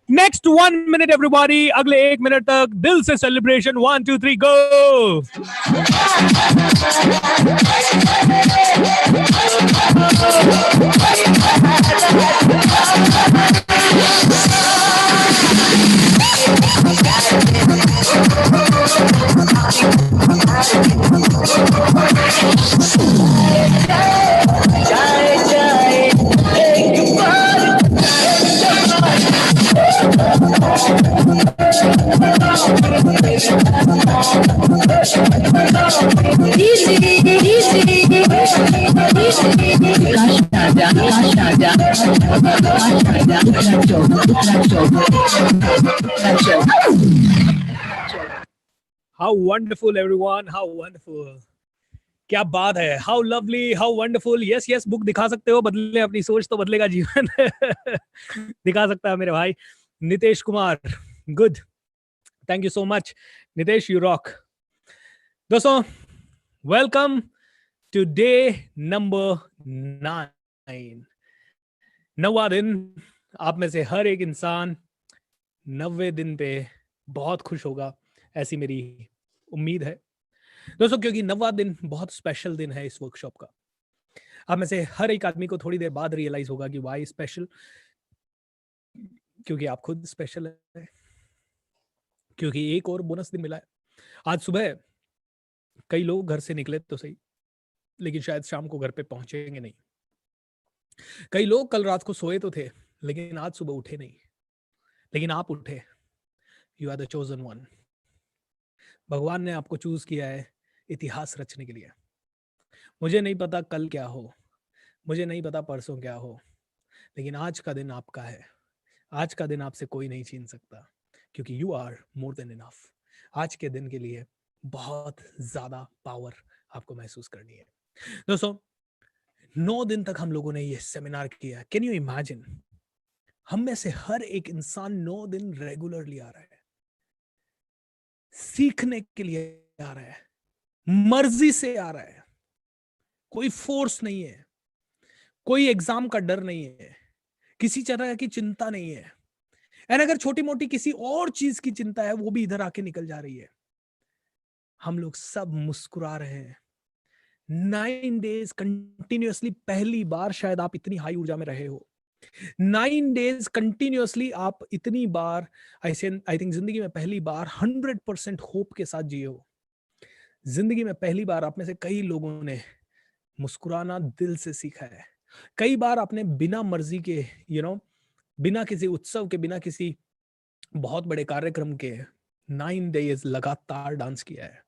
Next 1 minute everybody, अगले 1 minute तक दिल से celebration. 1 2 3 go. How wonderful everyone, how wonderful. क्या बात है, how lovely, how wonderful. Yes yes, book दिखा सकते हो, बदले अपनी सोच तो बदलेगा जीवन। दिखा सकता है मेरे भाई Nitesh Kumar. Good, thank you so much Nitesh, you rock. दोस्तों, वेलकम टू डे नंबर 9। 9वां दिन। आप में से हर एक इंसान 90वें दिन पे बहुत खुश होगा, ऐसी मेरी उम्मीद है दोस्तों, क्योंकि 9वां दिन बहुत स्पेशल दिन है इस वर्कशॉप का। आप में से हर एक आदमी को थोड़ी देर बाद रियलाइज होगा कि वाई स्पेशल, क्योंकि आप खुद स्पेशल है, क्योंकि एक और बोनस दिन मिला है। आज सुबह कई लोग घर से निकले तो सही, लेकिन शायद शाम को घर पे पहुंचेंगे नहीं। कई लोग कल रात को सोए तो थे, लेकिन आज सुबह उठे नहीं। लेकिन आप उठे। You are the chosen one. भगवान ने आपको चूज किया है इतिहास रचने के लिए। मुझे नहीं पता कल क्या हो, मुझे नहीं पता परसों क्या हो, लेकिन आज का दिन आपका है। आज का दिन आपसे कोई नहीं छीन सकता, क्योंकि you are more than enough. आज के दिन के लिए बहुत ज्यादा पावर आपको महसूस करनी है। दोस्तों 9 दिन तक हम लोगों ने ये सेमिनार किया। कैन यू इमेजिन, हम में से हर एक इंसान 9 दिन रेगुलरली आ रहा है, सीखने के लिए आ रहा है, मर्जी से आ रहा है, कोई फोर्स नहीं है, कोई एग्जाम का डर नहीं है, किसी तरह की चिंता नहीं है। एंड अगर छोटी मोटी किसी और चीज की चिंता है वो भी इधर आके निकल जा रही है। हम लोग सब मुस्कुरा रहे हैं। 9 डेज कंटिन्यूअसली, पहली बार शायद आप इतनी हाई ऊर्जा में रहे हो। 9 डेज कंटिन्यूअसली आप इतनी बार, आई थिंक जिंदगी में पहली बार 100% होप के साथ जिए हो। जिंदगी में पहली बार आप में से कई लोगों ने मुस्कुराना दिल से सीखा है। कई बार आपने बिना मर्जी के, बिना किसी उत्सव के, बिना किसी बहुत बड़े कार्यक्रम के 9 डेज लगातार डांस किया है।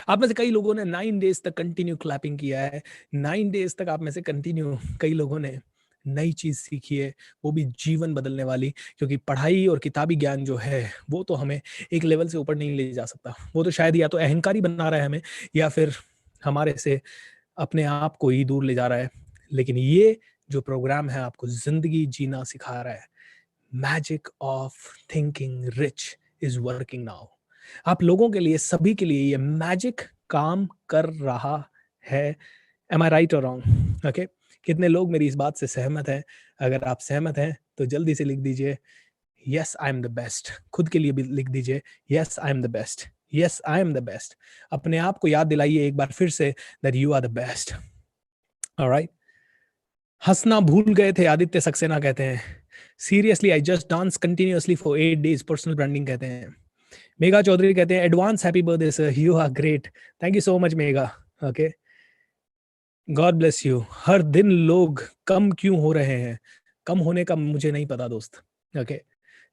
आप में से कई लोगों ने 9 डेज तक कंटिन्यू क्लैपिंग किया है। 9 डेज तक आप में से कंटिन्यू कई लोगों ने नई चीज सीखी है, वो भी जीवन बदलने वाली। क्योंकि पढ़ाई और किताबी ज्ञान जो है वो तो हमें एक लेवल से ऊपर नहीं ले जा सकता। वो तो शायद या तो अहंकारी बना रहा है हमें, या फिर हमारे से अपने आप को ही दूर ले जा रहा है। लेकिन ये जो प्रोग्राम है आपको जिंदगी जीना सिखा रहा है। Magic of thinking rich is working now. आप लोगों के लिए, सभी के लिए ये मैजिक काम कर रहा है। एम आई राइट और रॉन्ग? ओके, कितने लोग मेरी इस बात से सहमत हैं? अगर आप सहमत हैं तो जल्दी से लिख दीजिए yes I am the best. खुद के लिए भी लिख दीजिए yes I am the best, yes I am the best. अपने आप को याद दिलाइए एक बार फिर say that you are the best. Alright. हंसना भूल गए थे, आदित्य सक्सेना कहते हैं। Seriously I just dance continuously for 8 days, personal branding कहते हैं। मेघा चौधरी कहते हैं advance happy birthday sir, you are great. Thank you so much Megha. Okay, God bless you. हर दिन लोग कम क्यों हो रहे हैं? कम होने का मुझे नहीं पता दोस्त। ओके,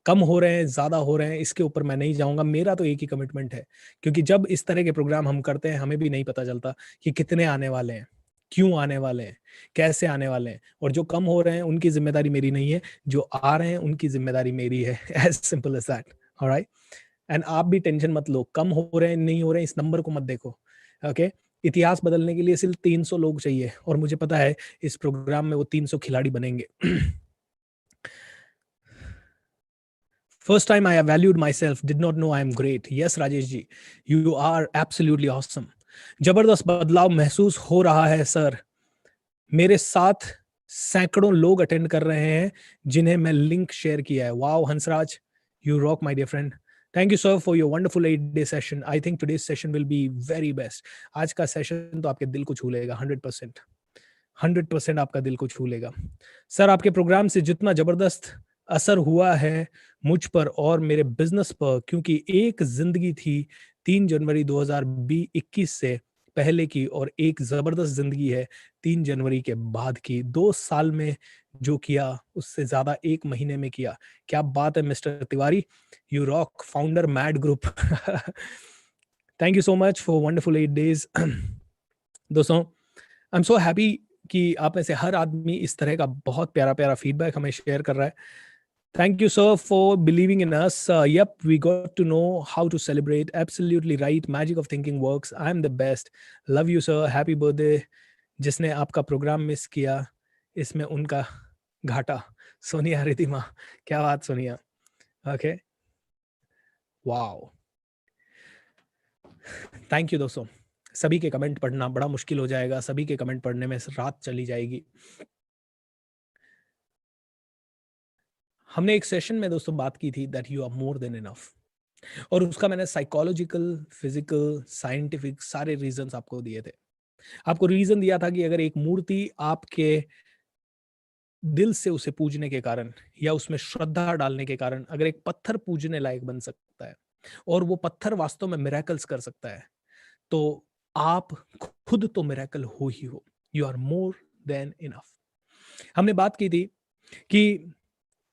कम हो रहे हैं, ज्यादा हो रहे हैं, इसके ऊपर मैं नहीं जाऊंगा। मेरा तो एक ही कमिटमेंट है, क्योंकि जब इस तरह के प्रोग्राम हम करते हैं हमें भी नहीं पता चलता कि कितने आने वाले हैं, क्यों आने वाले हैं, कैसे आने वाले हैं। और जो कम हो रहे हैं उनकी जिम्मेदारी मेरी नहीं है, जो आ रहे हैं उनकी जिम्मेदारी मेरी है। As simple as that. Alright. And आप भी टेंशन मत लो, कम हो रहे हैं नहीं हो रहे हैं इस नंबर को मत देखो। ओके, इतिहास बदलने के लिए सिर्फ 300 लोग चाहिए, और मुझे पता है इस प्रोग्राम में वो 300 खिलाड़ी बनेंगे। First time I valued myself, did not know I am great. Yes, Rajesh ji, you are absolutely awesome. जबरदस्त बदलाव महसूस हो रहा है सर। मेरे साथ सैकड़ों लोग अटेंड कर रहे हैं जिन्हें मैं लिंक शेयर किया है। Wow Hansraj, you rock my dear friend. Thank you sir for your wonderful 8-day session. I think today's session will be very best. आज का सेशन तो आपके दिल को छू लेगा 100%। 100% आपका दिल को छू लेगा। सर आपके प्रोग्राम से जितना जबरदस्त असर हुआ है मुझ पर और मेरे बिजनेस पर, क्योंकि एक जिंदगी थी 3 जनवरी 2021 से पहले की, और एक जबरदस्त जिंदगी है 3 जनवरी के बाद की। 2 साल में जो किया उससे ज्यादा 1 महीने में किया। क्या बात है mister Tiwari, you rock. Founder mad group. Thank you so much for wonderful 8 days. दोस्तों आई एम सो हैप्पी कि आप में से हर आदमी इस तरह का बहुत प्यारा प्यारा फीडबैक हमें शेयर कर रहा है। Thank you, sir, for believing in us. Yep, we got to know how to celebrate. Absolutely right. Magic of thinking works. I'm the best. Love you, sir. Happy birthday. जिसने आपका programme miss किया, इसमें उनका घाटा। सोनिया रितिमा, क्या बात Sonia. Okay, wow, thank you दोस्तों। सभी के कमेंट पढ़ना बड़ा मुश्किल हो जाएगा, सभी के कमेंट पढ़ने में रात चली जाएगी। हमने एक सेशन में दोस्तों बात की थी that you are more than enough, और उसका मैंने साइकोलॉजिकल, फिजिकल, साइंटिफिक सारे रीजंस आपको दिए थे। आपको रीजन दिया था कि अगर एक मूर्ति आपके दिल से उसे पूजने के कारण या उसमें श्रद्धा डालने के कारण अगर एक पत्थर पूजने लायक बन सकता है और वो पत्थर वास्तव में मिरेकल्स कर सकता है, तो आप खुद तो मिरेकल हो ही हो। You are more than enough. हमने बात की थी कि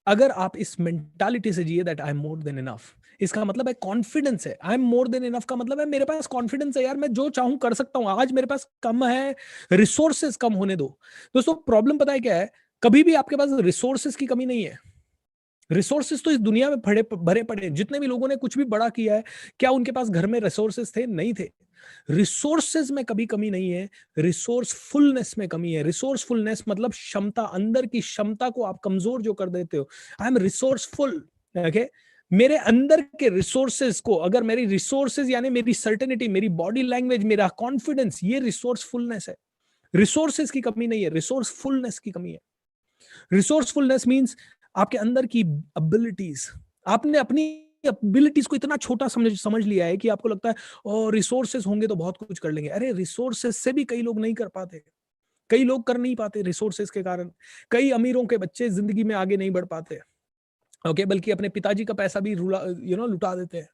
अगर आप इस मेंटालिटी से जिए that I am more than enough, इसका मतलब है कॉन्फिडेंस है। I am more than enough का मतलब है मेरे पास कॉन्फिडेंस है, यार मैं जो चाहूं कर सकता हूं। आज मेरे पास कम है, रिसोर्सेज कम होने दो। दोस्तों प्रॉब्लम पता है क्या है? कभी भी आपके पास रिसोर्सेज की कमी नहीं है, रिसोर्सेज तो इस दुनिया में भरे पड़े हैं। जितने भी लोगों ने कुछ भी बड़ा किया है, क्या उनके पास घर में रिसोर्सेज थे? नहीं थे। रिसोर्सेज में कभी कमी नहीं है, रिसोर्सफुलनेस में कमी है। रिसोर्सफुलनेस मतलब क्षमता, अंदर की क्षमता को आप कमजोर जो कर देते हो। I am resourceful, okay. मेरे अंदर के रिसोर्सेज को, अगर मेरी रिसोर्सेज यानी मेरी सर्टेनिटी, मेरी बॉडी लैंग्वेज, मेरा कॉन्फिडेंस, ये रिसोर्सफुलनेस है। रिसोर्सेज की कमी नहीं है, रिसोर्सफुलनेस की कमी है। रिसोर्सफुलनेस मींस आपके अंदर की एबिलिटीज, आपने अपनी एबिलिटीज को इतना छोटा समझ लिया है कि आपको लगता है और रिसोर्सेज होंगे तो बहुत कुछ कर लेंगे। अरे रिसोर्सेज से भी कई लोग नहीं कर पाते, कई लोग कर नहीं पाते रिसोर्सेज के कारण। कई अमीरों के बच्चे जिंदगी में आगे नहीं बढ़ पाते, ओके, बल्कि अपने पिताजी का पैसा भी लुटा देते हैं।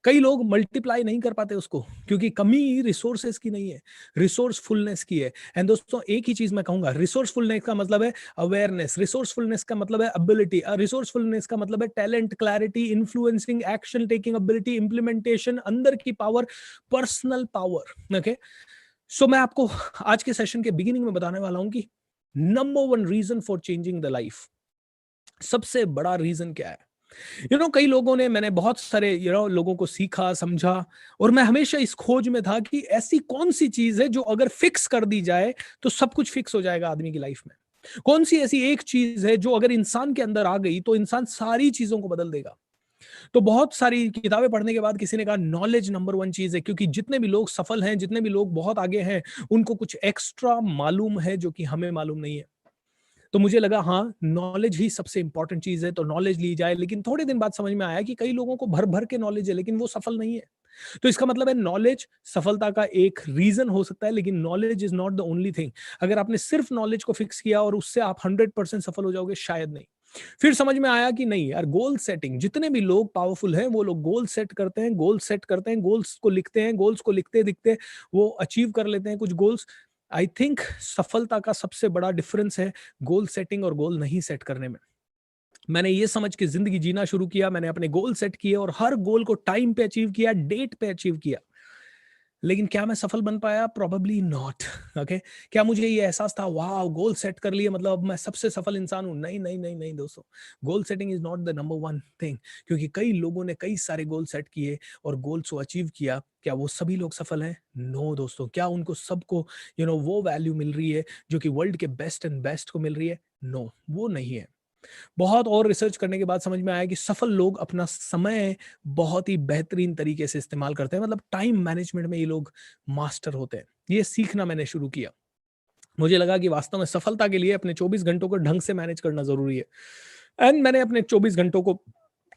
कई लोग मल्टीप्लाई नहीं कर पाते उसको, क्योंकि कमी रिसोर्सेज की नहीं है, रिसोर्सफुलनेस की है। एंड दोस्तों एक ही चीज मैं कहूंगा, रिसोर्सफुलनेस का मतलब है अवेयरनेस, रिसोर्सफुलनेस का मतलब है एबिलिटी, रिसोर्सफुलनेस का मतलब है talent, clarity, influencing, action taking ability, implementation, अंदर की पावर, पर्सनल पावर, ओके। सो मैं आपको आज के सेशन के बिगिनिंग में बताने वाला हूं कि number one reason for changing the life, सबसे बड़ा रीजन क्या है। कई लोगों ने, मैंने बहुत सारे लोगों को सीखा, समझा, और मैं हमेशा इस खोज में था कि ऐसी कौन सी चीज है जो अगर फिक्स कर दी जाए तो सब कुछ फिक्स हो जाएगा आदमी की लाइफ में। कौन सी ऐसी एक चीज है जो अगर इंसान के अंदर आ गई तो इंसान सारी चीजों को बदल देगा। तो बहुत सारी किताबें पढ़ने के बाद किसी ने कहा नॉलेज नंबर वन चीज है, क्योंकि जितने भी लोग सफल हैं, जितने भी लोग बहुत आगे हैं, उनको कुछ एक्स्ट्रा मालूम है जो कि हमें मालूम नहीं है। तो मुझे लगा हाँ, नॉलेज ही सबसे इंपॉर्टेंट चीज है, तो नॉलेज ली जाए। लेकिन थोड़े दिन बाद समझ में आया कि कई लोगों को भर भर के नॉलेज है लेकिन वो सफल नहीं है। तो इसका मतलब है नॉलेज सफलता का एक रीजन हो सकता है, लेकिन knowledge is not the only thing. अगर आपने सिर्फ नॉलेज को फिक्स किया और उससे आप 100% सफल हो जाओगे, शायद नहीं। फिर समझ में आया कि नहीं यार, गोल सेटिंग, जितने भी लोग पावरफुल हैं वो लोग गोल सेट करते हैं, गोल सेट करते हैं, गोल्स को लिखते हैं, गोल्स को लिखते दिखते वो अचीव कर लेते हैं कुछ गोल्स। आई थिंक सफलता का सबसे बड़ा डिफरेंस है गोल सेटिंग और गोल नहीं सेट करने में। मैंने ये समझ के जिंदगी जीना शुरू किया, मैंने अपने गोल सेट किए और हर गोल को टाइम पे अचीव किया, डेट पे अचीव किया। लेकिन क्या मैं सफल बन पाया? Probably not, okay. क्या मुझे ये एहसास था वाह गोल सेट कर लिया मतलब अब मैं सबसे सफल इंसान हूं? नहीं नहीं नहीं नहीं दोस्तों, goal setting is not the number one thing. क्योंकि कई लोगों ने कई सारे गोल सेट किए और गोल्स को अचीव किया, क्या वो सभी लोग सफल हैं? नो दोस्तों। क्या उनको सबको वो वैल्यू मिल रही है जो कि वर्ल्ड के बेस्ट एंड बेस्ट को मिल रही है? नो, वो नहीं है। बहुत और रिसर्च करने के बाद समझ में आया कि सफल लोग अपना समय बहुत ही बेहतरीन तरीके से इस्तेमाल करते हैं, मतलब टाइम मैनेजमेंट में ये लोग मास्टर होते हैं। ये सीखना मैंने शुरू किया। मुझे लगा कि वास्तव में सफलता के लिए अपने 24 घंटों को ढंग से मैनेज करना जरूरी है। एंड मैंने अपने 24 घंटों को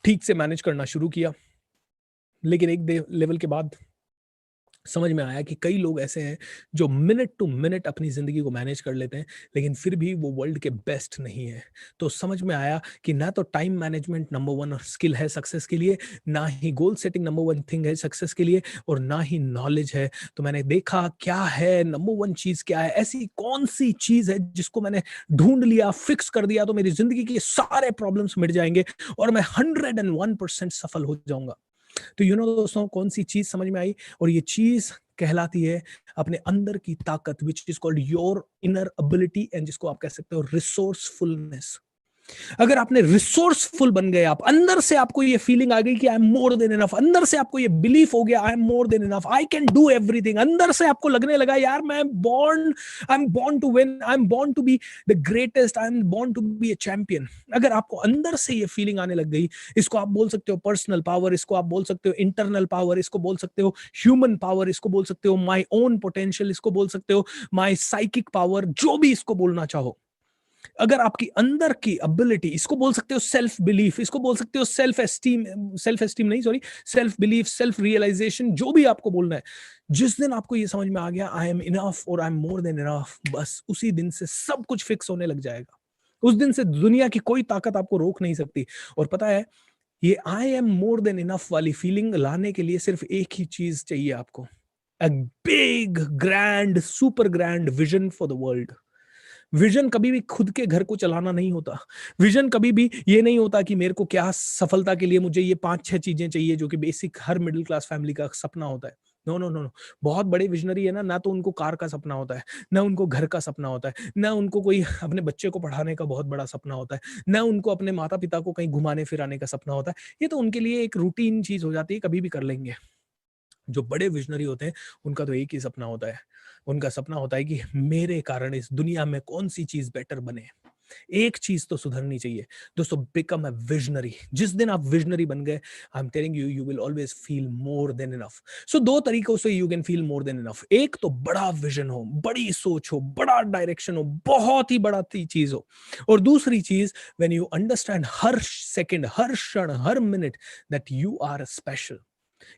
ठीक से मैनेज करना शुरू किया। लेकिन एक लेवल के बाद समझ में आया कि कई लोग ऐसे हैं जो मिनट टू मिनट अपनी जिंदगी को मैनेज कर लेते हैं, लेकिन फिर भी वो वर्ल्ड के बेस्ट नहीं है। तो समझ में आया कि ना तो time management number one skill है सक्सेस के लिए, ना ही goal setting number one thing है सक्सेस के लिए, और ना ही नॉलेज है। तो मैंने देखा क्या है नंबर वन चीज, क्या है ऐसी कौन सी चीज है जिसको मैंने ढूंढ लिया, फिक्स कर दिया तो मेरी जिंदगी के सारे प्रॉब्लम्स मिट जाएंगे और मैं 101% सफल हो जाऊंगा। तो दोस्तों कौन सी चीज समझ में आई? और ये चीज कहलाती है अपने अंदर की ताकत, which is called your inner ability, and जिसको आप कह सकते हो रिसोर्सफुलनेस। अगर आपने रिसोर्सफुल बन गए, आप अंदर से आपको ये फीलिंग आ गई कि I am more than enough, अंदर से आपको ये बिलीफ हो गया I am more than enough, I can do everything, अंदर से आपको लगने लगा यार मैं I am born to win, I am born to be the greatest, I am born to be A champion. अगर आपको अंदर से ये फीलिंग आने लग गई, इसको आप बोल सकते हो पर्सनल पावर, इसको आप बोल सकते हो इंटरनल पावर, इसको बोल सकते हो ह्यूमन पावर, इसको बोल सकते हो माई ओन पोटेंशियल, इसको बोल सकते हो माई साइकिक पावर, जो भी इसको बोलना चाहो। अगर आपकी अंदर की एबिलिटी, इसको बोल सकते हो सेल्फ बिलीफ, इसको बोल सकते हो सेल्फ एस्टीम, सेल्फ एस्टीम नहीं sorry, self belief, self realisation, जो भी आपको बोलना है, जिस दिन आपको ये समझ में आ गया आई एम इनफ और I am more than enough, बस उसी दिन से सब कुछ फिक्स होने लग जाएगा। उस दिन से दुनिया की कोई ताकत आपको रोक नहीं सकती। और पता है, ये I am more than enough वाली फीलिंग लाने के लिए सिर्फ एक ही चीज चाहिए आपको, a big grand super grand vision for the world. Vision कभी भी खुद के घर को चलाना नहीं होता। विजन कभी भी ये नहीं होता कि मेरे को क्या सफलता के लिए मुझे ये 5-6 चीजें चाहिए जो कि बेसिक हर मिडिल क्लास फैमिली का सपना होता है। No no no no. बहुत बड़े विजनरी है ना तो उनको कार का सपना होता है, ना उनको घर का सपना होता है, ना उनको कोई अपने बच्चे को पढ़ाने का बहुत बड़ा सपना होता है, ना उनको अपने माता पिता को कहीं घुमाने फिराने का सपना होता है। ये तो उनके लिए एक रूटीन चीज हो जाती है, कभी भी कर लेंगे। जो बड़े विजनरी होते हैं उनका तो एक ही सपना होता है। उनका सपना होता है कि मेरे कारण इस दुनिया में कौन सी चीज बेटर बने, एक चीज तो सुधरनी चाहिए। दोस्तों, बिकम अ विजनरी। जिस दिन आप विजनरी बन गए, I am telling you, you will always feel more than enough. So दो तरीकों से you can feel more than enough. एक तो बड़ा विजन हो, बड़ी सोच हो, बड़ा डायरेक्शन हो, बहुत ही बड़ा चीज हो। और दूसरी चीज, व्हेन यू अंडरस्टैंड हर सेकंड, हर क्षण, हर minute that you are special,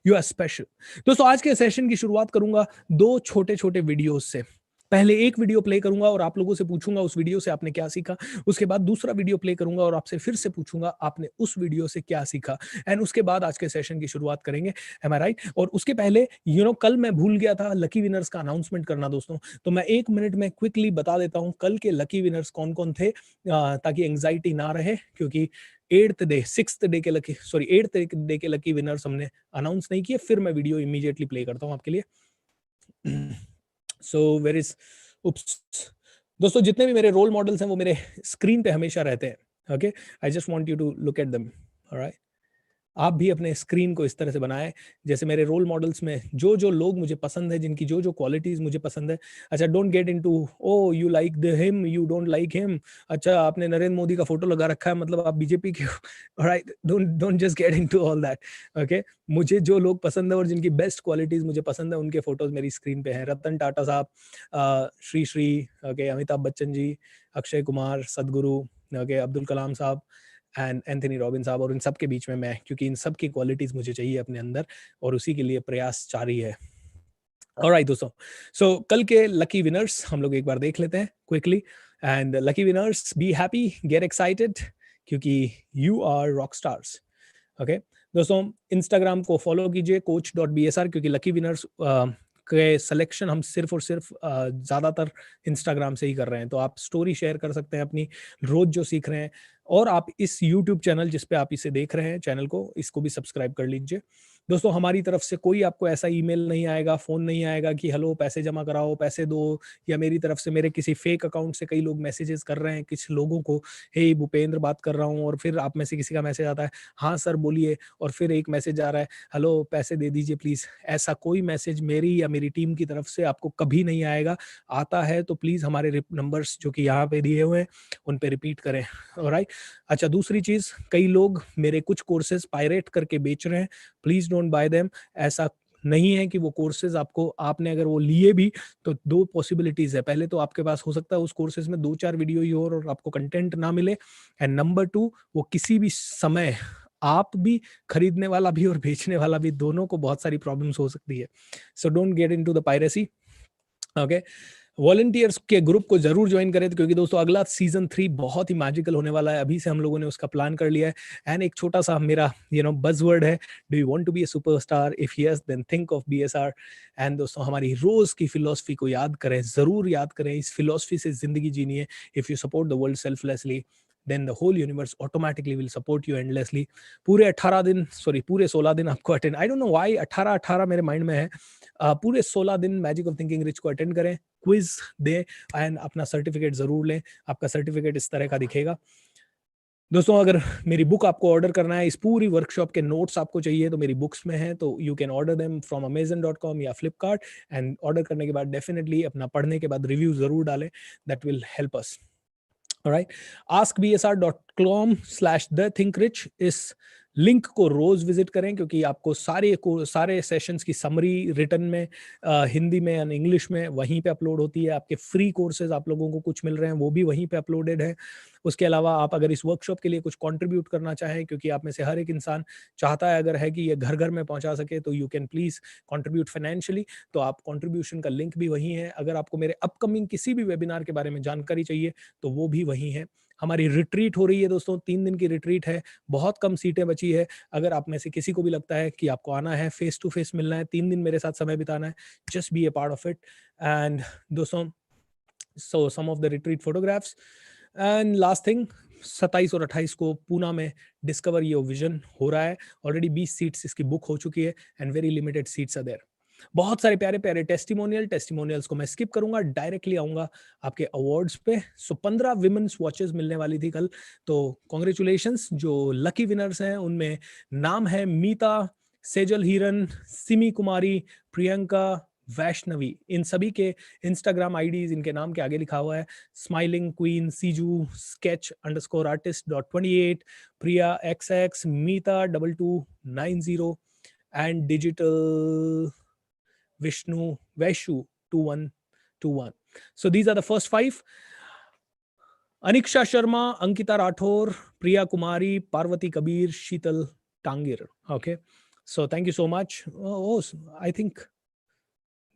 you are special. दोस्तों, आज के सेशन की शुरुआत करूंगा दो छोटे छोटे वीडियोस से। पहले एक वीडियो प्ले करूंगा और आप लोगों से पूछूंगा उस वीडियो से आपने क्या सीखा। उसके बाद दूसरा वीडियो प्ले करूंगा और आपसे फिर से पूछूंगा आपने उस वीडियो से क्या सीखा। एंड उसके बाद आज के सेशन की शुरुआत करेंगे। एम आई राइट? और उसके पहले कल मैं भूल गया था लकी विनर्स का अनाउंसमेंट करना दोस्तों, तो मैं 1 मिनट में क्विकली बता देता हूं कल के लकी विनर्स कौन कौन थे, ताकि एंग्जाइटी ना रहे, क्योंकि एट्थ डे के लकी विनर्स हमने अनाउंस नहीं किए। फिर मैं वीडियो इमीडिएटली प्ले करता हूं आपके लिए। सो वेर इज उप्स। दोस्तों, जितने भी मेरे रोल मॉडल्स हैं वो मेरे स्क्रीन पे हमेशा रहते हैं। Okay, I just want you to look at them. Alright, आप भी अपने स्क्रीन को इस तरह से बनाएं जैसे मेरे रोल मॉडल्स में जो जो लोग मुझे पसंद है, जिनकी जो जो क्वालिटीज मुझे पसंद है। अच्छा, don't get into O you like the him, you don't like him. अच्छा, आपने नरेंद्र मोदी का फोटो लगा रखा है, मतलब आप बीजेपी के हो। Alright, don't don't just get into all that. Okay, मुझे जो लोग पसंद है और जिनकी बेस्ट क्वालिटीज मुझे पसंद है, उनके फोटोज मेरी स्क्रीन पे हैं। रतन टाटा साहब, श्री श्री, ओके, अमिताभ बच्चन जी, अक्षय कुमार, सदगुरु, ओके, अब्दुल कलाम साहब एंड एंथनी रॉबिन साहब, और इन सब के बीच में मैं, क्योंकि इन सब की क्वालिटीज मुझे चाहिए अपने अंदर और उसी के लिए प्रयास जारी है। ऑलराइट दोस्तों, सो कल के लकी विनर्स हम लोग एक बार देख लेते हैं quickly. And lucky winners, be happy, get excited, क्योंकि you are rock stars. Okay दोस्तों, इंस्टाग्राम को फॉलो कीजिए coach.bsr, क्योंकि लकी विनर्स के सिलेक्शन हम सिर्फ और सिर्फ ज़्यादातर इंस्टाग्राम से ही कर रहे हैं। तो आप स्टोरी शेयर कर सकते हैं अपनी, रोज जो सीख रहे हैं। और आप इस यूट्यूब चैनल जिस पे आप इसे देख रहे हैं, चैनल को, इसको भी सब्सक्राइब कर लीजिए। दोस्तों, हमारी तरफ से कोई आपको ऐसा ईमेल नहीं आएगा, फोन नहीं आएगा कि हेलो पैसे जमा कराओ, पैसे दो, या मेरी तरफ से मेरे किसी फेक अकाउंट से कई लोग मैसेजेस कर रहे हैं किस लोगों को, हे भूपेंद्र बात कर रहा हूँ, और फिर आप में से किसी का मैसेज आता है, हाँ सर बोलिए, और फिर एक मैसेज आ रहा है, हेलो पैसे दे दीजिए प्लीज। ऐसा कोई मैसेज मेरी या मेरी टीम की तरफ से आपको कभी नहीं आएगा। आता है तो प्लीज हमारे नंबर्स जो कि यहाँ पे दिए हुए हैं उन पे रिपीट करें। ऑलराइट। अच्छा, दूसरी चीज, कई लोग मेरे कुछ कोर्सेज पायरेट करके बेच रहे हैं, प्लीज डोंट बाय देम। ऐसा नहीं है कि वो कोर्सेज आपको, आपने अगर वो लिए भी तो दो पॉसिबिलिटीज है। पहले तो आपके पास हो सकता है उस कोर्सेज में 2-4 वीडियो ही हो और आपको कंटेंट ना मिले। एंड नंबर 2, वो किसी भी समय आप भी, खरीदने वाला भी और बेचने वाला भी, दोनों को बहुत सारी प्रॉब्लम्स हो सकती है। So don't get into the piracy. Okay, volunteers के ग्रुप को जरूर ज्वाइन करें, क्योंकि दोस्तों अगला सीजन 3 बहुत ही मैजिकल होने वाला है। अभी से हम लोगों ने उसका प्लान कर लिया है। एंड एक छोटा सा मेरा बज़वर्ड है, do you want to be a superstar? If yes then think of BSR. And दोस्तों, हमारी रोज की फिलॉसफी को याद करें, जरूर याद करें। इस फिलॉसफी से जिंदगी जीनी है। If you support the world selflessly, then the whole universe automatically will support you endlessly. पूरे 16 दिन आपको attend, I don't know why 18 मेरे माइंड में है। पूरे 16 दिन मैजिक ऑफ थिंकिंग रिच को अटेंड करें, क्विज दे, एंड अपना सर्टिफिकेट जरूर लें। आपका सर्टिफिकेट इस तरह का दिखेगा। दोस्तों, अगर मेरी बुक आपको ऑर्डर करना है, इस पूरी वर्कशॉप के नोट्स आपको चाहिए, तो मेरी बुक्स में है, तो you can order them from amazon.com या फ्लिपकार्ट। एंड ऑर्डर करने के बाद डेफिनेटली अपना पढ़ने के बाद रिव्यू जरूर डालें, that will help us. Alright, askbsr.com/thethinkrich इस लिंक को रोज विजिट करें, क्योंकि आपको सारे सेशंस की समरी रिटर्न में, हिंदी में या इंग्लिश में वहीं पे अपलोड होती है। आपके फ्री कोर्सेज आप लोगों को कुछ मिल रहे हैं, वो भी वहीं पे अपलोडेड है। उसके अलावा आप अगर इस वर्कशॉप के लिए कुछ कंट्रीब्यूट करना चाहें, क्योंकि आप में से हर एक इंसान चाहता है अगर है कि ये घर घर में पहुंचा सके, तो you can please contribute financially. तो आप कंट्रीब्यूशन का लिंक भी वहीं है। अगर आपको मेरे अपकमिंग किसी भी वेबिनार के बारे में जानकारी चाहिए, तो वो भी वहीं है। हमारी रिट्रीट हो रही है दोस्तों, 3 दिन की रिट्रीट है, बहुत कम सीटें बची है। अगर आप में से किसी को भी लगता है कि आपको आना है, फेस टू फेस मिलना है, 3 दिन मेरे साथ समय बिताना है, just be a part of it. And दोस्तों, so some of the retreat photographs. And last thing, 27 और 28 को पूना में डिस्कवर योर विजन हो रहा है। ऑलरेडी 20 सीट्स इसकी बुक हो चुकी है, and very limited seats are there. बहुत सारे प्यारे प्यारे टेस्टिमोनियल्स को मैं स्किप करूंगा, डायरेक्टली आऊंगा आपके अवार्ड्स पे। सो 15 विमेन्स वॉचेस मिलने वाली थी कल, तो कॉन्ग्रेचुलेशंस। जो लकी विनर्स हैं उनमें नाम है मीता, सेजल हीरन, सिमी कुमारी, प्रियंका, वैष्णवी। इन सभी के इंस्टाग्राम आईडीज इनके नाम के आगे लिखा हुआ है, smiling queen, Siju, sketch_artist.28, Priya XX, Meeta 2290 and digital Vishnu Vaishu 2121. So these are the first 5. Aniksha Sharma, Ankita Rathore, Priya Kumari, Parvati Kabir, Sheetal Tangir. Okay. So thank you so much. I think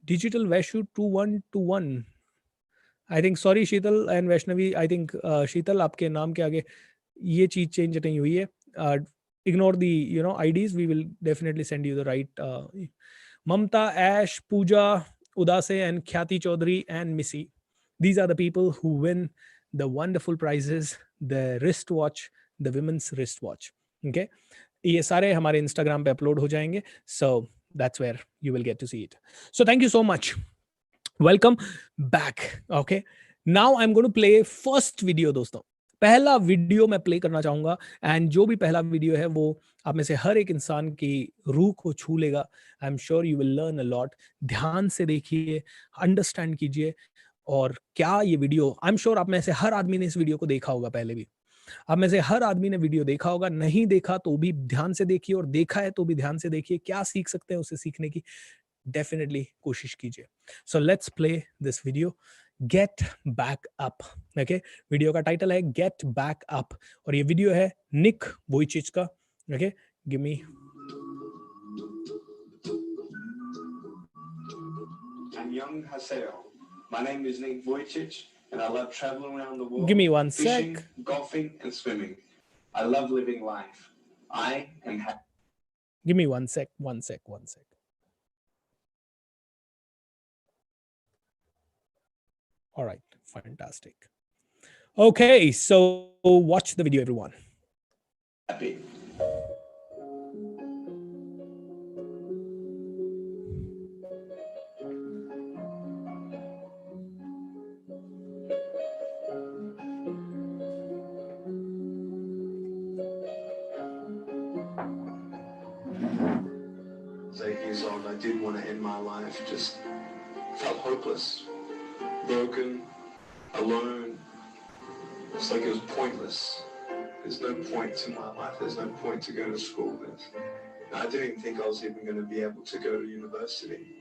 digital Vaishu 2121. I think sorry Sheetal and Vaishnavi. I think Sheetal आपके नाम के आगे ये चीज change नहीं हुई है. Ignore the IDs. We will definitely send you the right. Mamta, Ash, Pooja, Udase, and Khyati Chaudhary and Missy. These are the people who win the wonderful prizes, the wristwatch, the women's wristwatch. Okay, ये सारे हमारे Instagram पे upload हो जाएंगे. So that's where you will get to see it. So thank you so much. Welcome back. Okay, now I'm going to play first video दोस्तों. पहला video मैं play करना चाहूंगा, एंड जो भी पहला वीडियो है वो आप में से हर एक इंसान की रूह को छू लेगा. I am sure you will learn a lot. ध्यान से देखिए, अंडरस्टैंड कीजिए. और क्या ये वीडियो, आई एम श्योर आप में से हर आदमी ने इस वीडियो को देखा होगा, पहले भी आप में से हर आदमी ने वीडियो देखा होगा. नहीं देखा तो भी ध्यान से देखिए, और देखा है तो भी ध्यान से देखिए. क्या सीख सकते हैं उससे सीखने की डेफिनेटली कोशिश कीजिए. So let's play this video, get back up. Okay, video का टाइटल है गेट बैक अप, और ये वीडियो है निक वोइचिच का. Okay, give me. I'm young Haseo. My name is Nick Vujicic, and I love traveling around the world. Give me one fishing, sec. golfing, and swimming. I love living life. I am happy. Give me one sec. All right, fantastic. Okay, so watch the video, everyone. Happy. I was 8 years old. I did want to end my life. Just felt hopeless, broken, alone. It's like it was pointless. There's no point to my life. There's no point to go to school. I didn't even think I was even going to be able to go to university,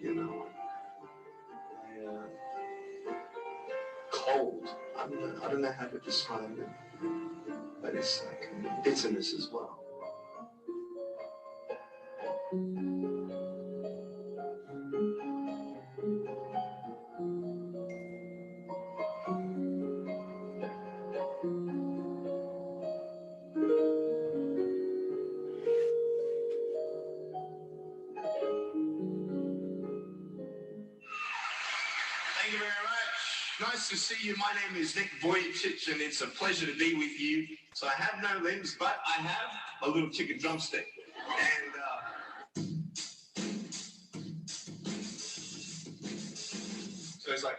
Cold. I don't know how to describe it, but it's like bitterness as well. Thank you very much. Nice to see you. My name is Nick Vujicic, and it's a pleasure to be with you. So I have no limbs, but I have a little chicken drumstick. And so it's like,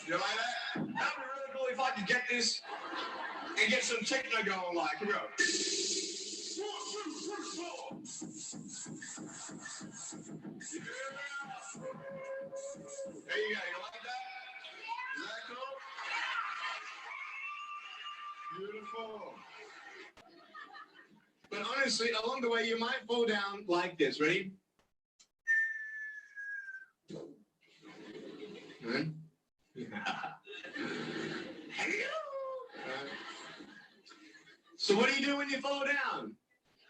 you like that? That would be really cool if I could get this and get some techno going. Like, here we go. 1, 2, 3, 4. There you go. You like that? Is that cool? Beautiful. But honestly, along the way, you might fall down like this. Ready? So what do you do when you fall down?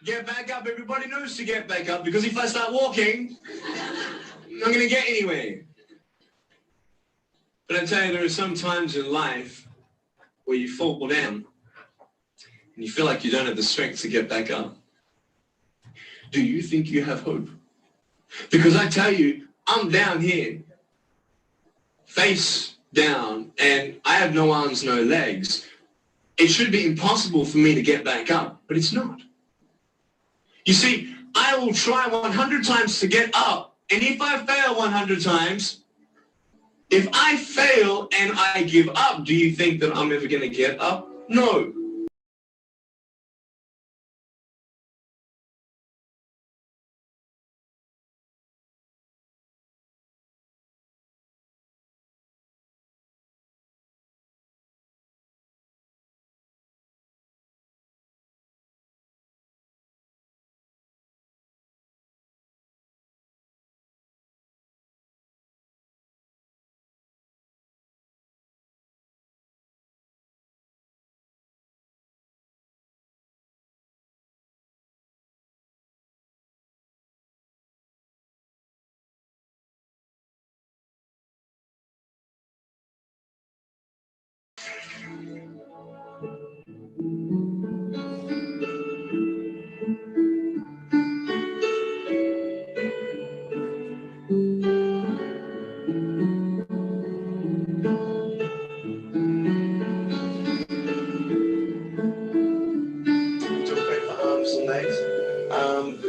Get back up. Everybody knows to get back up, because if I start walking, I'm not going to get anywhere. But I tell you, there are some times in life where you fall down and you feel like you don't have the strength to get back up. Do you think you have hope? Because I tell you, I'm down here, face down, and I have no arms, no legs. It should be impossible for me to get back up, but it's not. You see, I will try 100 times to get up. And if I fail 100 times, if I fail and I give up, do you think that I'm ever going to get up? No.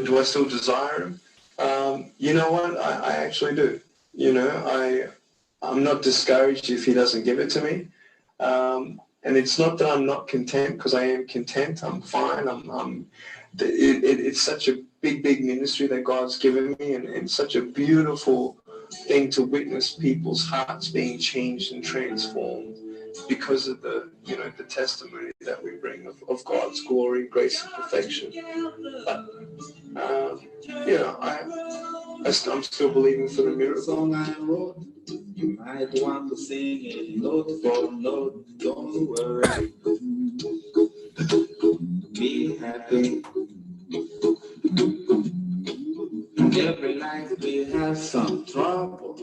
Do I still desire him? You know what? I actually do. You know, I'm not discouraged if he doesn't give it to me. And it's not that I'm not content, because I am content. I'm fine. It's such a big ministry that God's given me, and such a beautiful thing to witness people's hearts being changed and transformed because of the testimony that we bring of God's glory, grace, and perfection. But I'm still believing for the miracle. Song I wrote, you might want to sing it note for note. Don't worry, be happy. Every life we have some trouble,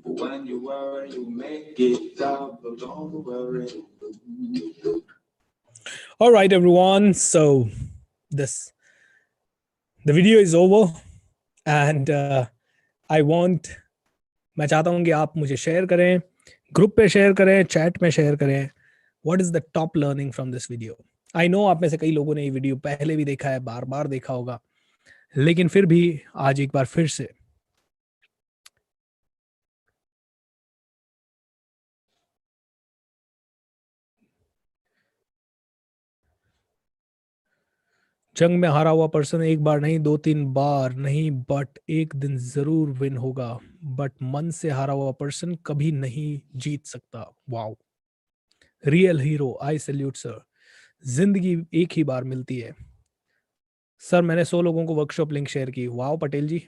but when you worry, you make it double. Don't worry. All right, everyone. So the video is over, and मैं चाहता हूं कि आप मुझे share करें, group पे share करें, chat में शेयर करें. What is the top learning from this video? I know आप में से कई लोगों ने ये वीडियो पहले भी देखा है, बार बार देखा होगा, लेकिन फिर भी आज एक बार फिर से जंग में हारा हुआ पर्सन एक बार नहीं, 2-3 बार नहीं, बट एक दिन जरूर विन होगा. बट मन से हारा हुआ पर्सन कभी नहीं जीत सकता. वाओ, रियल हीरो, आई सैल्यूट सर. जिंदगी एक ही बार मिलती है. सर मैंने 100 लोगों को वर्कशॉप लिंक शेयर की. वाओ पटेल जी,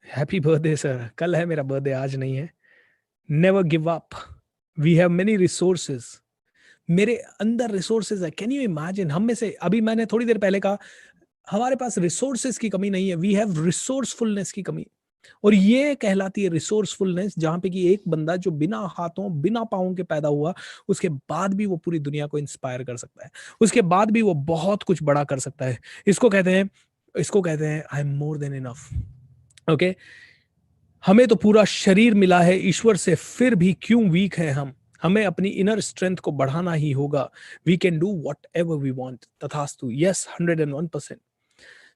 हैप्पी बर्थडे सर. कल है मेरा बर्थडे, आज नहीं है. Never give up, we have many resources. मेरे अंदर रिसोर्सेज है. Can you imagine? हम में से, अभी मैंने थोड़ी देर पहले कहा, हमारे पास रिसोर्सेज की कमी नहीं है, वी हैव रिसोर्सफुलनेस की कमी. और ये कहलाती है रिसोर्सफुलनेस, जहां पे कि एक बंदा जो बिना हाथों बिना पाँव के पैदा हुआ, उसके बाद भी वो पूरी दुनिया को इंस्पायर कर सकता है, उसके बाद भी वो बहुत कुछ बड़ा कर सकता है. इसको कहते हैं I am more than enough. Okay, हमें तो पूरा शरीर मिला है ईश्वर से, फिर भी क्यों वीक है हम? हमें अपनी इनर स्ट्रेंथ को बढ़ाना ही होगा. We can do what ever we want. तथास्तु. यस, 101%.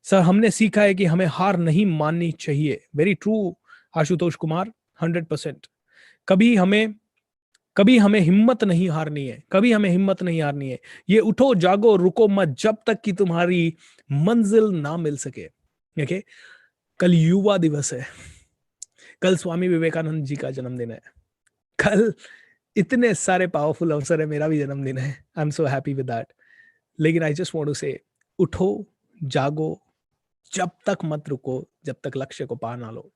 सर हमने सीखा है कि हमें हार नहीं माननी चाहिए. Very true Ashutosh Kumar, 100%. कभी हमें हिम्मत नहीं हारनी है, कभी हमें हिम्मत नहीं हारनी है. ये उठो जागो रुको मत जब तक कि तुम्हारी मंजिल ना मिल सके. ओके, कल युवा दिवस है, कल स्वामी विवेकानंद जी का जन्मदिन है, कल इतने सारे पावरफुल अवसर है, मेरा भी जन्मदिन है. I am so happy with that. लेकिन आई जस्ट वांट टू से, उठो जागो, जब तक मत रुको जब तक लक्ष्य को पा ना लो.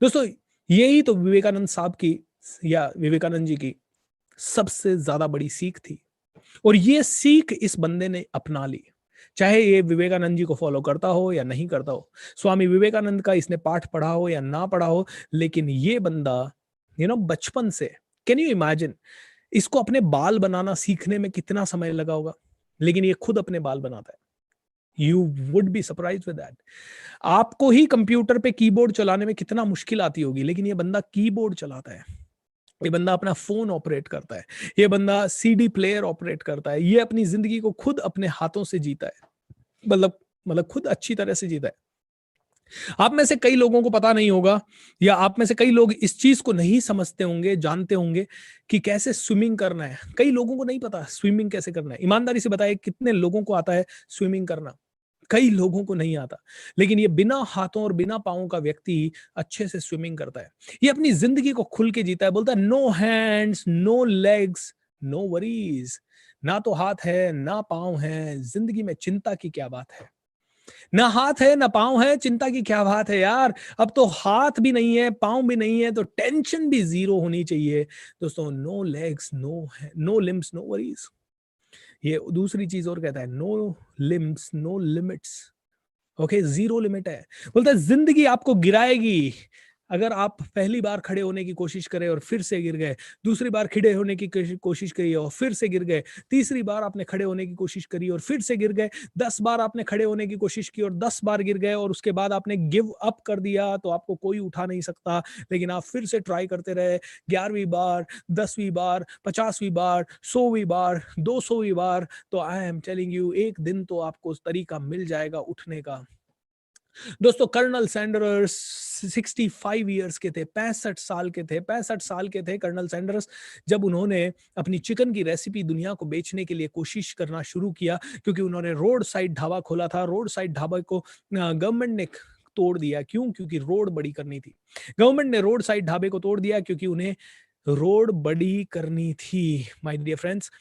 दोस्तों यही तो विवेकानंद साहब की या विवेकानंद जी की सबसे ज्यादा बड़ी सीख थी. और ये सीख इस बंदे ने अपना ली, चाहे ये विवेकानंद जी को फॉलो करता हो या नहीं करता हो, स्वामी विवेकानंद का इसने पाठ पढ़ा हो या ना पढ़ा हो, लेकिन ये बंदा बचपन से, कैन यू इमेजिन, इसको अपने बाल बनाना सीखने में कितना समय लगा होगा, लेकिन ये खुद अपने बाल बनाता है. You would be surprised with that. आपको ही कंप्यूटर पे कीबोर्ड चलाने में कितना मुश्किल आती होगी, लेकिन ये बंदा कीबोर्ड चलाता है. ये बंदा अपना फोन ऑपरेट करता है, ये बंदा सीडी प्लेयर ऑपरेट करता है, ये अपनी जिंदगी को खुद अपने हाथों से जीता है. मतलब खुद अच्छी तरह से जीता है। आप में से कई लोगों को पता नहीं होगा, या आप में से कई लोग इस चीज को नहीं समझते होंगे, जानते होंगे कि कैसे स्विमिंग करना है। कई लोगों को नहीं पता स्विमिंग कैसे करना है। ईमानदारी से बताइए, कितने लोगों को आता है स्विमिंग करना? कई लोगों को नहीं आता। लेकिन ये बिना हाथों और बिना पाँव का व्यक्ति अच्छे से स्विमिंग करता है। ये अपनी जिंदगी को खुल के जीता है। बोलता है no hands, no legs, no worries. ना तो हाथ है, ना पाँव है, जिंदगी में चिंता की क्या बात है। ना हाथ है, ना पाँव है, चिंता की क्या बात है यार। अब तो हाथ भी नहीं है, पाँव भी नहीं है, तो टेंशन भी जीरो होनी चाहिए। दोस्तों, no legs, no limbs, no worries. ये दूसरी चीज और कहता है, no limbs, no limits. Okay, zero limit है। बोलता है जिंदगी आपको गिराएगी। अगर आप पहली बार खड़े होने की कोशिश करें और फिर से गिर गए, दूसरी बार खड़े होने की कोशिश करी और फिर से गिर गए, तीसरी बार आपने खड़े होने की कोशिश करी और फिर से गिर गए, 10 बार आपने खड़े होने की कोशिश की और 10 बार गिर गए, और उसके बाद आपने गिव अप कर दिया, तो आपको कोई उठा नहीं सकता। लेकिन आप फिर से ट्राई करते रहे, 11वीं बार, 10वीं बार, 50वीं बार, 100वीं बार, 200वीं बार, तो आई एम टेलिंग यू, एक दिन तो आपको तरीका मिल जाएगा उठने का। दोस्तों, कर्नल सैंडर्स 65 ईयर्स के थे, 65 साल के थे, 65 साल के थे कर्नल सैंडर्स, जब उन्होंने अपनी चिकन की रेसिपी दुनिया को बेचने के लिए कोशिश करना शुरू किया, क्योंकि उन्होंने रोड साइड ढाबा खोला था। रोड साइड ढाबा को गवर्नमेंट ने तोड़ दिया। क्यों? क्योंकि रोड बड़ी करनी थी। गवर्नमेंट ने रोड साइड ढाबे को तोड़ दिया क्योंकि उन्हें रोड बड़ी करनी थी। माय डियर फ्रेंड्स,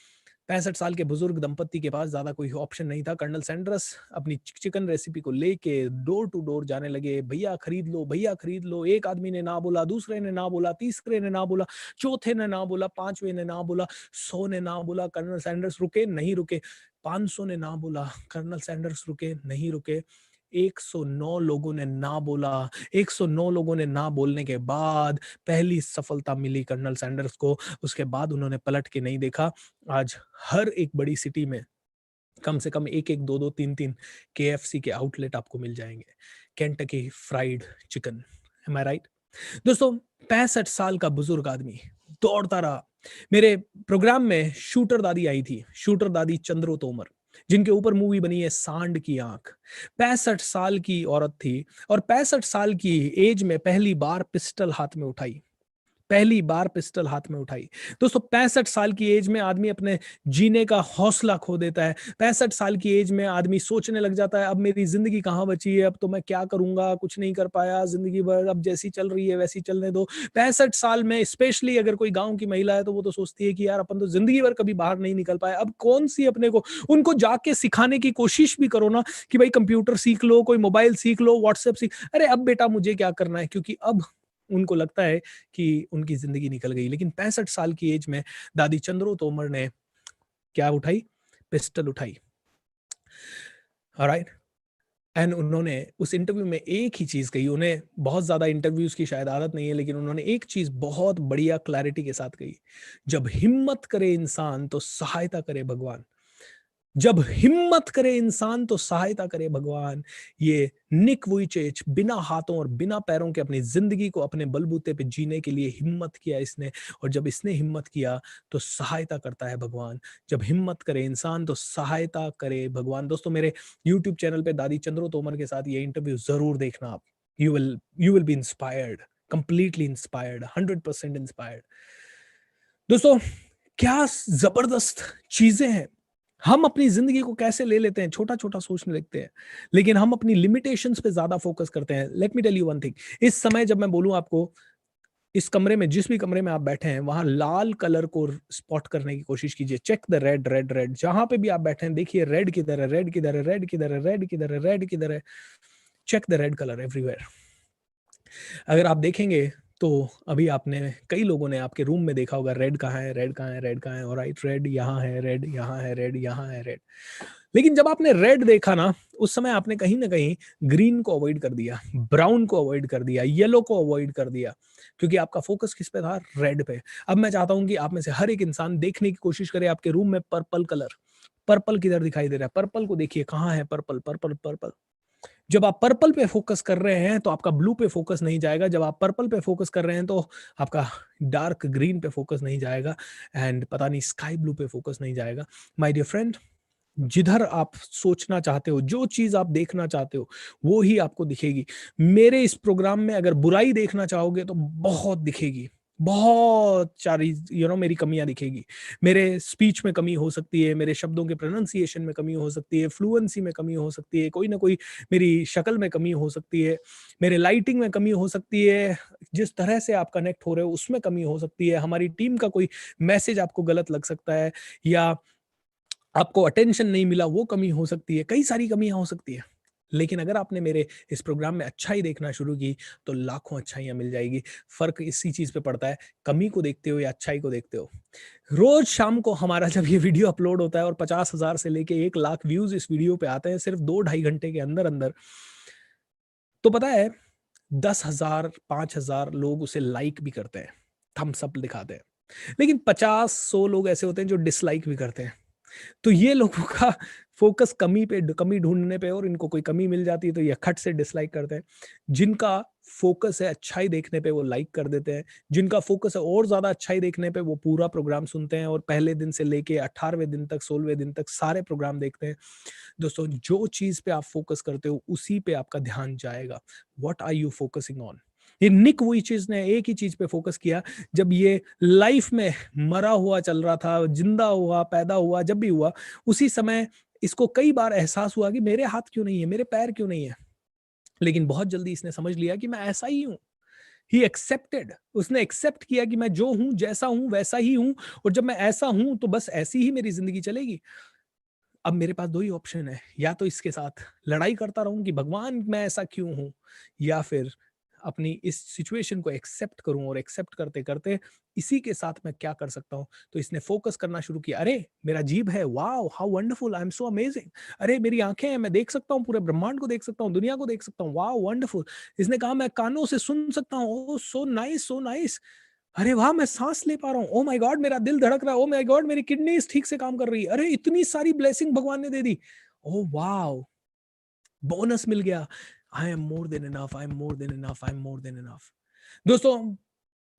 65 साल के बुजुर्ग दंपत्ति के पास ज्यादा कोई ऑप्शन नहीं था। कर्नल सैंडर्स अपनी चिकन रेसिपी को लेके डोर टू डोर जाने लगे, भैया खरीद लो, भैया खरीद लो। एक आदमी ने ना बोला, दूसरे ने ना बोला, तीसरे ने ना बोला, चौथे ने ना बोला, पांचवे ने ना बोला, 100 ने ना बोला। कर्नल सैंडर्स रुके नहीं रुके, 500 ने ना बोला, कर्नल सैंडर्स रुके नहीं रुके, 109 लोगों ने ना बोला। 109 लोगों ने ना बोलने के बाद पहली सफलता मिली कर्नल सैंडर्स को। उसके बाद उन्होंने पलट के नहीं देखा। आज हर एक बड़ी सिटी में कम से कम एक एक, दो दो, तीन तीन KFC के आउटलेट आपको मिल जाएंगे। Kentucky fried chicken. एम आई राइट? दोस्तों, 65 साल का बुजुर्ग आदमी दौड़ता रहा। मेरे प्रोग्राम में शूटर दादी आई थी, शूटर दादी चंद्रो तोमर, जिनके ऊपर मूवी बनी है सांड की आंख। 65 साल की औरत थी, और 65 साल की एज में पहली बार पिस्टल हाथ में उठाई। पहली बार पिस्टल हाथ में उठाई। दोस्तों, 65 साल की एज में आदमी अपने जीने का हौसला खो देता है। 65 साल की एज में आदमी सोचने लग जाता है, अब मेरी जिंदगी कहाँ बची है, अब तो मैं क्या करूंगा, कुछ नहीं कर पाया जिंदगी भर, अब जैसी चल रही है वैसी चलने दो। 65 साल में स्पेशली अगर कोई गांव की महिला है, तो वो तो सोचती है कि यार अपन तो जिंदगी भर कभी बाहर नहीं निकल पाए, अब कौन सी अपने को, उनको जाके सिखाने की कोशिश भी करो ना कि भाई कंप्यूटर सीख लो, कोई मोबाइल सीख लो, व्हाट्सएप सीख, अरे अब बेटा मुझे क्या करना है, क्योंकि अब उनको लगता है कि उनकी जिंदगी निकल गई। लेकिन 65 साल की एज में दादी चंद्रो तोमर ने क्या उठाई? पिस्टल उठाई। ऑलराइट। एंड उन्होंने उस इंटरव्यू में एक ही चीज कही। उन्हें बहुत ज्यादा इंटरव्यूज की शायद आदत नहीं है, लेकिन उन्होंने एक चीज बहुत बढ़िया क्लैरिटी के साथ कही, जब हिम्मत करे इंसान तो सहायता करे भगवान। जब हिम्मत करे इंसान तो सहायता करे भगवान। ये निक वुइचेच बिना हाथों और बिना पैरों के अपनी जिंदगी को अपने बलबूते पे जीने के लिए हिम्मत किया इसने, और जब इसने हिम्मत किया तो सहायता करता है भगवान। जब हिम्मत करे इंसान तो सहायता करे भगवान। दोस्तों, मेरे YouTube चैनल पे दादी चंद्रो तोमर के साथ ये इंटरव्यू जरूर देखना आप। You will be inspired, completely inspired, 100% inspired. दोस्तों, क्या जबरदस्त चीजें हैं। हम अपनी जिंदगी को कैसे ले लेते हैं, छोटा छोटा सोचने लगते हैं, लेकिन हम अपनी लिमिटेशंस पे ज्यादा फोकस करते हैं। Let me tell you one thing. इस समय जब मैं बोलूं आपको, इस कमरे में, जिस भी कमरे में आप बैठे हैं, वहां लाल कलर को स्पॉट करने की कोशिश कीजिए। Check the red, red, red. जहां पे भी आप बैठे हैं, देखिए रेड किधर है, रेड किधर है, रेड किधर है, रेड किधर है, रेड किधर है। Check the red colour everywhere. अगर आप देखेंगे तो अभी आपने, कई लोगों ने आपके रूम में देखा होगा, रेड कहाँ है, रेड कहाँ है, रेड कहाँ है, और राइट, रेड यहाँ है, रेड यहाँ है, रेड यहाँ है, रेड। लेकिन जब आपने रेड देखा ना, उस समय आपने कहीं ना कहीं ग्रीन को अवॉइड कर दिया, ब्राउन को अवॉइड कर दिया, येलो को अवॉइड कर दिया, क्योंकि आपका फोकस किस पे था? रेड पे। अब मैं चाहता हूं कि आप में से हर एक इंसान देखने की कोशिश करे आपके रूम में पर्पल कलर। पर्पल किधर दिखाई दे रहा है? पर्पल को देखिए, कहाँ है पर्पल? Purple, purple. जब आप पर्पल पे फोकस कर रहे हैं तो आपका ब्लू पे फोकस नहीं जाएगा। जब आप पर्पल पे फोकस कर रहे हैं तो आपका डार्क ग्रीन पे फोकस नहीं जाएगा, एंड पता नहीं स्काई ब्लू पे फोकस नहीं जाएगा। माय डियर फ्रेंड, जिधर आप सोचना चाहते हो, जो चीज आप देखना चाहते हो, वो ही आपको दिखेगी। मेरे इस प्रोग्राम में अगर बुराई देखना चाहोगे तो बहुत दिखेगी, बहुत सारी मेरी कमियां दिखेगी। मेरे स्पीच में कमी हो सकती है, मेरे शब्दों के प्रोनाउंसिएशन में कमी हो सकती है, फ्लुएंसी में कमी हो सकती है, कोई ना कोई मेरी शक्ल में कमी हो सकती है, मेरे लाइटिंग में कमी हो सकती है, जिस तरह से आप कनेक्ट हो रहे हो उसमें कमी हो सकती है, हमारी टीम का कोई मैसेज आपको गलत लग सकता है, या आपको अटेंशन नहीं मिला, वो कमी हो सकती है, कई सारी कमियां हो सकती है। लेकिन अगर आपने मेरे इस प्रोग्राम में अच्छाई देखना शुरू की, तो लाखों अच्छाइयां मिल जाएगी। फर्क इसी चीज पे पड़ता है, कमी को देखते हो या अच्छाई को देखते हो। रोज शाम को हमारा जब ये वीडियो अपलोड होता है और 50,000 से लेके 1 लाख व्यूज इस वीडियो पे आते हैं सिर्फ 2-2.5 घंटे के अंदर अंदर, तो पता है 10,000 5,000 लोग उसे लाइक भी करते हैं, थम्स अप दिखाते हैं, लेकिन 50-100 लोग ऐसे होते हैं जो डिसलाइक भी करते हैं। तो ये लोगों का फोकस कमी ढूंढने पे, और इनको कोई कमी मिल जाती है तो ये खट से डिसलाइक करते हैं। जिनका फोकस है अच्छाई देखने पे वो लाइक कर देते हैं, जिनका फोकस है और ज्यादा अच्छाई देखने पे वो पूरा प्रोग्राम सुनते हैं और पहले दिन से लेके 18वें दिन तक 16वें दिन तक सारे प्रोग्राम देखते हैं। दोस्तों, जो चीज पे आप फोकस करते हो उसी पे आपका ध्यान जाएगा। What are you focusing on? ये निक वुइचिच ने एक ही चीज पे फोकस किया, जब ये लाइफ में मरा हुआ चल रहा था, जिंदा हुआ, पैदा हुआ, जब भी हुआ, उसी समय इसको कई बार एहसास हुआ कि मेरे हाथ क्यों नहीं है, मेरे पैर क्यों नहीं है। लेकिन बहुत जल्दी इसने समझ लिया कि मैं ऐसा ही हूं। ही एक्सेप्टेड, उसने एक्सेप्ट किया कि मैं जो हूं, जैसा हूं वैसा ही हूं, और जब मैं ऐसा हूं तो बस ऐसी ही मेरी जिंदगी चलेगी। अब मेरे पास दो ही ऑप्शन है, या तो इसके साथ लड़ाई करता रहूं कि भगवान मैं ऐसा क्यों हूं, या फिर अपनी इस सिचुएशन को एक्सेप्ट करूं, और एक्सेप्ट करते करते इसी के साथ मैं क्या कर सकता हूं। तो इसने फोकस करना शुरू किया, अरे मेरा जीभ है, wow how wonderful, I am so amazing. अरे मेरी आंखें हैं, मैं देख सकता हूँ, पूरे ब्रह्मांड को देख सकता हूँ, दुनिया को देख सकता हूँ, वाओ वंडरफुल। इसने कहा मैं कानों से सुन सकता हूँ, ओ सो नाइस सो नाइस। अरे वाह, मैं सांस ले पा रहा हूँ, ओ माय गॉड मेरा दिल धड़क रहा है, ओ माय गॉड मेरी किडनीज ठीक से काम कर रही है, अरे इतनी सारी ब्लेसिंग भगवान ने दे दी, ओ वाओ, बोनस मिल गया, I am more than enough, I am more than enough, I am more than enough. दोस्तों,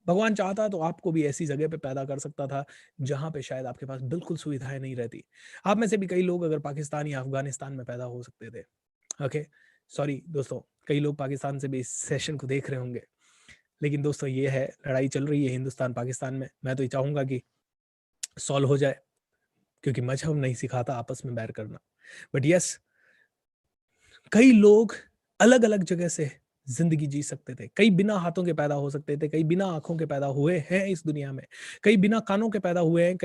भगवान चाहता तो आपको भी ऐसी जगह पे पैदा कर सकता था जहां पे शायद आपके पास बिल्कुल सुविधाएं नहीं रहती। आप में से भी कई लोग अगर पाकिस्तान या अफगानिस्तान में पैदा हो सकते थे। ओके, सॉरी दोस्तों, कई लोग पाकिस्तान से भी इस सेशन को देख रहे होंगे, लेकिन दोस्तों ये है, लड़ाई चल रही है हिंदुस्तान पाकिस्तान में। मैं तो ये चाहूंगा कि सॉल्व हो जाए, क्योंकि मजहब नहीं सिखाता आपस में बैर करना। बट यस, कई लोग अलग अलग जगह से जिंदगी जी सकते थे, कई बिना हाथों के पैदा हो सकते थे, कई बिना आंखों के पैदा हुए हैं इस दुनिया में, कई बिना कानों के पैदा हुए हैं,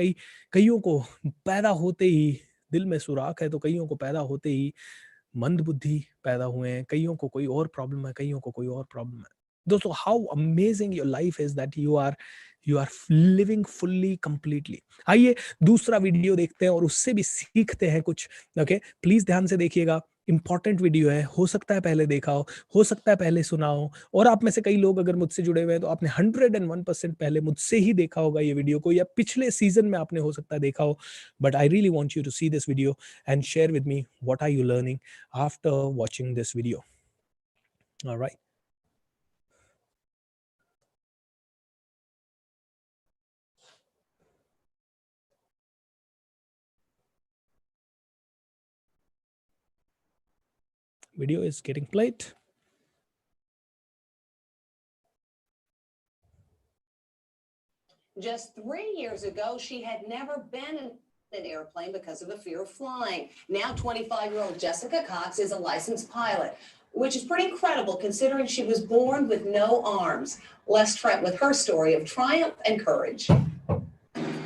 कईयों को पैदा होते ही दिल में सुराख है, तो कईयों को पैदा होते ही मंद बुद्धि पैदा हुए हैं, कईयों को कोई और प्रॉब्लम है, कईयों को कोई और प्रॉब्लम है। दोस्तों, how amazing your life is that you are living fully completely. आइए दूसरा वीडियो देखते हैं और उससे भी सीखते हैं कुछ। ओके, प्लीज ध्यान से देखिएगा, इंपॉर्टेंट वीडियो है, हो सकता है पहले देखा हो सकता है पहले सुना हो, और आप में से कई लोग अगर मुझसे जुड़े हुए हैं तो आपने 101% पहले मुझसे ही देखा होगा ये वीडियो को, या पिछले सीजन में आपने हो सकता है देखा हो। But I really want you to see this video and share with me what are you learning after watching this video. All right. Video is getting played. Just 3 years ago, she had never been in an airplane because of a fear of flying. Now 25-year-old Jessica Cox is a licensed pilot, which is pretty incredible considering she was born with no arms. Les Trent with her story of triumph and courage.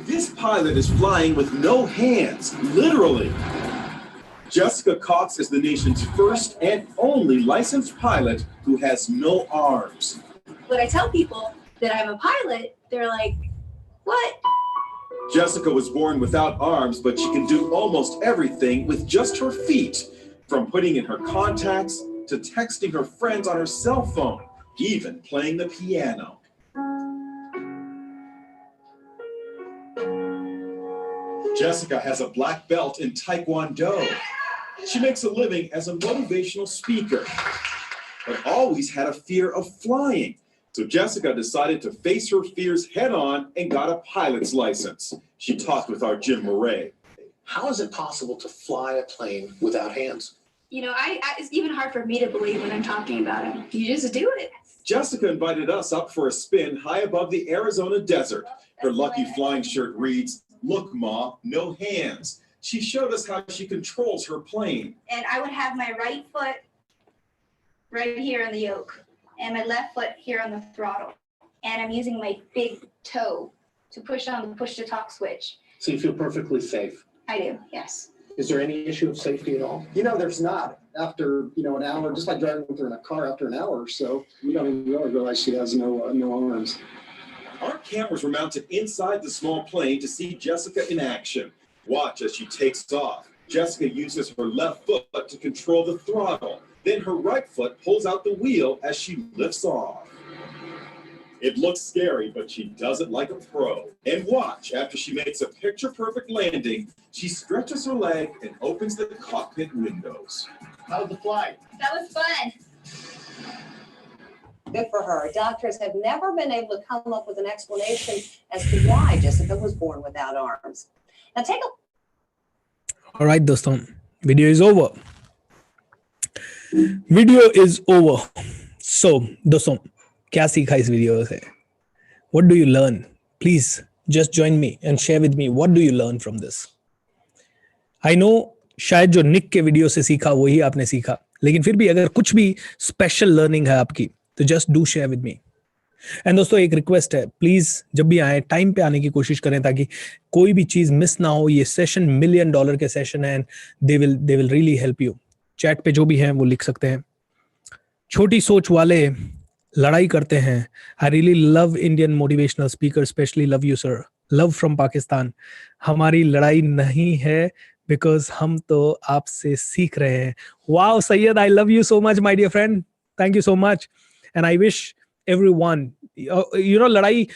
This pilot is flying with no hands, literally. Jessica Cox is the nation's first and only licensed pilot who has no arms. When I tell people that I'm a pilot, they're like, what? Jessica was born without arms, but she can do almost everything with just her feet, from putting in her contacts to texting her friends on her cell phone, even playing the piano. Jessica has a black belt in Taekwondo. She makes a living as a motivational speaker, but always had a fear of flying. So Jessica decided to face her fears head on and got a pilot's license. She talked with our Jim Murray. How is it possible to fly a plane without hands? You know, it's even hard for me to believe when I'm talking about it. You just do it. Jessica invited us up for a spin high above the Arizona desert. Her lucky flying shirt reads, "Look, Ma, no hands." She showed us how she controls her plane. And I would have my right foot right here on the yoke and my left foot here on the throttle. And I'm using my big toe to push on the push to talk switch. So you feel perfectly safe. I do, yes. Is there any issue of safety at all? You know, there's not. After, an hour, just like driving with her in a car, after an hour or so, you don't even really realize she has no arms. Our cameras were mounted inside the small plane to see Jessica in action. Watch as she takes off. Jessica uses her left foot to control the throttle. Then her right foot pulls out the wheel as she lifts off. It looks scary, but she does it like a pro. And watch, after she makes a picture-perfect landing, she stretches her leg and opens the cockpit windows. How was the flight? That was fun. Good for her. Doctors have never been able to come up with an explanation as to why Jessica was born without arms. Now take a All right, दोस्तों, video is over. Video is over. So, दोस्तों, क्या सीखा इस video से? What do you learn? Please just join me and share with me. What do you learn from this? I know शायद जो निक के video से सीखा वही आपने सीखा, लेकिन फिर भी अगर कुछ भी स्पेशल लर्निंग है आपकी तो just do share with me. And दोस्तों एक रिक्वेस्ट है, प्लीज जब भी आए टाइम पे आने की कोशिश करें ताकि कोई भी चीज मिस ना हो. ये सेशन $1 मिलियन के सेशन है and they will really help you. Chat पे जो भी हैं वो लिख सकते हैं. छोटी सोच वाले लड़ाई करते हैं. I really love Indian motivational speaker, specially love you sir. Love from Pakistan. हमारी लड़ाई नहीं है बिकॉज हम तो आपसे सीख रहे हैं. Wow Syed, I love you so much my dear friend. Thank you so much and I wish everyone, लड़ाई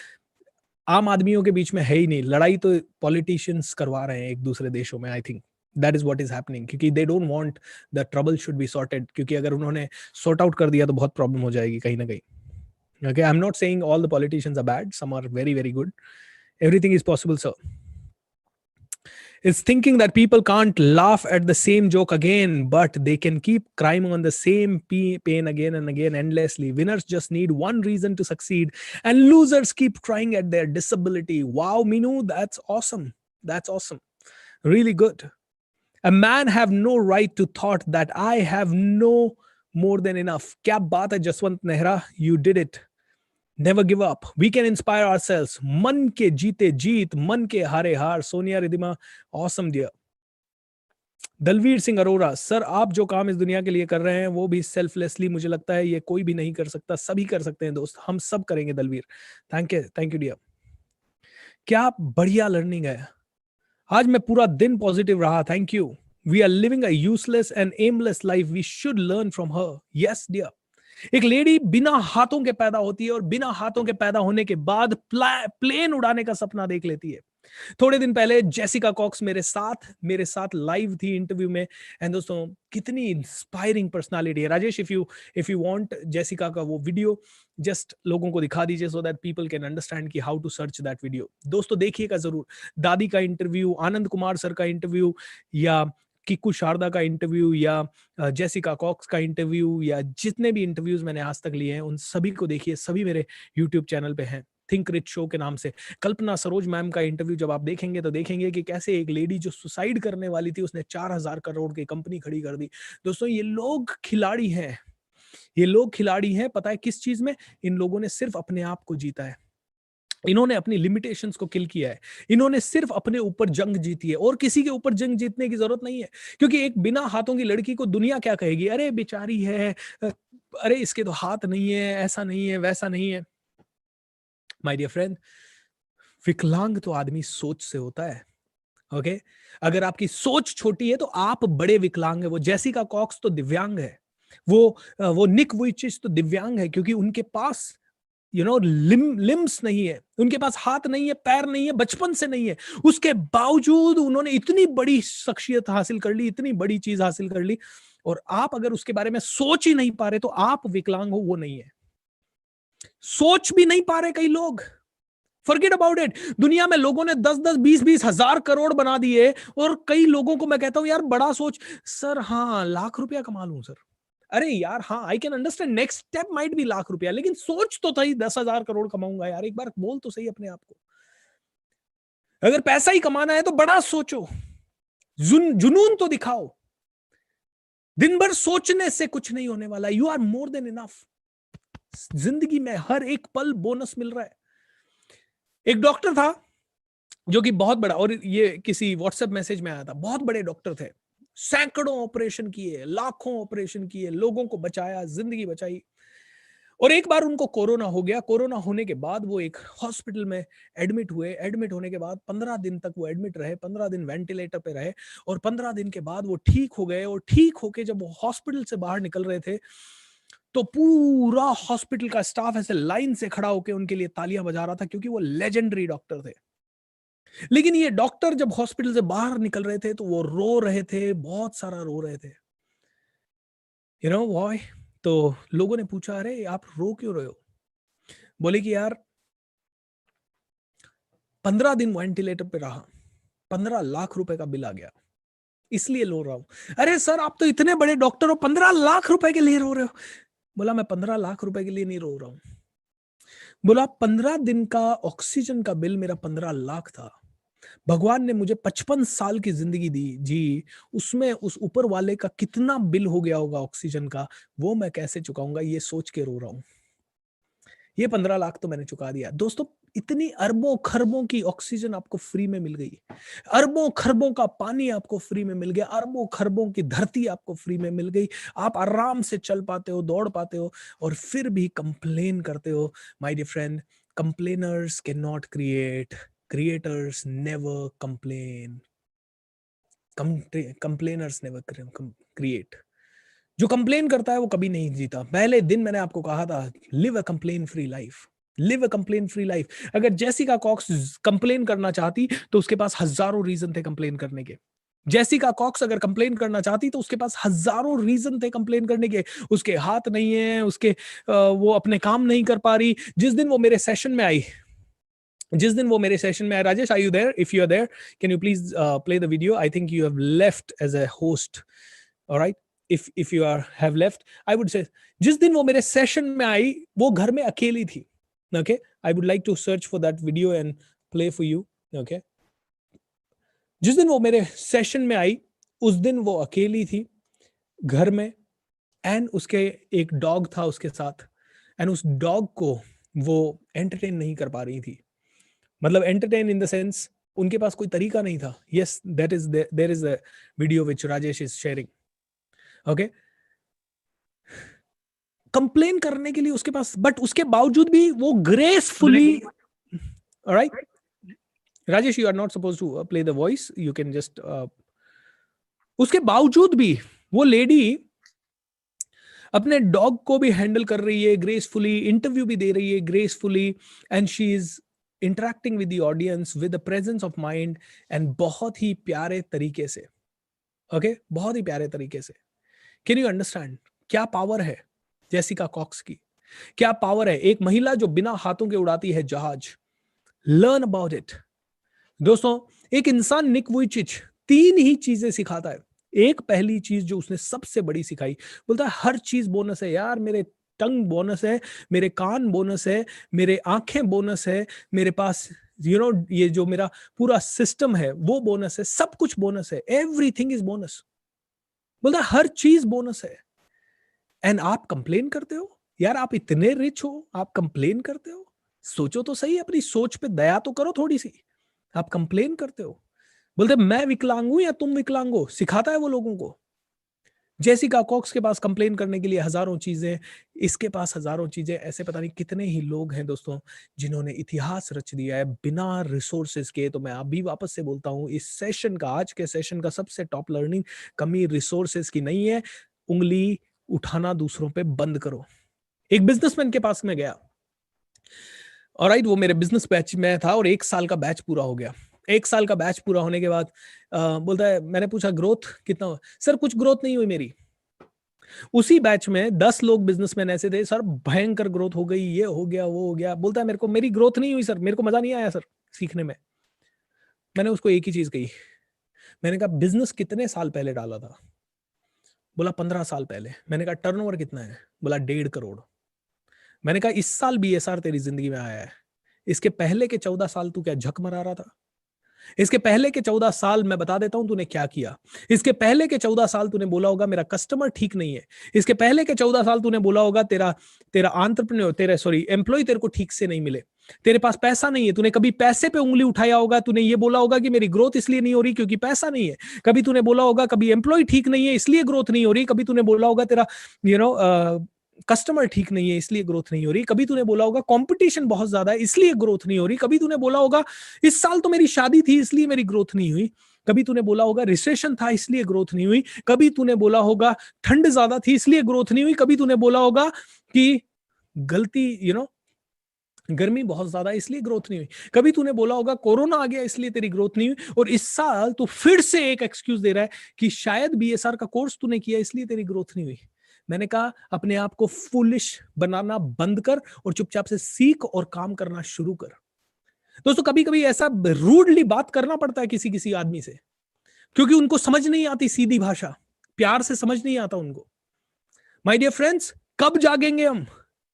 आम आदमियों के बीच में है ही नहीं. लड़ाई तो पॉलिटिशियंस करवा रहे हैं एक दूसरे देशों में. I think that is what is happening, क्योंकि they don't want the trouble should be sorted. क्योंकि अगर उन्होंने सॉर्ट आउट कर दिया तो बहुत प्रॉब्लम हो जाएगी कहीं ना कहीं. Okay, I am not saying all the politicians are bad, some are very very good. Everything is possible sir. It's thinking that people can't laugh at the same joke again, but they can keep crying on the same pain again and again endlessly. Winners just need one reason to succeed, and losers keep crying at their disability. Wow, Minu, that's awesome. That's awesome. Really good. A man have no right to thought that I have no more than enough. Kya baat hai Jaswant Nehra, you did it. Never give up. We can inspire ourselves. मन के जीते जीत, मन के हारे हार. Sonia Ridhima, awesome dear. Dalvir Singh Arora, sir आप जो काम इस दुनिया के लिए कर रहे हैं वो भी सेल्फलेसली मुझे लगता है ये कोई भी नहीं कर सकता, सभी कर सकते हैं दोस्त. हम सब करेंगे दलवीर. Thank you dear. क्या बढ़िया लर्निंग है. आज मैं पूरा दिन पॉजिटिव रहा. Thank you. We are living a useless and aimless life. We should learn from her. Yes dear. एक लेडी बिना हाथों के पैदा होती है और बिना हाथों के पैदा होने के बाद प्लेन उड़ाने का सपना देख लेती है. थोड़े दिन पहले जेसिका कॉक्स मेरे साथ लाइव थी इंटरव्यू में. एंड दोस्तों कितनी इंस्पायरिंग पर्सनालिटी है. Rajesh, if you want Jessica का वो वीडियो जस्ट लोगों को दिखा दीजिए so that people can understand कि how to search that video. दोस्तों देखिएगा जरूर. दादी का इंटरव्यू, आनंद कुमार सर का इंटरव्यू, या किक्कू शारदा का इंटरव्यू, या जेसिका कॉक्स का इंटरव्यू, या जितने भी इंटरव्यूज मैंने आज तक लिए हैं उन सभी को देखिए. सभी मेरे यूट्यूब चैनल पे हैं, थिंक रिच शो के नाम से. कल्पना सरोज मैम का इंटरव्यू जब आप देखेंगे तो देखेंगे कि कैसे एक लेडी जो सुसाइड करने वाली थी उसने 4000 करोड़ की कंपनी खड़ी कर दी. दोस्तों ये लोग खिलाड़ी हैं. पता है किस चीज में? इन लोगों ने सिर्फ अपने आप को जीता है. इन्होंने अपनी लिमिटेशंस को किल किया है. इन्होंने सिर्फ अपने ऊपर जंग जीती है और किसी के ऊपर जंग जीतने की जरूरत नहीं है. क्योंकि एक बिना हाथों की लड़की को दुनिया क्या कहेगी? अरे बेचारी है, अरे इसके तो हाथ नहीं है, ऐसा नहीं है, वैसा नहीं है. माय डियर फ्रेंड, विकलांग तो आदमी सोच से होता है. ओके, अगर आपकी सोच छोटी है तो आप बड़े विकलांग है. वो जेसिका कॉक्स तो दिव्यांग है. वो निक वुइचिच तो दिव्यांग है क्योंकि उनके पास लिम्स नहीं है. उनके पास हाथ नहीं है, पैर नहीं है, बचपन से नहीं है. उसके बावजूद उन्होंने इतनी बड़ी शख्सियत हासिल कर ली, इतनी बड़ी चीज हासिल कर ली. और आप अगर उसके बारे में सोच ही नहीं पा रहे तो आप विकलांग हो, वो नहीं है. सोच भी नहीं पा रहे कई लोग. Forget about it. दुनिया में लोगों ने 10-10, 20-20 हजार करोड़ बना दिए, और कई लोगों को मैं कहता हूं यार बड़ा सोच, सर हाँ लाख रुपया कमा लूं सर, अरे यार हाँ I can understand next step might be lakh रुपया, लेकिन सोच तो सही 10,000 करोड़ कमाऊंगा यार, एक बार बोल तो सही अपने आप को। अगर पैसा ही कमाना है तो बड़ा सोचो, जुनून तो दिखाओ। दिन भर सोचने से कुछ नहीं होने वाला, you are more than enough. जिंदगी में हर एक पल बोनस मिल रहा है। एक डॉक्टर था जो कि बहुत बड़ा, और ये किसी व्हाट्सएप मैसेज में आया था, बहुत बड़े डॉक्टर थे, सैकड़ों ऑपरेशन किए, लाखों ऑपरेशन किए, लोगों को बचाया, जिंदगी बचाई। और एक बार उनको कोरोना हो गया। कोरोना होने के बाद वो एक हॉस्पिटल में एडमिट हुए। एडमिट होने के बाद 15 दिन तक वो एडमिट रहे, 15 दिन वेंटिलेटर पे रहे, और 15 दिन के बाद वो ठीक हो गए। और ठीक होके जब वो हॉस्पिटल से बाहर निकल रहे थे तो पूरा हॉस्पिटल का स्टाफ ऐसे लाइन से खड़ा होकर उनके लिए तालियां बजा रहा था, क्योंकि वो लेजेंडरी डॉक्टर थे। लेकिन ये डॉक्टर जब हॉस्पिटल से बाहर निकल रहे थे तो वो रो रहे थे, बहुत सारा रो रहे थे। You know why? तो लोगों ने पूछा, अरे आप रो क्यों रहे हो? बोले कि यार 15 दिन वेंटिलेटर पे रहा, 15 लाख रुपए का बिल आ गया, इसलिए रो रहा हूं। अरे सर आप तो इतने बड़े डॉक्टर हो, 15 लाख रुपए के लिए रो रहे हो? बोला मैं 15 लाख रुपए के लिए नहीं रो रहा हूं। बोला 15 दिन का ऑक्सीजन का बिल मेरा 15 लाख था। भगवान ने मुझे 55 साल की जिंदगी दी जी, उसमें उस ऊपर वाले का कितना बिल हो गया होगा ऑक्सीजन का, वो मैं कैसे चुकाऊंगा, ये सोच के रो रहा हूं। ये 15 लाख तो मैंने चुका दिया। दोस्तों इतनी अरबों खरबों की ऑक्सीजन आपको फ्री में मिल गई, अरबों खरबों का पानी आपको फ्री में मिल गया, अरबों खरबों की धरती आपको फ्री में मिल गई, आप आराम से चल पाते हो, दौड़ पाते हो, और फिर भी कंप्लेन करते हो। My dear friend, complainers can not create, creators never complain, complainers never create. जो कंप्लेन करता है वो कभी नहीं जीता। पहले दिन मैंने आपको कहा था, live a complain free life, live a complain free life. अगर जेसिका कॉक्स कंप्लेन करना चाहती तो उसके पास हजारों रीजन थे कंप्लेन करने के। जेसिका कॉक्स अगर कंप्लेन करना चाहती तो उसके पास हजारों रीजन थे कंप्लेन करने के। उसके हाथ नहीं है, उसके वो अपने काम नहीं कर पा रही। जिस दिन वो मेरे सेशन में आई, Rajesh are you there? If you are there can you please play the video? I think you have left as a host, alright? if you have left, I would say, जिस दिन वो मेरे सेशन में आई वो घर में अकेली थी। Okay, I would like to search for that video and play for you. Okay, जिस दिन वो मेरे सेशन में आई उस दिन वो अकेली थी घर में, एंड उसके एक डॉग था उसके साथ, एंड उस डॉग को वो एंटरटेन नहीं कर पा रही थी। मतलब एंटरटेन इन द सेंस उनके पास कोई तरीका नहीं था। Yes, there is a video which Rajesh is sharing. Okay, complain करने के लिए उसके पास, बट उसके बावजूद भी वो gracefully, alright Rajesh, you are not supposed to play the voice, you can just, उसके बावजूद भी वो लेडी अपने डॉग को भी हैंडल कर रही है ग्रेसफुली, इंटरव्यू भी दे रही है gracefully, and she is interacting with the audience with the presence of mind, and बहुत ही प्यारे तरीके से। ओके, बहुत ही प्यारे तरीके से। कैन यू अंडरस्टैंड क्या पावर है जेसिका कॉक्स की? क्या पावर है? एक महिला जो बिना हाथों के उड़ाती है जहाज। लर्न अबाउट इट दोस्तों। एक इंसान निक वुइचिच 3 ही चीजें सिखाता है। एक पहली चीज जो उसने सबसे बड़ी सिखाई, बोलता है हर चीज बोनस है यार, मेरे टंग बोनस है, मेरे कान बोनस है, मेरे आंखें बोनस है, मेरे पास ये जो मेरा पूरा सिस्टम है वो बोनस है, सब कुछ बोनस है, एवरीथिंग इज बोनस। बोलता हर चीज बोनस है। एंड आप कंप्लेन करते हो यार, आप इतने रिच हो, आप कंप्लेन करते हो? सोचो तो सही, अपनी सोच पे दया तो करो थोड़ी सी। आप कंप्लेन करते हो। बोलते मैं विकलांग हूं या तुम विकलांग हो, सिखाता है वो लोगों को। जेसिका कॉक्स के पास कंप्लेन करने के लिए हजारों चीजें, इसके पास हजारों चीजें। ऐसे पता नहीं कितने ही लोग हैं दोस्तों जिन्होंने इतिहास रच दिया है बिना रिसोर्सेज के। तो मैं अभी वापस से बोलता हूं, इस सेशन का, आज के सेशन का सबसे टॉप लर्निंग, कमी रिसोर्सेज की नहीं है, उंगली उठाना दूसरों पे बंद करो। एक बिजनेसमैन के पास में गया, ऑलराइट, वो मेरे बिजनेस बैच में था और 1 साल का बैच पूरा हो गया। 1 साल का बैच पूरा होने के बाद बोलता है, मैंने पूछा ग्रोथ कितना हुआ? सर कुछ ग्रोथ नहीं हुई मेरी। उसी बैच में 10 लोग बिजनेसमैन ऐसे थे, सर भयंकर ग्रोथ हो गई, ये हो गया, वो हो गया। बोलता है मेरे को मेरी ग्रोथ नहीं हुई सर, मेरे को मजा नहीं आया सर सीखने में। मैंने उसको एक ही चीज कही, मैंने कहा बिजनेस कितने साल पहले डाला था? बोला 15 साल पहले। मैंने कहा टर्नओवर कितना है? बोला 1.5 करोड़। मैंने कहा इस साल बीएसआर तेरी जिंदगी में आया है, इसके पहले के 14 साल तू क्या झक मरा रहा था? इसके पहले के 14 साल मैं बता देता हूं तूने क्या किया। इसके पहले के 14 साल तूने बोला होगा मेरा कस्टमर ठीक नहीं है। इसके पहले के 14 साल तूने बोला होगा तेरा एंटरप्रेन्योर, तेरा एम्प्लॉय तेरे को ठीक से नहीं मिले, तेरे पास पैसा नहीं है। तूने कभी पैसे पे उंगली उठाया होगा, तूने ये बोला होगा कि मेरी ग्रोथ इसलिए नहीं हो रही क्योंकि पैसा नहीं है। कभी तूने बोला होगा कभी एम्प्लॉय ठीक नहीं है इसलिए ग्रोथ नहीं हो रही। कभी तूने बोला होगा तेरा कस्टमर ठीक नहीं है इसलिए ग्रोथ नहीं हो रही। कभी तूने बोला होगा कंपटीशन बहुत ज्यादा है इसलिए ग्रोथ नहीं हो रही। कभी तूने बोला होगा इस साल तो मेरी शादी थी इसलिए मेरी ग्रोथ नहीं हुई। कभी तूने बोला होगा रिसेशन था इसलिए ग्रोथ नहीं हुई। कभी तूने बोला होगा ठंड ज्यादा थी इसलिए ग्रोथ नहीं हुई। कभी तूने बोला होगा कि गलती गर्मी बहुत ज्यादा इसलिए ग्रोथ नहीं हुई। कभी तूने बोला होगा कोरोना आ गया इसलिए तेरी ग्रोथ नहीं हुई। और इस साल तू फिर से एक एक्सक्यूज दे रहा है कि शायद बीएसआर का कोर्स तूने किया इसलिए तेरी ग्रोथ नहीं हुई। मैंने कहा अपने आप को फुलिश बनाना बंद कर और चुपचाप से सीख और काम करना शुरू कर। दोस्तों कभी कभी ऐसा रूडली बात करना पड़ता है किसी किसी आदमी से, क्योंकि उनको समझ नहीं आती सीधी भाषा, प्यार से समझ नहीं आता उनको। माय डियर फ्रेंड्स, कब जागेंगे हम?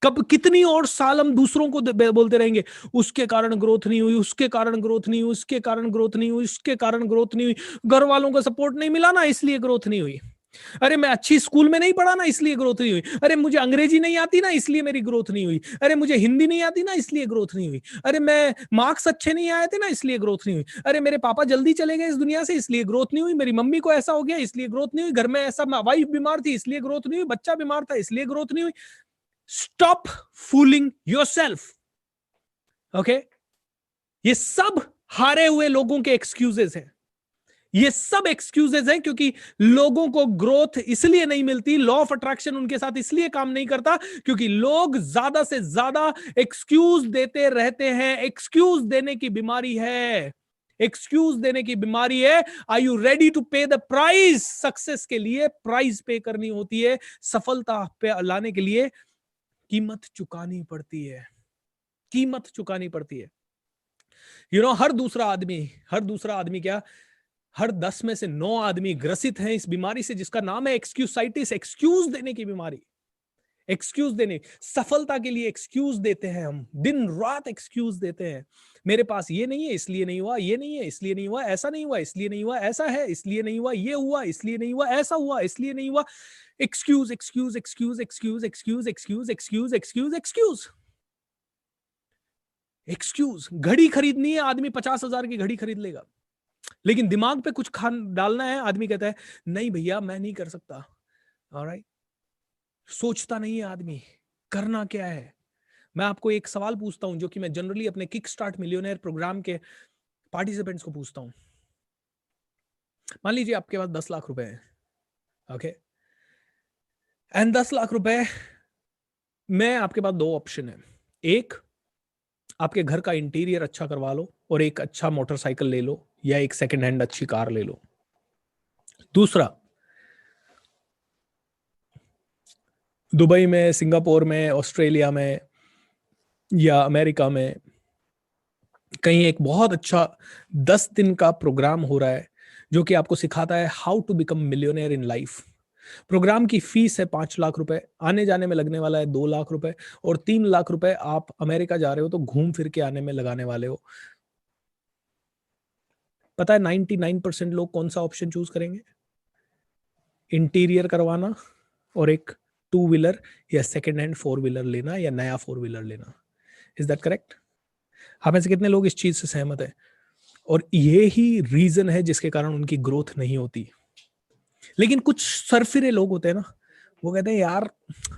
कब कितनी और साल हम दूसरों को बोलते रहेंगे उसके कारण ग्रोथ नहीं हुई, उसके कारण ग्रोथ नहीं हुई, उसके कारण ग्रोथ नहीं हुई, उसके कारण ग्रोथ नहीं हुई, घर वालों का सपोर्ट नहीं मिला ना इसलिए ग्रोथ नहीं हुई। अरे मैं अच्छी स्कूल में नहीं पढ़ा ना इसलिए ग्रोथ नहीं हुई। अरे मुझे अंग्रेजी नहीं आती ना इसलिए मेरी ग्रोथ नहीं हुई। अरे मुझे हिंदी नहीं आती ना इसलिए ग्रोथ नहीं हुई। अरे मैं मार्क्स अच्छे नहीं आए थे ना इसलिए ग्रोथ नहीं हुई। अरे मेरे पापा जल्दी चले गए इस दुनिया से इसलिए ग्रोथ नहीं हुई। मेरी मम्मी को ऐसा हो गया इसलिए ग्रोथ नहीं हुई। घर में ऐसा वाइफ बीमार थी इसलिए ग्रोथ नहीं हुई। बच्चा बीमार था इसलिए ग्रोथ नहीं हुई। Stop fooling yourself. ओके, ये सब हारे हुए लोगों के एक्सक्यूजेस हैं। ये सब एक्सक्यूजेस हैं क्योंकि लोगों को ग्रोथ इसलिए नहीं मिलती, लॉ ऑफ अट्रैक्शन उनके साथ इसलिए काम नहीं करता क्योंकि लोग ज्यादा से ज्यादा एक्सक्यूज देते रहते हैं। एक्सक्यूज देने की बीमारी है, एक्सक्यूज देने की बीमारी है। आर यू रेडी टू पे द प्राइस? सक्सेस के लिए प्राइस पे करनी होती है, सफलता पे लाने के लिए कीमत चुकानी पड़ती है, कीमत चुकानी पड़ती है। हर दूसरा आदमी क्या, हर 10 में से 9 आदमी ग्रसित हैं इस बीमारी से जिसका नाम है एक्सक्यूसाइटिस, एक्सक्यूज देने की बीमारी। एक्सक्यूज देने, सफलता के लिए एक्सक्यूज देते हैं हम, दिन रात एक्सक्यूज देते हैं। मेरे पास ये नहीं है इसलिए नहीं हुआ, ये नहीं है इसलिए नहीं हुआ, ऐसा नहीं हुआ इसलिए नहीं हुआ, ऐसा है इसलिए नहीं हुआ, ये हुआ इसलिए नहीं हुआ, ऐसा हुआ इसलिए नहीं हुआ। Excuse excuse excuse excuse excuse excuse excuse excuse excuse excuse. घड़ी खरीदनी है, आदमी 50,000 की घड़ी खरीद लेगा, लेकिन दिमाग पे कुछ डालना है, आदमी कहता है नहीं भैया मैं नहीं कर सकता। ऑलराइट, सोचता नहीं है आदमी, करना क्या है। मैं आपको एक सवाल पूछता हूं जो कि मैं जनरली अपने किक स्टार्ट मिलियनेयर प्रोग्राम के पार्टिसिपेंट्स को पूछता हूं। मान लीजिए आपके पास 10 लाख रुपए हैं, ओके, एंड 10 लाख रुपए में आपके पास 2 ऑप्शन है। एक, आपके घर का इंटीरियर अच्छा करवा लो और एक अच्छा मोटरसाइकिल ले लो या एक सेकंड हैंड अच्छी कार ले लो। दूसरा, दुबई में, सिंगापुर में, ऑस्ट्रेलिया में या अमेरिका में कहीं एक बहुत अच्छा 10 दिन का प्रोग्राम हो रहा है जो कि आपको सिखाता है how to become millionaire in life. Programme की फीस है 5 लाख रुपए, आने जाने में लगने वाला है 2 लाख रुपए और 3 लाख रुपए आप अमेरिका जा रहे हो तो घूम फिर के आने में लगाने वाले हो। पता है 99% लोग कौन सा ऑप्शन चूज करेंगे? इंटीरियर करवाना और एक 2 व्हीलर या सेकंड हैंड 4 व्हीलर लेना या नया 4 व्हीलर लेना। Is that correct? आप में से कितने लोग इस चीज से सहमत है? और ये ही रीजन है जिसके कारण उनकी ग्रोथ नहीं होती। लेकिन कुछ सरफिरे लोग होते हैं ना, वो कहते हैं यार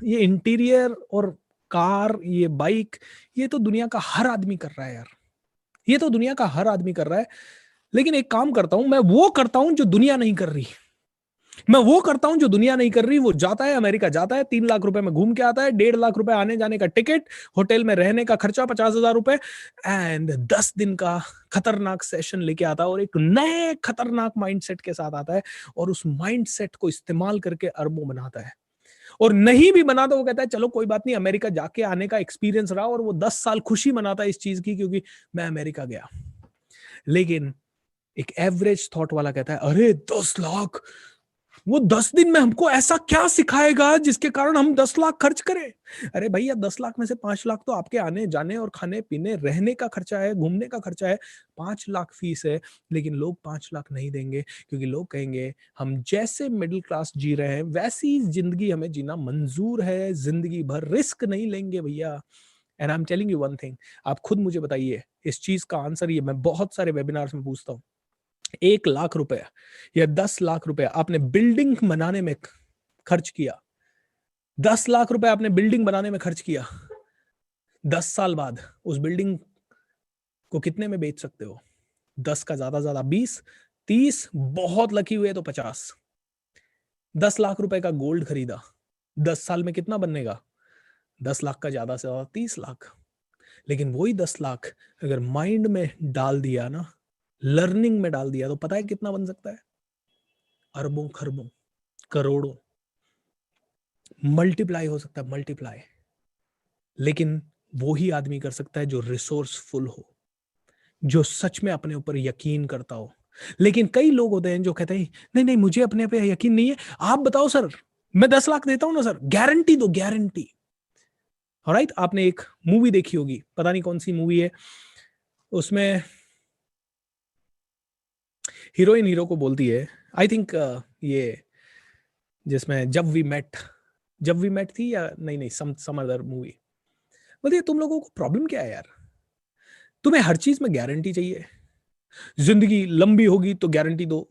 ये इंटीरियर और कार, ये बाइक, ये तो दुनिया का हर आदमी कर रहा है यार, ये तो दुनिया का हर आदमी कर रहा है। लेकिन एक काम करता हूं, मैं वो करता हूं जो दुनिया नहीं कर रही। मैं वो करता हूं जो दुनिया नहीं कर रही। वो जाता है अमेरिका, जाता है 3 लाख रुपए में घूम के आता है, 1.5 लाख रुपए आने जाने का टिकट, होटल में रहने का खर्चा 50,000 रुपए, एंड 10 दिन का खतरनाक सेशन लेके आता है और एक नए खतरनाक माइंडसेट के साथ आता है और उस माइंडसेट को इस्तेमाल करके अरबों बनाता है। और नहीं भी बना तो वो कहता है चलो कोई बात नहीं, अमेरिका जाके आने का एक्सपीरियंस रहा, और वो 10 साल खुशी मनाता है इस चीज की क्योंकि मैं अमेरिका गया। लेकिन एक एवरेज थॉट वाला कहता है अरे 10 लाख, वो 10 दिन में हमको ऐसा क्या सिखाएगा जिसके कारण हम 10 लाख खर्च करें। अरे भैया 10 लाख में से 5 लाख तो आपके आने जाने और खाने पीने रहने का खर्चा है, घूमने का खर्चा है, 5 लाख फीस है। लेकिन लोग 5 लाख नहीं देंगे क्योंकि लोग कहेंगे हम जैसे मिडिल क्लास जी रहे हैं वैसी जिंदगी हमें जीना मंजूर है, जिंदगी भर रिस्क नहीं लेंगे भैया। And I am telling you one thing, आप खुद मुझे बताइए इस चीज का आंसर। ये मैं बहुत सारे वेबिनार्स में पूछता हूँ, 1 लाख रुपए या 10 लाख रुपए आपने बिल्डिंग बनाने में खर्च किया, 10 लाख रुपए आपने बिल्डिंग बनाने में खर्च किया, 10 साल बाद उस बिल्डिंग को कितने में बेच सकते हो? 10 का ज्यादा 20, 30, बहुत लकी हुए तो 50। 10 लाख रुपए का गोल्ड खरीदा, 10 साल में कितना बनेगा? 10 लाख का ज्यादा से ज्यादा 30 लाख। लेकिन वही 10 लाख अगर माइंड में डाल दिया ना, लर्निंग में डाल दिया, तो पता है कितना बन सकता है? अरबों खरबों करोड़ों मल्टीप्लाई हो सकता है, मल्टीप्लाई। लेकिन वो ही आदमी कर सकता है जो रिसोर्सफुल हो, जो सच में अपने ऊपर यकीन करता हो। लेकिन कई लोग होते हैं जो कहते हैं नहीं नहीं मुझे अपने पे यकीन नहीं है, आप बताओ सर, मैं 10 लाख देता हूं ना सर, गारंटी दो, गारंटी। ऑलराइट, आपने एक मूवी देखी होगी, पता नहीं कौन सी मूवी है, उसमें हीरोइन हीरो को बोलती है, आई थिंक ये जिसमें जब वी मेट थी, या नहीं सम अदर मूवी। बोलती है तुम लोगों को प्रॉब्लम क्या है यार, तुम्हें हर चीज में गारंटी चाहिए, जिंदगी लंबी होगी तो गारंटी दो,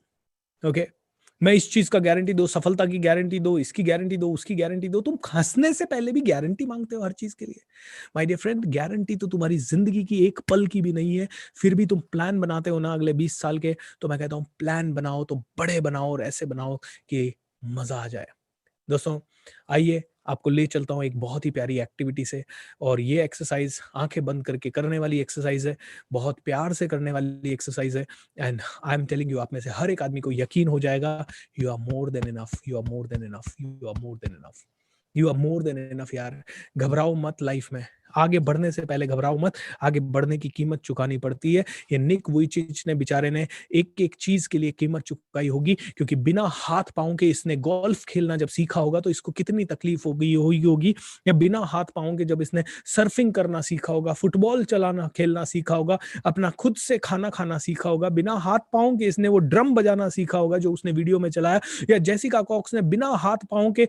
ओके मैं इस चीज का गारंटी दो, सफलता की गारंटी दो, इसकी गारंटी दो, उसकी गारंटी दो। तुम हंसने से पहले भी गारंटी मांगते हो हर चीज के लिए। माय डियर फ्रेंड, गारंटी तो तुम्हारी जिंदगी की एक पल की भी नहीं है, फिर भी तुम प्लान बनाते हो ना अगले 20 साल के। तो मैं कहता हूं प्लान बनाओ तो बड़े बनाओ और ऐसे बनाओ कि मजा आ जाए। दोस्तों आइए आपको ले चलता हूँ एक बहुत ही प्यारी एक्टिविटी से, और ये एक्सरसाइज आंखें बंद करके करने वाली एक्सरसाइज है, बहुत प्यार से करने वाली एक्सरसाइज है। And I am telling you, आप में से हर एक आदमी को यकीन हो जाएगा, you are more than enough, you are more than enough, you are more than enough, you are more than enough. यार घबराओ मत लाइफ में, आगे बढ़ने से पहले घबराओ मत, आगे बढ़ने की कीमत चुकानी पड़ती है। ये निक वुइचिच ने बेचारे ने एक एक चीज के लिए कीमत चुकाई होगी, क्योंकि बिना हाथ पांव के इसने गोल्फ खेलना जब सीखा होगा तो इसको कितनी तकलीफ होगी, या बिना हाथ पांव के जब इसने सर्फिंग करना सीखा होगा, फुटबॉल चलाना खेलना सीखा होगा, अपना खुद से खाना खाना सीखा होगा, बिना हाथ पांव के इसने वो ड्रम बजाना सीखा होगा जो उसने वीडियो में चलाया, या जेसिका कॉक्स ने बिना हाथ पांव के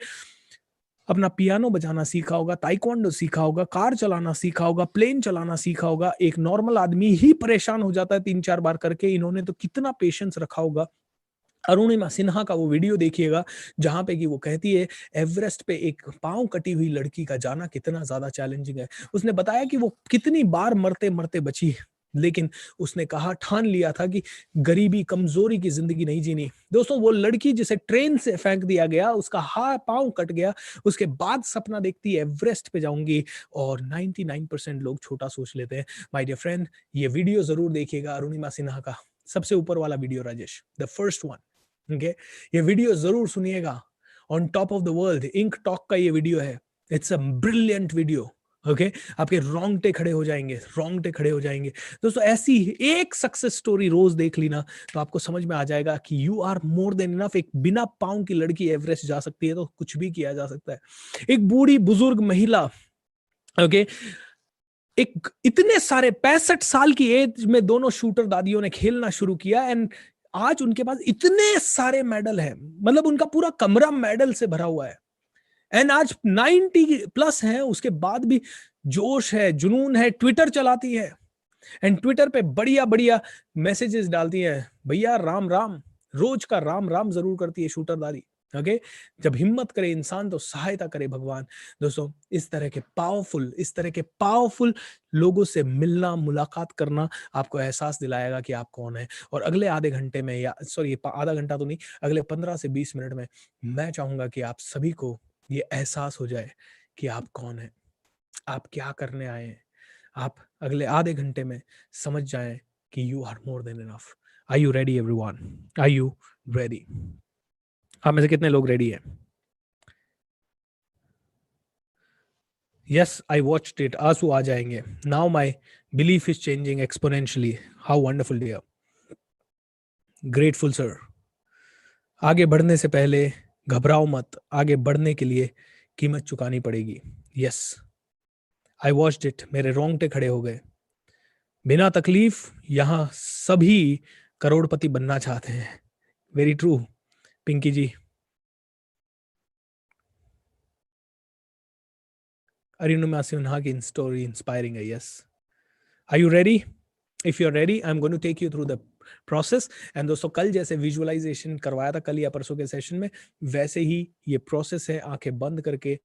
अपना पियानो बजाना सीखा होगा, ताइक्वांडो सीखा होगा, कार चलाना सीखा होगा, प्लेन चलाना सीखा होगा। एक नॉर्मल आदमी ही परेशान हो जाता है 3-4 बार करके, इन्होंने तो कितना पेशेंस रखा होगा। अरुणिमा सिन्हा का वो वीडियो देखिएगा जहां पे कि वो कहती है एवरेस्ट पे एक पांव कटी हुई लड़की का जाना कितना ज्यादा चैलेंजिंग है। उसने बताया कि वो कितनी बार मरते मरते बची, लेकिन उसने कहा, ठान लिया था कि गरीबी कमजोरी की जिंदगी नहीं जीनी। दोस्तों वो लड़की जिसे ट्रेन से फेंक दिया गया, उसका हाथ पांव कट गया, उसके बाद सपना देखती है एवरेस्ट पे जाऊंगी, और 99% लोग छोटा सोच लेते हैं। माय डियर फ्रेंड, ये वीडियो जरूर देखिएगा अरुणिमा सिन्हा का, सबसे ऊपर वाला video Rajesh, the first one, okay. ये वीडियो जरूर सुनिएगा, on top of the world ink talk का ये वीडियो है, it's a brilliant video, okay आपके रोंगटे खड़े हो जाएंगे, रोंगटे खड़े हो जाएंगे। दोस्तों ऐसी एक सक्सेस स्टोरी रोज देख ली ना, तो आपको समझ में आ जाएगा कि you are more than enough. एक बिना पांव की लड़की एवरेस्ट जा सकती है तो कुछ भी किया जा सकता है। एक बूढ़ी बुजुर्ग महिला, ओके, एक इतने सारे 65 साल की एज में दोनों शूटर दादियों ने खेलना शुरू किया, एंड आज उनके पास इतने सारे मेडल हैं, मतलब उनका पूरा कमरा मेडल से भरा हुआ है। एंड आज 90+ है, उसके बाद भी जोश है, जुनून है, ट्विटर चलाती है, एंड ट्विटर पे बढ़िया बढ़िया मैसेजेस डालती है, भैया राम राम, रोज का राम राम जरूर करती है शूटर दादी, ओके। जब हिम्मत करे इंसान तो सहायता करे भगवान। दोस्तों इस तरह के पावरफुल लोगों से मिलना, मुलाकात करना आपको एहसास दिलाएगा कि आप कौन है। और अगले आधे घंटे में, या सॉरी आधा घंटा तो नहीं, अगले 15 से 20 मिनट में मैं चाहूंगा कि आप सभी को ये एहसास हो जाए कि आप कौन हैं, आप क्या करने आए हैं। आप अगले आधे घंटे में समझ जाएं कि you are more than enough. Are you ready everyone? Are you ready? आप में से कितने लोग रेडी हैं? यस आई वॉच्ड इट, आंसू आ जाएंगे. Now my belief is changing exponentially. How wonderful dear. Grateful sir. आगे बढ़ने से पहले घबराओ मत, आगे बढ़ने के लिए कीमत चुकानी पड़ेगी. यस आई वॉच्ड इट, मेरे रोंगटे खड़े हो गए. बिना तकलीफ यहाँ सभी करोड़पति बनना चाहते हैं. वेरी ट्रू पिंकी जी. अरुणिमा सिन्हा की स्टोरी इंस्पायरिंग है. Yes are you ready? If you are ready I am going to take you through the process. And दोस्तों कल जैसे विजुअलाइजेशन करवाया था कल या परसों के सेशन में, वैसे ही ये प्रोसेस है आंखें बंद करके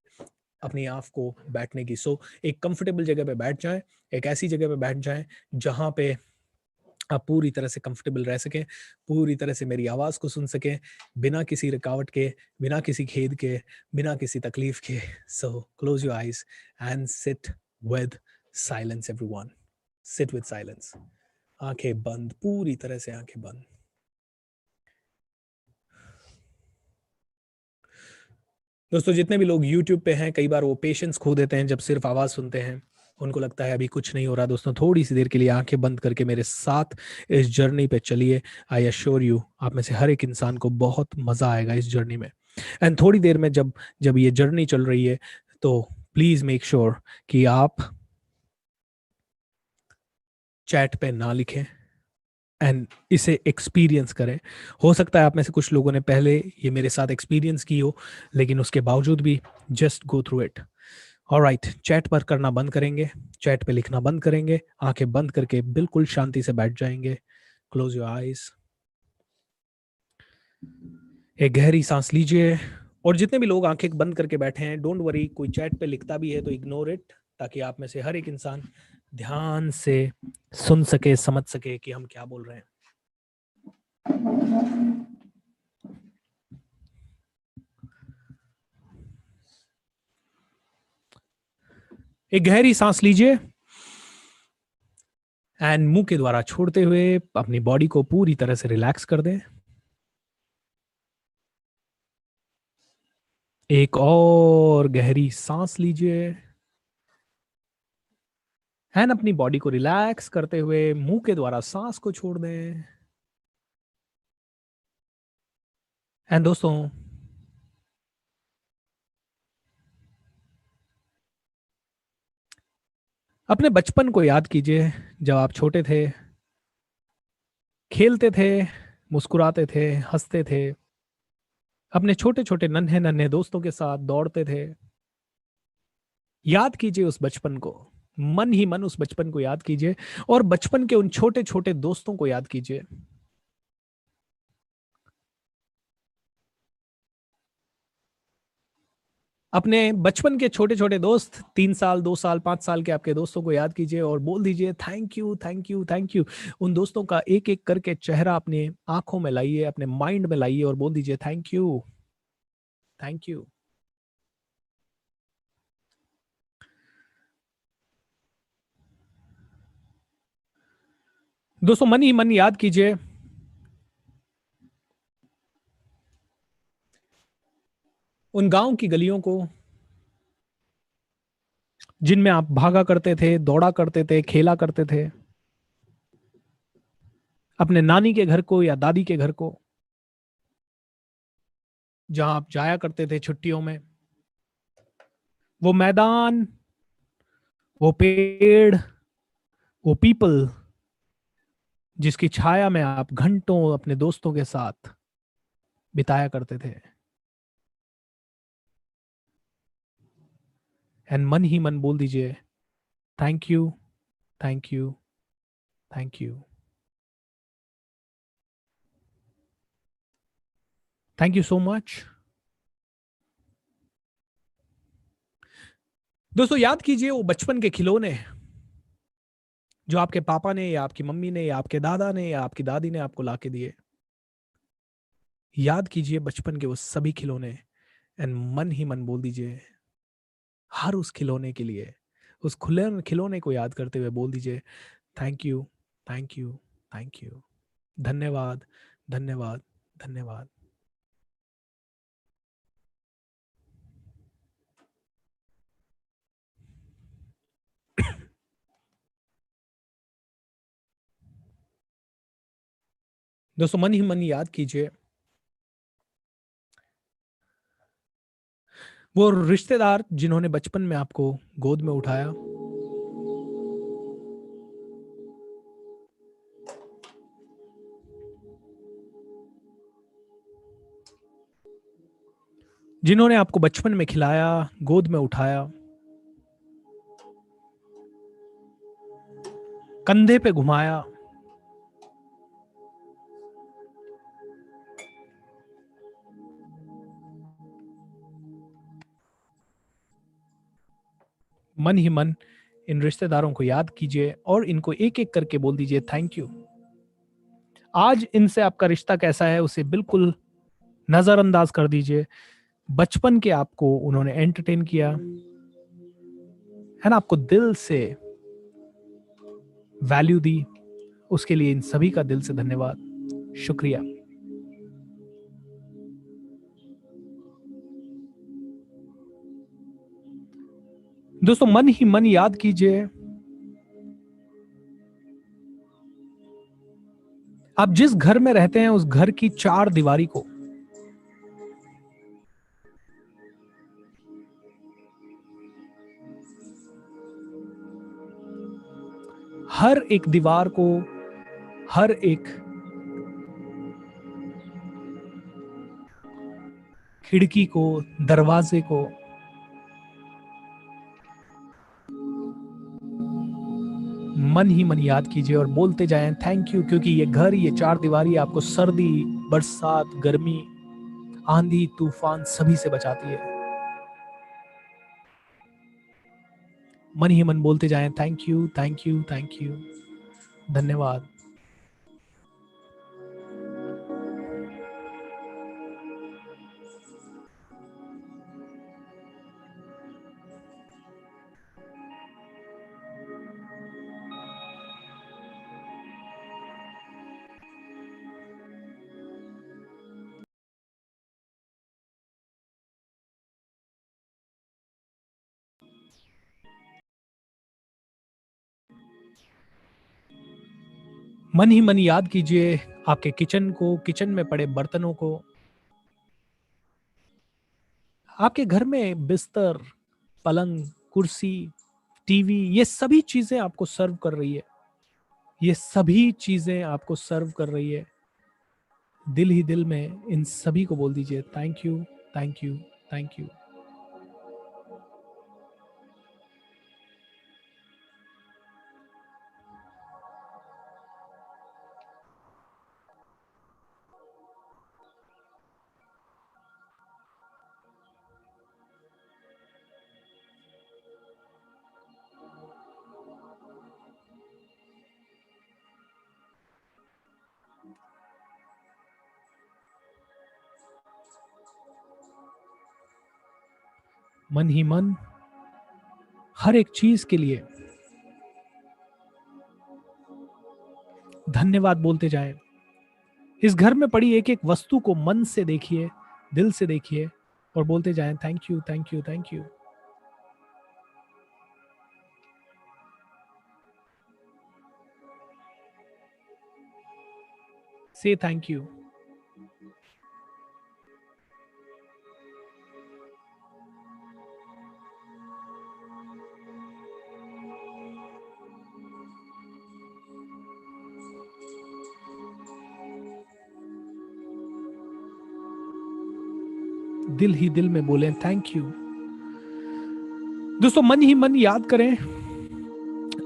अपनी आंख को बैठने की. सो एक कंफर्टेबल जगह पे बैठ जाएं, एक ऐसी जगह पे बैठ जाएं जहां पे आप पूरी तरह से कंफर्टेबल रह सकें, पूरी तरह से मेरी आवाज को सुन सकें, बिना किसी रुकावट के, बिना किसी खेद के, बिना किसी तकलीफ के. So close your eyes and sit with silence. Everyone sit with silence. आंखें बंद, पूरी तरह से आंखें बंद. दोस्तों जितने भी लोग YouTube पे हैं, कई बार वो पेशेंस खो देते हैं जब सिर्फ आवाज सुनते हैं. उनको लगता है अभी कुछ नहीं हो रहा. दोस्तों थोड़ी सी देर के लिए आंखें बंद करके मेरे साथ इस जर्नी पे चलिए. आई एश्योर यू आप में से हर एक इंसान को बहुत मजा आएगा इस जर्नी में. एंड थोड़ी देर में जब ये जर्नी चल रही है तो प्लीज मेक श्योर कि आप चैट पे ना लिखें एंड इसे एक्सपीरियंस करें. हो सकता है आप में से कुछ लोगों ने पहले ये मेरे साथ एक्सपीरियंस की हो, लेकिन उसके बावजूद भी just go through it. Alright, chat पर करना बंद करेंगे, चैट पे लिखना बंद करेंगे, आंखें बंद करके बिल्कुल शांति से बैठ जाएंगे. Close your eyes. एक गहरी सांस लीजिए. और जितने भी लोग आंखें बंद करके बैठे हैं, डोंट वरी, कोई चैट पे लिखता भी है तो इग्नोर इट, ताकि आप में से हर एक इंसान ध्यान से सुन सके, समझ सके कि हम क्या बोल रहे हैं. एक गहरी सांस लीजिए एंड मुंह के द्वारा छोड़ते हुए अपनी बॉडी को पूरी तरह से रिलैक्स कर दें. एक और गहरी सांस लीजिए एंड अपनी बॉडी को रिलैक्स करते हुए मुंह के द्वारा सांस को छोड़ दें. एंड दोस्तों अपने बचपन को याद कीजिए, जब आप छोटे थे, खेलते थे, मुस्कुराते थे, हंसते थे, अपने छोटे छोटे नन्हे नन्हे दोस्तों के साथ दौड़ते थे. याद कीजिए उस बचपन को, मन ही मन उस बचपन को याद कीजिए और बचपन के उन छोटे छोटे दोस्तों को याद कीजिए. अपने बचपन के छोटे छोटे दोस्त, 3 साल, 2 साल, 5 साल के आपके दोस्तों को याद कीजिए और बोल दीजिए thank you, thank you, thank you. उन दोस्तों का एक एक करके चेहरा अपने आंखों में लाइए, अपने माइंड में लाइए और बोल दीजिए थैंक यू, थैंक यू. दोस्तों मन ही मन याद कीजिए उन गांव की गलियों को जिनमें आप भागा करते थे, दौड़ा करते थे, खेला करते थे. अपने नानी के घर को या दादी के घर को, जहां आप जाया करते थे छुट्टियों में. वो मैदान, वो पेड़, वो पीपल जिसकी छाया में आप घंटों अपने दोस्तों के साथ बिताया करते थे. एंड मन ही मन बोल दीजिए thank you, thank you, thank you, thank you so much. दोस्तों याद कीजिए वो बचपन के खिलौने जो आपके पापा ने या आपकी मम्मी ने या आपके दादा ने या आपकी दादी ने आपको लाके दिए. याद कीजिए बचपन के वो सभी खिलौने एंड मन ही मन बोल दीजिए हर उस खिलौने के लिए, उस खुले खिलौने को याद करते हुए बोल दीजिए thank you, thank you, thank you, धन्यवाद, धन्यवाद, धन्यवाद. दोस्तों मन ही मन याद कीजिए वो रिश्तेदार जिन्होंने बचपन में आपको गोद में उठाया, जिन्होंने आपको बचपन में खिलाया, गोद में उठाया, कंधे पे घुमाया, मन ही मन इन रिश्तेदारों को याद कीजिए और इनको एक एक करके बोल दीजिए थैंक यू। आज इनसे आपका रिश्ता कैसा है उसे बिल्कुल नजरअंदाज कर दीजिए। बचपन के आपको उन्होंने एंटरटेन किया है ना, आपको दिल से वैल्यू दी, उसके लिए इन सभी का दिल से धन्यवाद, शुक्रिया। दोस्तों मन ही मन याद कीजिए आप जिस घर में रहते हैं उस घर की चार दीवारी को। हर एक दीवार को, हर एक खिड़की को, दरवाजे को मन ही मन याद कीजिए और बोलते जाएं थैंक यू, क्योंकि ये घर, ये चार दीवारी आपको सर्दी, बरसात, गर्मी, आंधी, तूफान सभी से बचाती है। मन ही मन बोलते जाएं thank you, thank you, thank you, धन्यवाद। मन ही मन याद कीजिए आपके किचन को, किचन में पड़े बर्तनों को। आपके घर में बिस्तर, पलंग, कुर्सी, टीवी, ये सभी चीजें आपको सर्व कर रही है, ये सभी चीजें आपको सर्व कर रही है। दिल ही दिल में इन सभी को बोल दीजिए thank you, thank you, thank you. मन ही मन हर एक चीज के लिए धन्यवाद बोलते जाएं। इस घर में पड़ी एक एक वस्तु को मन से देखिए, दिल से देखिए और बोलते जाएं thank you, thank you, thank you. से थैंक यू। दिल ही दिल में बोलें थैंक यू। दोस्तों मन ही मन याद करें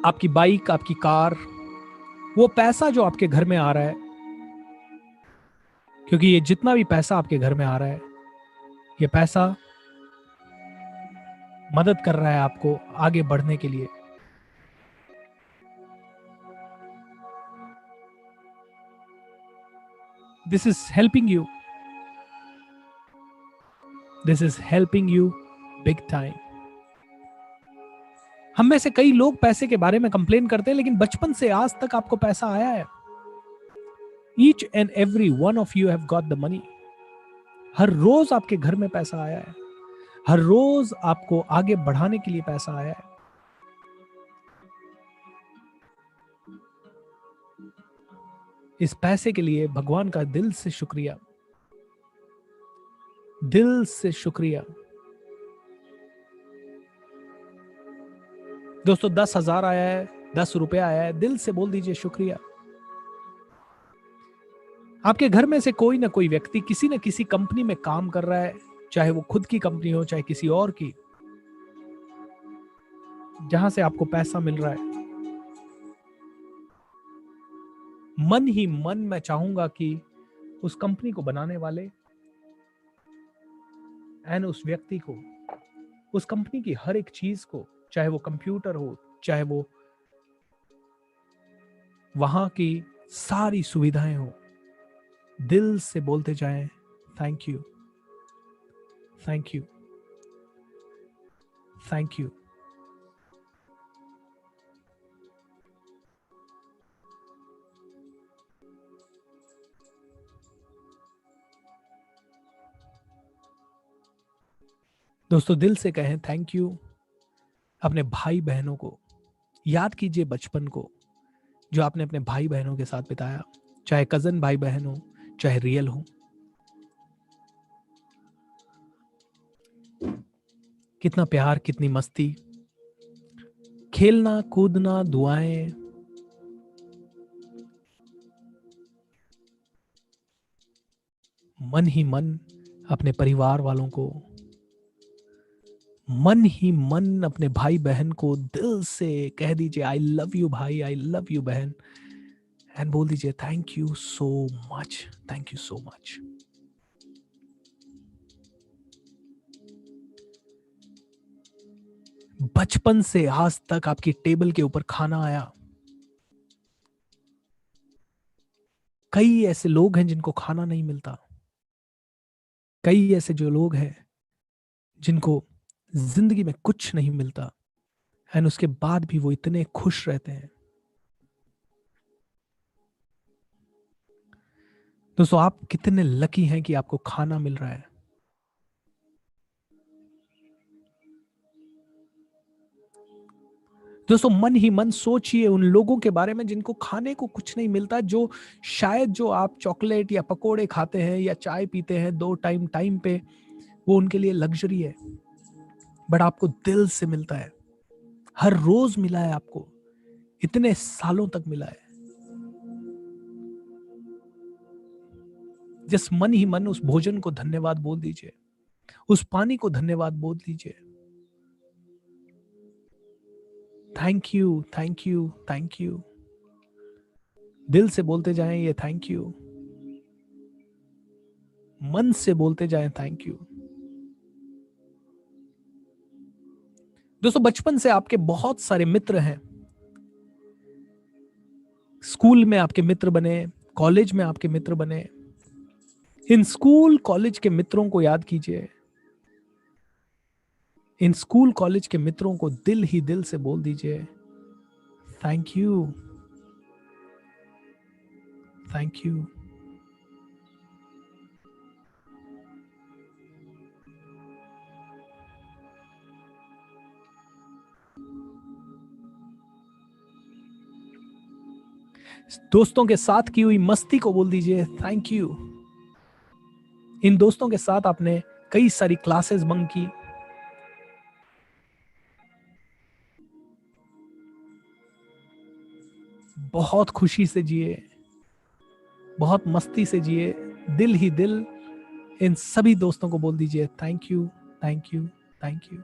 आपकी बाइक, आपकी कार, वो पैसा जो आपके घर में आ रहा है, क्योंकि ये जितना भी पैसा आपके घर में आ रहा है, ये पैसा मदद कर रहा है आपको आगे बढ़ने के लिए। This is helping you, this is helping you big time. हम में से कई लोग पैसे के बारे में कंप्लेन करते हैं, लेकिन बचपन से आज तक आपको पैसा आया है। Each and every one of you have got the money. हर रोज आपके घर में पैसा आया है, हर रोज आपको आगे बढ़ाने के लिए पैसा आया है। इस पैसे के लिए भगवान का दिल से शुक्रिया, दिल से शुक्रिया। दोस्तों 10,000 आया है, 10 रुपया आया है, दिल से बोल दीजिए शुक्रिया। आपके घर में से कोई ना कोई व्यक्ति किसी न किसी कंपनी में काम कर रहा है, चाहे वो खुद की कंपनी हो चाहे किसी और की, जहां से आपको पैसा मिल रहा है। मन ही मन मैं चाहूंगा कि उस कंपनी को बनाने वाले एंड उस व्यक्ति को, उस कंपनी की हर एक चीज को, चाहे वो कंप्यूटर हो, चाहे वो वहां की सारी सुविधाएं हो, दिल से बोलते जाएं thank you, thank you, thank you. दोस्तों दिल से कहें थैंक यू अपने भाई बहनों को। याद कीजिए बचपन को जो आपने अपने भाई बहनों के साथ बिताया, चाहे कजन भाई बहन हो चाहे रियल हो। कितना प्यार, कितनी मस्ती, खेलना कूदना, दुआएं। मन ही मन अपने परिवार वालों को, मन ही मन अपने भाई बहन को दिल से कह दीजिए आई लव यू भाई, आई लव यू बहन, एंड बोल दीजिए thank you so much, thank you so much. बचपन से आज तक आपकी टेबल के ऊपर खाना आया। कई ऐसे लोग हैं जिनको खाना नहीं मिलता, कई ऐसे जो लोग हैं जिनको जिंदगी में कुछ नहीं मिलता एंड उसके बाद भी वो इतने खुश रहते हैं। दोस्तों आप कितने लकी हैं कि आपको खाना मिल रहा है। दोस्तों मन ही मन सोचिए उन लोगों के बारे में जिनको खाने को कुछ नहीं मिलता, जो शायद जो आप चॉकलेट या पकोड़े खाते हैं या चाय पीते हैं 2 टाइम पे, वो उनके लिए लग्जरी है, बट आपको दिल से मिलता है, हर रोज मिला है आपको, इतने सालों तक मिला है। जिस मन ही मन उस भोजन को धन्यवाद बोल दीजिए, उस पानी को धन्यवाद बोल दीजिए। Thank you, thank you, thank you. दिल से बोलते जाएं ये थैंक यू, मन से बोलते जाएं थैंक यू। दोस्तों बचपन से आपके बहुत सारे मित्र हैं, स्कूल में आपके मित्र बने, कॉलेज में आपके मित्र बने। इन स्कूल कॉलेज के मित्रों को याद कीजिए, इन स्कूल कॉलेज के मित्रों को दिल ही दिल से बोल दीजिए थैंक यू, थैंक यू। दोस्तों के साथ की हुई मस्ती को बोल दीजिए थैंक यू। इन दोस्तों के साथ आपने कई सारी क्लासेस बंक की, बहुत खुशी से जिए, बहुत मस्ती से जिए, दिल ही दिल इन सभी दोस्तों को बोल दीजिए thank you, thank you, thank you.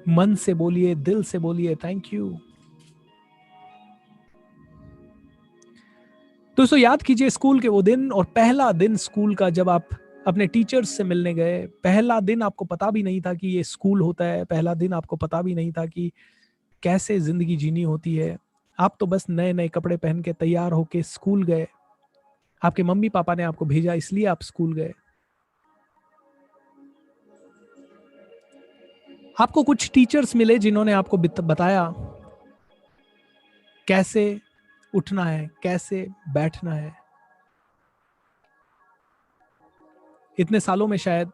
मन से बोलिए, दिल से बोलिए थैंक यू। दोस्तों याद कीजिए स्कूल के वो दिन और पहला दिन स्कूल का, जब आप अपने टीचर्स से मिलने गए। पहला दिन आपको पता भी नहीं था कि ये स्कूल होता है, पहला दिन आपको पता भी नहीं था कि कैसे जिंदगी जीनी होती है। आप तो बस नए नए कपड़े पहन के तैयार होके स्कूल गए, आपके मम्मी पापा ने आपको भेजा इसलिए आप स्कूल गए। आपको कुछ टीचर्स मिले जिन्होंने आपको बताया कैसे उठना है, कैसे बैठना है। इतने सालों में शायद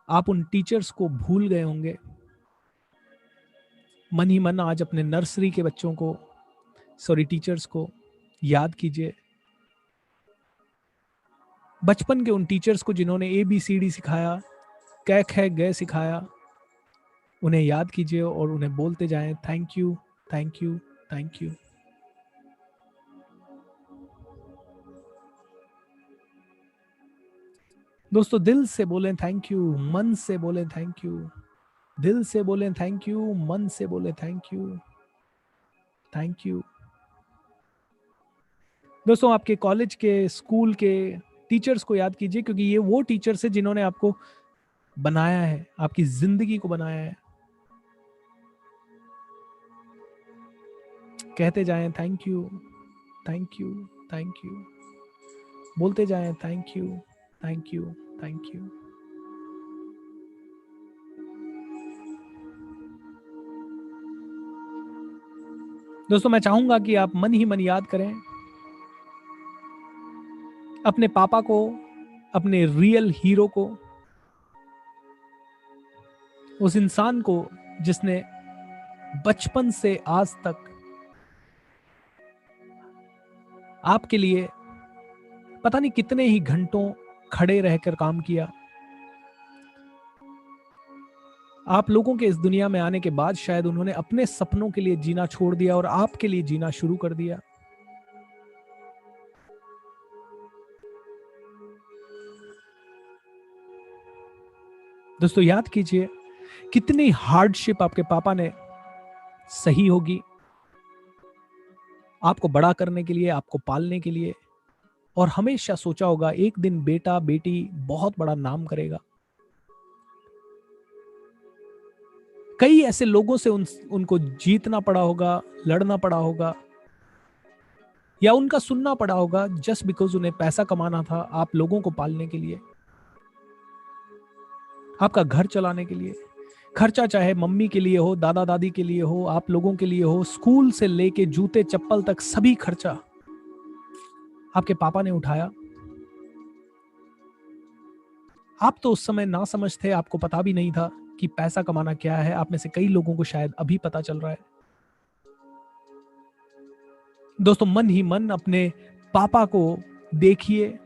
आप उन टीचर्स को भूल गए होंगे। मन ही मन आज अपने नर्सरी के बच्चों को, टीचर्स को याद कीजिए। बचपन के उन टीचर्स को जिन्होंने ABCD सिखाया, कै ख ग सिखाया, उन्हें याद कीजिए और उन्हें बोलते जाएं thank you, thank you, thank you. दोस्तों दिल से बोलें थैंक यू, मन से बोलें थैंक यू, दिल से बोलें थैंक यू, मन से बोलें थैंक यू, थैंक यू। दोस्तों आपके कॉलेज के, स्कूल के टीचर्स को याद कीजिए, क्योंकि ये वो टीचर्स है जिन्होंने आपको बनाया है, आपकी जिंदगी को बनाया है। कहते जाएं thank you, thank you, thank you, बोलते जाएं thank you, thank you, thank you. दोस्तों मैं चाहूंगा कि आप मन ही मन याद करें अपने पापा को, अपने रियल हीरो को, उस इंसान को जिसने बचपन से आज तक आपके लिए पता नहीं कितने ही घंटों खड़े रहकर काम किया। आप लोगों के इस दुनिया में आने के बाद शायद उन्होंने अपने सपनों के लिए जीना छोड़ दिया और आपके लिए जीना शुरू कर दिया। दोस्तों याद कीजिए कितनी हार्डशिप आपके पापा ने सही होगी आपको बड़ा करने के लिए, आपको पालने के लिए, और हमेशा सोचा होगा एक दिन बेटा बेटी बहुत बड़ा नाम करेगा। कई ऐसे लोगों से उनको जीतना पड़ा होगा, लड़ना पड़ा होगा, या उनका सुनना पड़ा होगा जस्ट बिकॉज उन्हें पैसा कमाना था आप लोगों को पालने के लिए, आपका घर चलाने के लिए। खर्चा चाहे मम्मी के लिए हो, दादा दादी के लिए हो, आप लोगों के लिए हो, स्कूल से लेके जूते चप्पल तक सभी खर्चा आपके पापा ने उठाया। आप तो उस समय ना समझ थे, आपको पता भी नहीं था कि पैसा कमाना क्या है। आप में से कई लोगों को शायद अभी पता चल रहा है। दोस्तों मन ही मन अपने पापा को देखिए,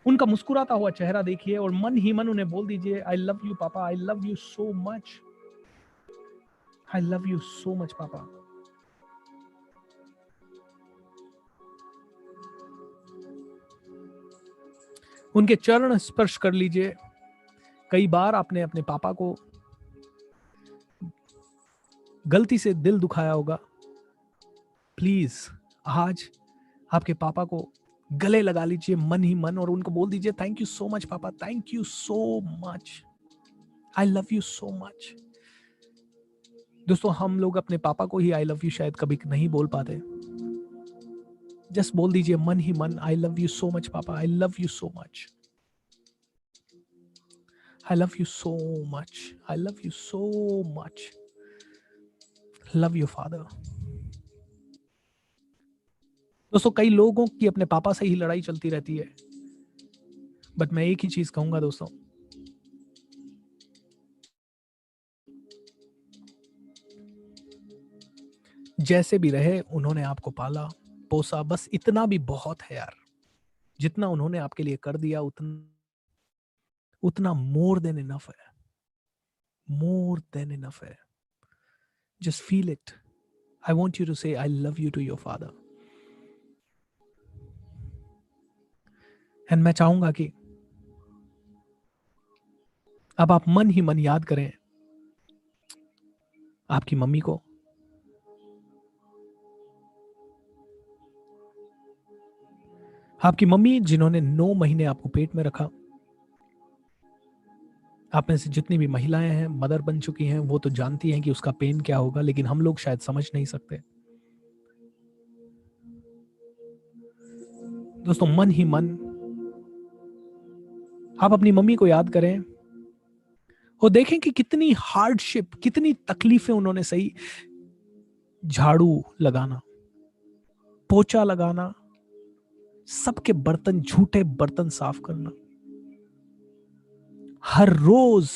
उनका मुस्कुराता हुआ चेहरा देखिए और मन ही मन उन्हें बोल दीजिए आई लव यू पापा, I love you so much, I love you so much पापा। उनके चरण स्पर्श कर लीजिए। कई बार आपने अपने पापा को गलती से दिल दुखाया होगा। प्लीज आज आपके पापा को गले लगा लीजिए मन ही मन और उनको बोल दीजिए थैंक यू सो मच पापा, thank you so much, I love you so much. दोस्तों हम लोग अपने पापा को ही आई लव यू शायद कभी नहीं बोल पाते। जस्ट बोल दीजिए मन ही मन I love you so much पापा, I love you so much, I love you so much, I love you so much, love you father. दोस्तों कई लोगों की अपने पापा से ही लड़ाई चलती रहती है, बट मैं एक ही चीज कहूंगा दोस्तों, जैसे भी रहे उन्होंने आपको पाला पोसा, बस इतना भी बहुत है यार। जितना उन्होंने आपके लिए कर दिया उतना मोर देन इनफ है, मोर देन इनफ है। Just feel it. I want you to say I love you to your father. And मैं चाहूंगा कि अब आप मन ही मन याद करें आपकी मम्मी को। आपकी मम्मी जिन्होंने 9 महीने आपको पेट में रखा। आप में से जितनी भी महिलाएं हैं, मदर बन चुकी हैं, वो तो जानती हैं कि उसका पेन क्या होगा, लेकिन हम लोग शायद समझ नहीं सकते। दोस्तों मन ही मन आप अपनी मम्मी को याद करें और देखें कि कितनी हार्डशिप, कितनी तकलीफें उन्होंने सही। झाड़ू लगाना, पोछा लगाना, सबके बर्तन, झूठे बर्तन साफ करना, हर रोज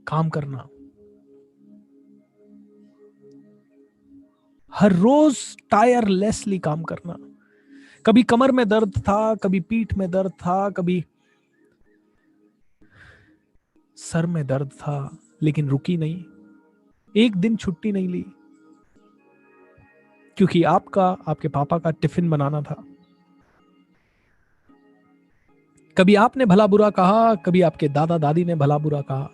काम करना, हर रोज टायरलेसली काम करना। कभी कमर में दर्द था, कभी पीठ में दर्द था, कभी सर में दर्द था, लेकिन रुकी नहीं, एक दिन छुट्टी नहीं ली, क्योंकि आपके पापा का टिफिन बनाना था। कभी आपने भला बुरा कहा, कभी आपके दादा दादी ने भला बुरा कहा,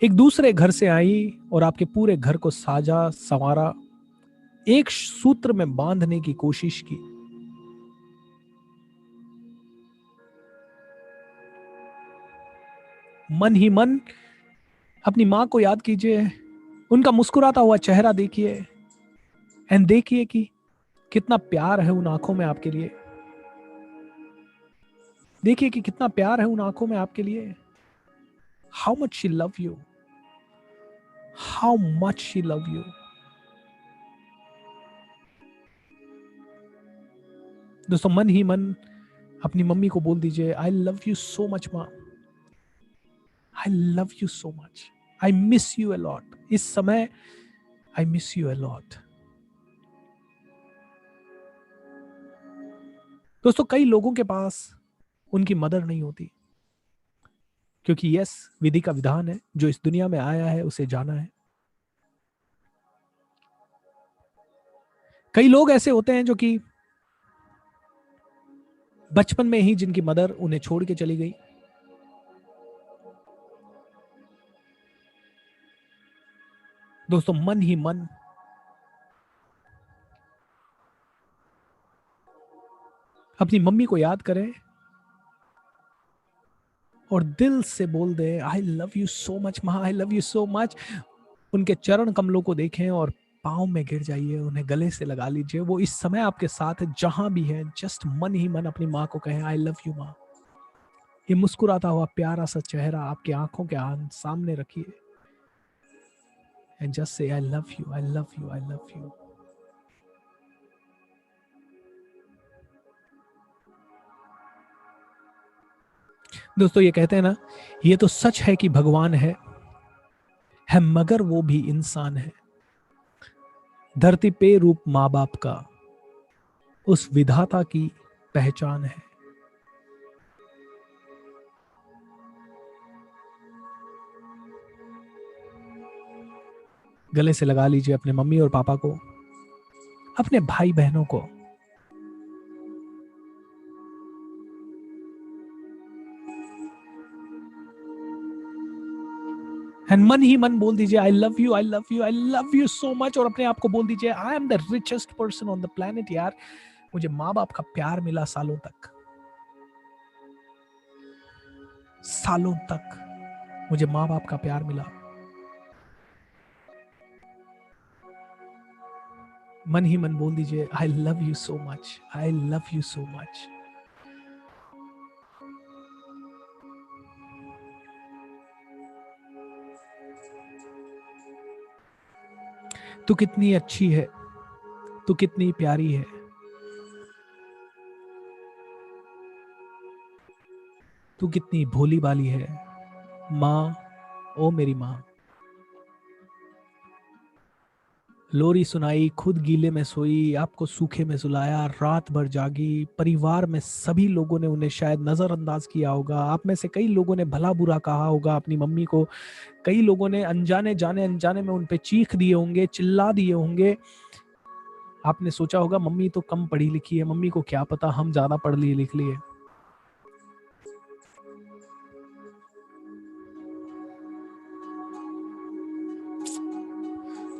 एक दूसरे घर से आई और आपके पूरे घर को साजा संवारा, एक सूत्र में बांधने की कोशिश की। मन ही मन अपनी मां को याद कीजिए, उनका मुस्कुराता हुआ चेहरा देखिए, एंड देखिए कि कितना प्यार है उन आंखों में आपके लिए। देखिए कि कितना प्यार है उन आंखों में आपके लिए। How much she love you, how much she love you. दोस्तों, मन ही मन अपनी मम्मी को बोल दीजिए, I love you so much माँ, I love you so much, I miss you a lot. इस समय I miss you a lot. दोस्तों, कई लोगों के पास उनकी मदर नहीं होती, क्योंकि यस, विधि का विधान है, जो इस दुनिया में आया है उसे जाना है। कई लोग ऐसे होते हैं जो कि बचपन में ही जिनकी मदर उन्हें छोड़ के चली गई। दोस्तों, मन ही मन अपनी मम्मी को याद करें और दिल से बोल दे, I love you so much माँ, I love you so much. उनके चरण कमलों को देखें और पाँव में गिर जाइए, उन्हें गले से लगा लीजिए। वो इस समय आपके साथ है, जहां भी है। जस्ट मन ही मन अपनी माँ को कहें, आई लव यू माँ। ये मुस्कुराता हुआ प्यारा सा चेहरा आपकी आंखों के सामने रखिए, and just say I love you, I love you, I love you. दोस्तों, ये कहते हैं ना, ये तो सच है कि भगवान है मगर वो भी इंसान है। धरती पे रूप माँ बाप का उस विधाता की पहचान है। गले से लगा लीजिए अपने मम्मी और पापा को, अपने भाई बहनों को। एंड मन ही मन बोल दीजिए, I love you, I love you, I love you so much. और अपने आप को बोल दीजिए, I am the richest person on the planet. यार, मुझे माँ बाप का प्यार मिला सालों तक, सालों तक मुझे माँ बाप का प्यार मिला। मन ही मन बोल दीजिए, I love you so much, I love you so much. तू कितनी अच्छी है, तू कितनी प्यारी है, तू कितनी भोली भाली है माँ, ओ मेरी माँ। लोरी सुनाई, खुद गीले में सोई, आपको सूखे में सुलाया, रात भर जागी। परिवार में सभी लोगों ने उन्हें शायद नजरअंदाज किया होगा। आप में से कई लोगों ने भला बुरा कहा होगा अपनी मम्मी को। कई लोगों ने अनजाने में उन पे चीख दिए होंगे, चिल्ला दिए होंगे। आपने सोचा होगा, मम्मी तो कम पढ़ी लिखी है, मम्मी को क्या पता, हम ज्यादा पढ़ लिए लिख लिए।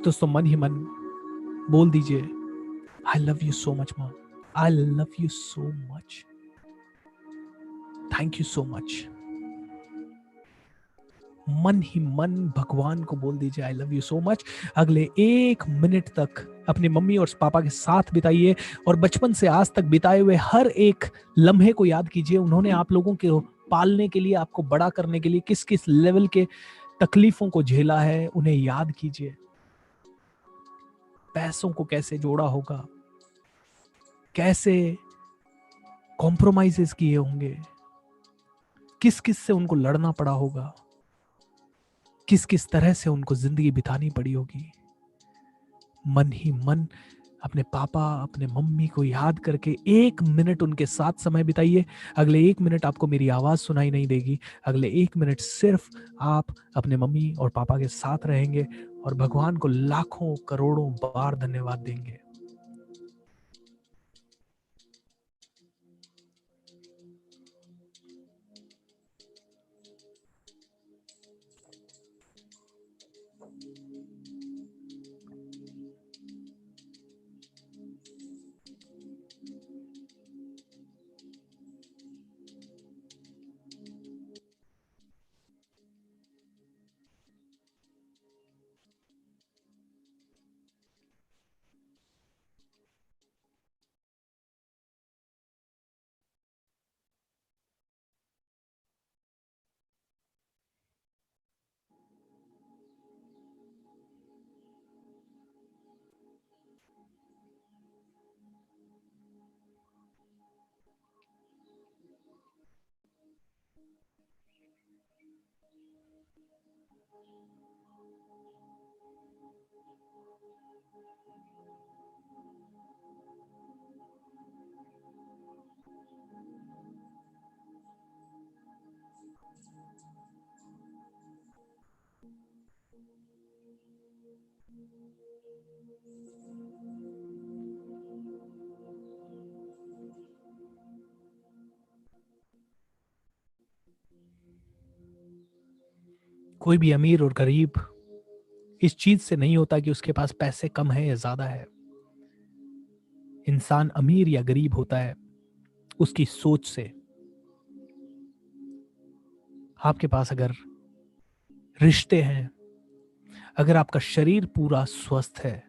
दोस्तों, मन ही मन बोल दीजिए, I love you so much माँ, I love you so much, thank you so much. मन ही मन भगवान को बोल दीजिए, I love you so much. अगले 1 मिनट तक अपनी मम्मी और पापा के साथ बिताइए और बचपन से आज तक बिताए हुए हर एक लम्हे को याद कीजिए। उन्होंने आप लोगों के पालने के लिए, आपको बड़ा करने के लिए किस किस लेवल के तकलीफों को झेला है, उन्हें याद कीजिए। पैसों को कैसे जोड़ा होगा, कैसे कॉम्प्रोमाइजेस किए होंगे, किस किस से उनको लड़ना पड़ा होगा, किस किस तरह से उनको जिंदगी बितानी पड़ी होगी। मन ही मन अपने पापा, अपने मम्मी को याद करके 1 मिनट उनके साथ समय बिताइए। अगले 1 मिनट आपको मेरी आवाज सुनाई नहीं देगी, अगले 1 मिनट सिर्फ आप अपने मम्मी और पापा के साथ रहेंगे और भगवान को लाखों करोड़ों बार धन्यवाद देंगे। कोई भी अमीर और गरीब इस चीज से नहीं होता कि उसके पास पैसे कम है या ज्यादा है। इंसान अमीर या गरीब होता है उसकी सोच से। आपके पास अगर रिश्ते हैं, अगर आपका शरीर पूरा स्वस्थ है,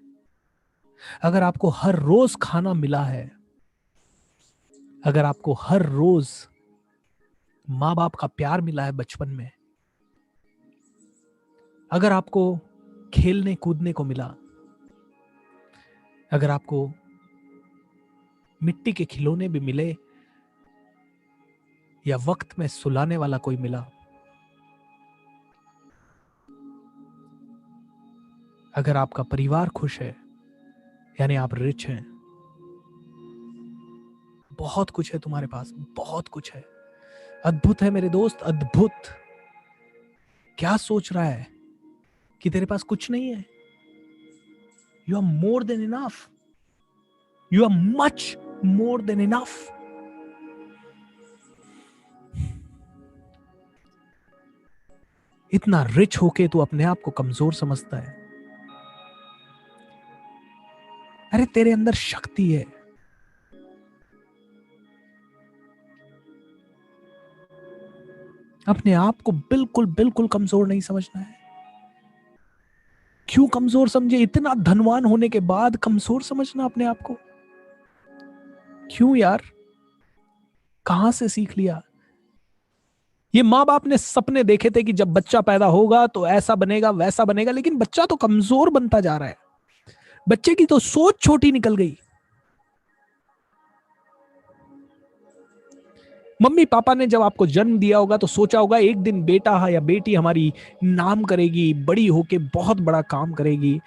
अगर आपको हर रोज खाना मिला है, अगर आपको हर रोज माँ बाप का प्यार मिला है बचपन में, अगर आपको खेलने कूदने को मिला, अगर आपको मिट्टी के खिलौने भी मिले या वक्त में सुलाने वाला कोई मिला, अगर आपका परिवार खुश है, यानी आप रिच हैं। बहुत कुछ है तुम्हारे पास, बहुत कुछ है। अद्भुत है मेरे दोस्त, अद्भुत। क्या सोच रहा है कि तेरे पास कुछ नहीं है? You are more than enough, you are much more than enough. इतना रिच होके तू अपने आप को कमजोर समझता है। अरे तेरे अंदर शक्ति है। अपने आप को बिल्कुल बिल्कुल कमजोर नहीं समझना है। क्यों कमजोर समझे? इतना धनवान होने के बाद कमजोर समझना अपने आप को क्यों यार? कहां से सीख लिया? ये माँ बाप ने सपने देखे थे कि जब बच्चा पैदा होगा तो ऐसा बनेगा वैसा बनेगा, लेकिन बच्चा तो कमजोर बनता जा रहा है। बच्चे की तो सोच छोटी निकल गई। मम्मी पापा ने जब आपको जन्म दिया होगा तो सोचा होगा एक दिन बेटा या बेटी हमारी नाम करेगी, बड़ी होके बहुत बड़ा काम करेगी।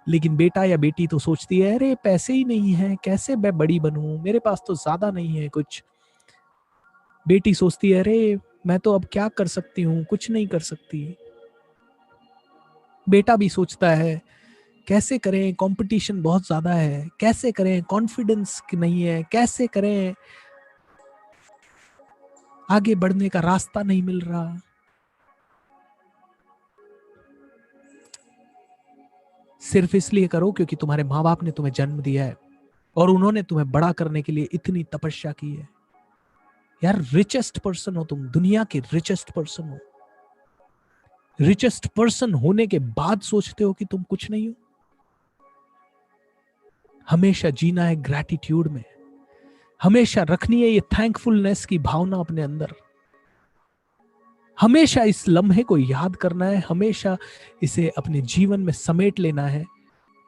लेकिन बेटा या बेटी तो सोचती है अरे पैसे ही नहीं है, कैसे मैं बड़ी बनूं, मेरे पास तो ज्यादा नहीं है कुछ। बेटी सोचती है अरे मैं तो अब क्या कर सकती हूँ, कुछ नहीं कर सकती। बेटा भी सोचता है कैसे करें, कंपटीशन बहुत ज्यादा है, कैसे करें, कॉन्फिडेंस नहीं है, कैसे करें, आगे बढ़ने का रास्ता नहीं मिल रहा। सिर्फ इसलिए करो क्योंकि तुम्हारे माँ बाप ने तुम्हें जन्म दिया है और उन्होंने तुम्हें बड़ा करने के लिए इतनी तपस्या की है। यार रिचेस्ट पर्सन हो तुम, दुनिया के रिचेस्ट पर्सन हो। रिचेस्ट पर्सन होने के बाद सोचते हो कि तुम कुछ नहीं हो। हमेशा जीना है ग्रैटिट्यूड में, हमेशा रखनी है ये थैंकफुलनेस की भावना अपने अंदर। हमेशा इस लम्हे को याद करना है, हमेशा इसे अपने जीवन में समेट लेना है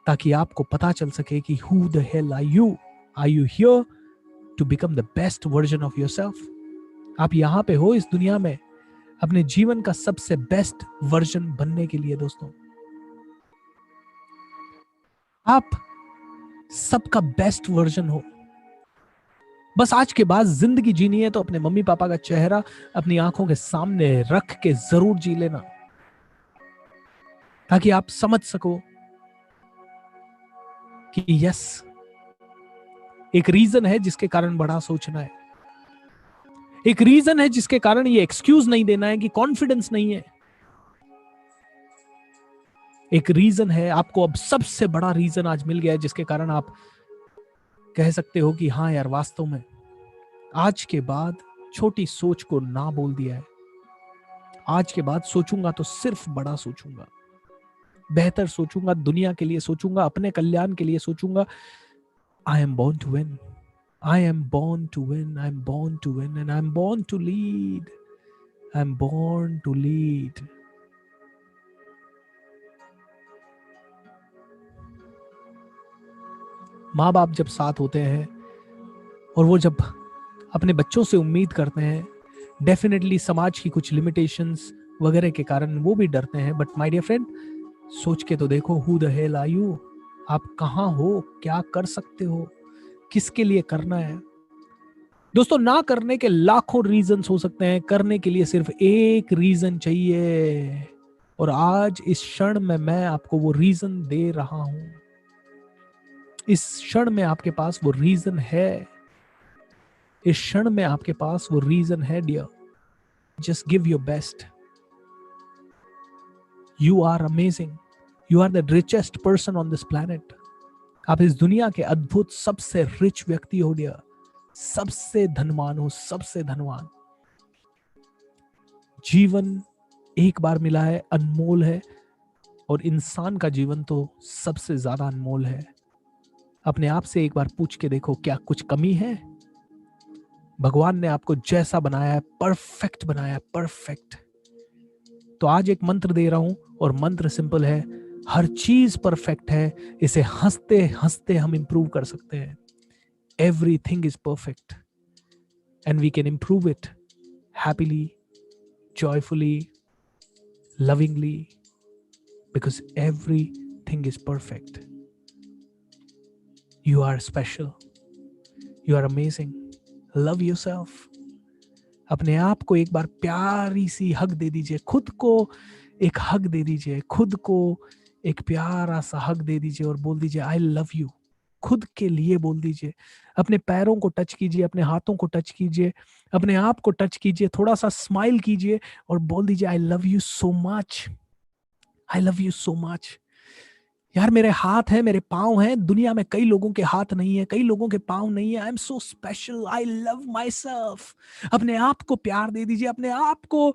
ताकि आपको पता चल सके कि who the hell are you here to become the best version of yourself. आप यहां पे हो इस दुनिया में अपने जीवन का सबसे बेस्ट वर्जन बनने के लिए। दोस्तों, आप सबका बेस्ट वर्जन हो। बस आज के बाद जिंदगी जीनी है तो अपने मम्मी पापा का चेहरा अपनी आंखों के सामने रख के जरूर जी लेना, ताकि आप समझ सको कि यस, एक रीजन है जिसके कारण बड़ा सोचना है, एक रीजन है जिसके कारण ये एक्सक्यूज नहीं देना है कि कॉन्फिडेंस नहीं है। एक रीजन है, आपको अब सबसे बड़ा रीजन आज मिल गया है जिसके कारण आप कह सकते हो कि हाँ यार, वास्तव में आज के बाद छोटी सोच को ना बोल दिया है। आज के बाद सोचूंगा तो सिर्फ बड़ा सोचूंगा, बेहतर सोचूंगा, दुनिया के लिए सोचूंगा, अपने कल्याण के लिए सोचूंगा। I am born to win, I am born to win, I am born to win and I am born to lead, I am born to lead. माँ बाप जब साथ होते हैं और वो जब अपने बच्चों से उम्मीद करते हैं, डेफिनेटली समाज की कुछ लिमिटेशंस वगैरह के कारण वो भी डरते हैं। बट माय डियर फ्रेंड, सोच के तो देखो, who the hell are you? आप कहाँ हो, क्या कर सकते हो, किसके लिए करना है? दोस्तों, ना करने के लाखों रीजंस हो सकते हैं, करने के लिए सिर्फ एक रीजन चाहिए। और आज इस क्षण में मैं आपको वो रीजन दे रहा हूं। इस क्षण में आपके पास वो रीजन है, इस क्षण में आपके पास वो रीजन है dear. Just give your best. You are amazing, you are the richest person on this planet. आप इस दुनिया के अद्भुत सबसे रिच व्यक्ति हो डियर, सबसे धनवान हो, सबसे धनवान। जीवन एक बार मिला है, अनमोल है, और इंसान का जीवन तो सबसे ज्यादा अनमोल है। अपने आप से एक बार पूछ के देखो, क्या कुछ कमी है? भगवान ने आपको जैसा बनाया है, परफेक्ट बनाया है, परफेक्ट। तो आज एक मंत्र दे रहा हूं, और मंत्र सिंपल है, हर चीज परफेक्ट है, इसे हंसते हंसते हम इंप्रूव कर सकते हैं। Everything is perfect and we can improve it happily, joyfully, lovingly, because everything is perfect. You are special. You are amazing. Love yourself. अपने आप को एक बार प्यारी सी हग दे दीजिए, खुद को एक हग दे दीजिए, खुद को एक प्यारा सा हग दे दीजिए और बोल दीजिए आई लव यू। खुद के लिए बोल दीजिए। अपने पैरों को टच कीजिए, अपने हाथों को टच कीजिए, अपने आप को टच कीजिए, थोड़ा सा स्माइल कीजिए और बोल दीजिए I love you so much, I love you so much. यार, मेरे हाथ हैं, मेरे पाँव हैं, दुनिया में कई लोगों के हाथ नहीं है, कई लोगों के पाँव नहीं है। I am so special, I love my self. अपने आप को प्यार दे दीजिए, अपने आप को,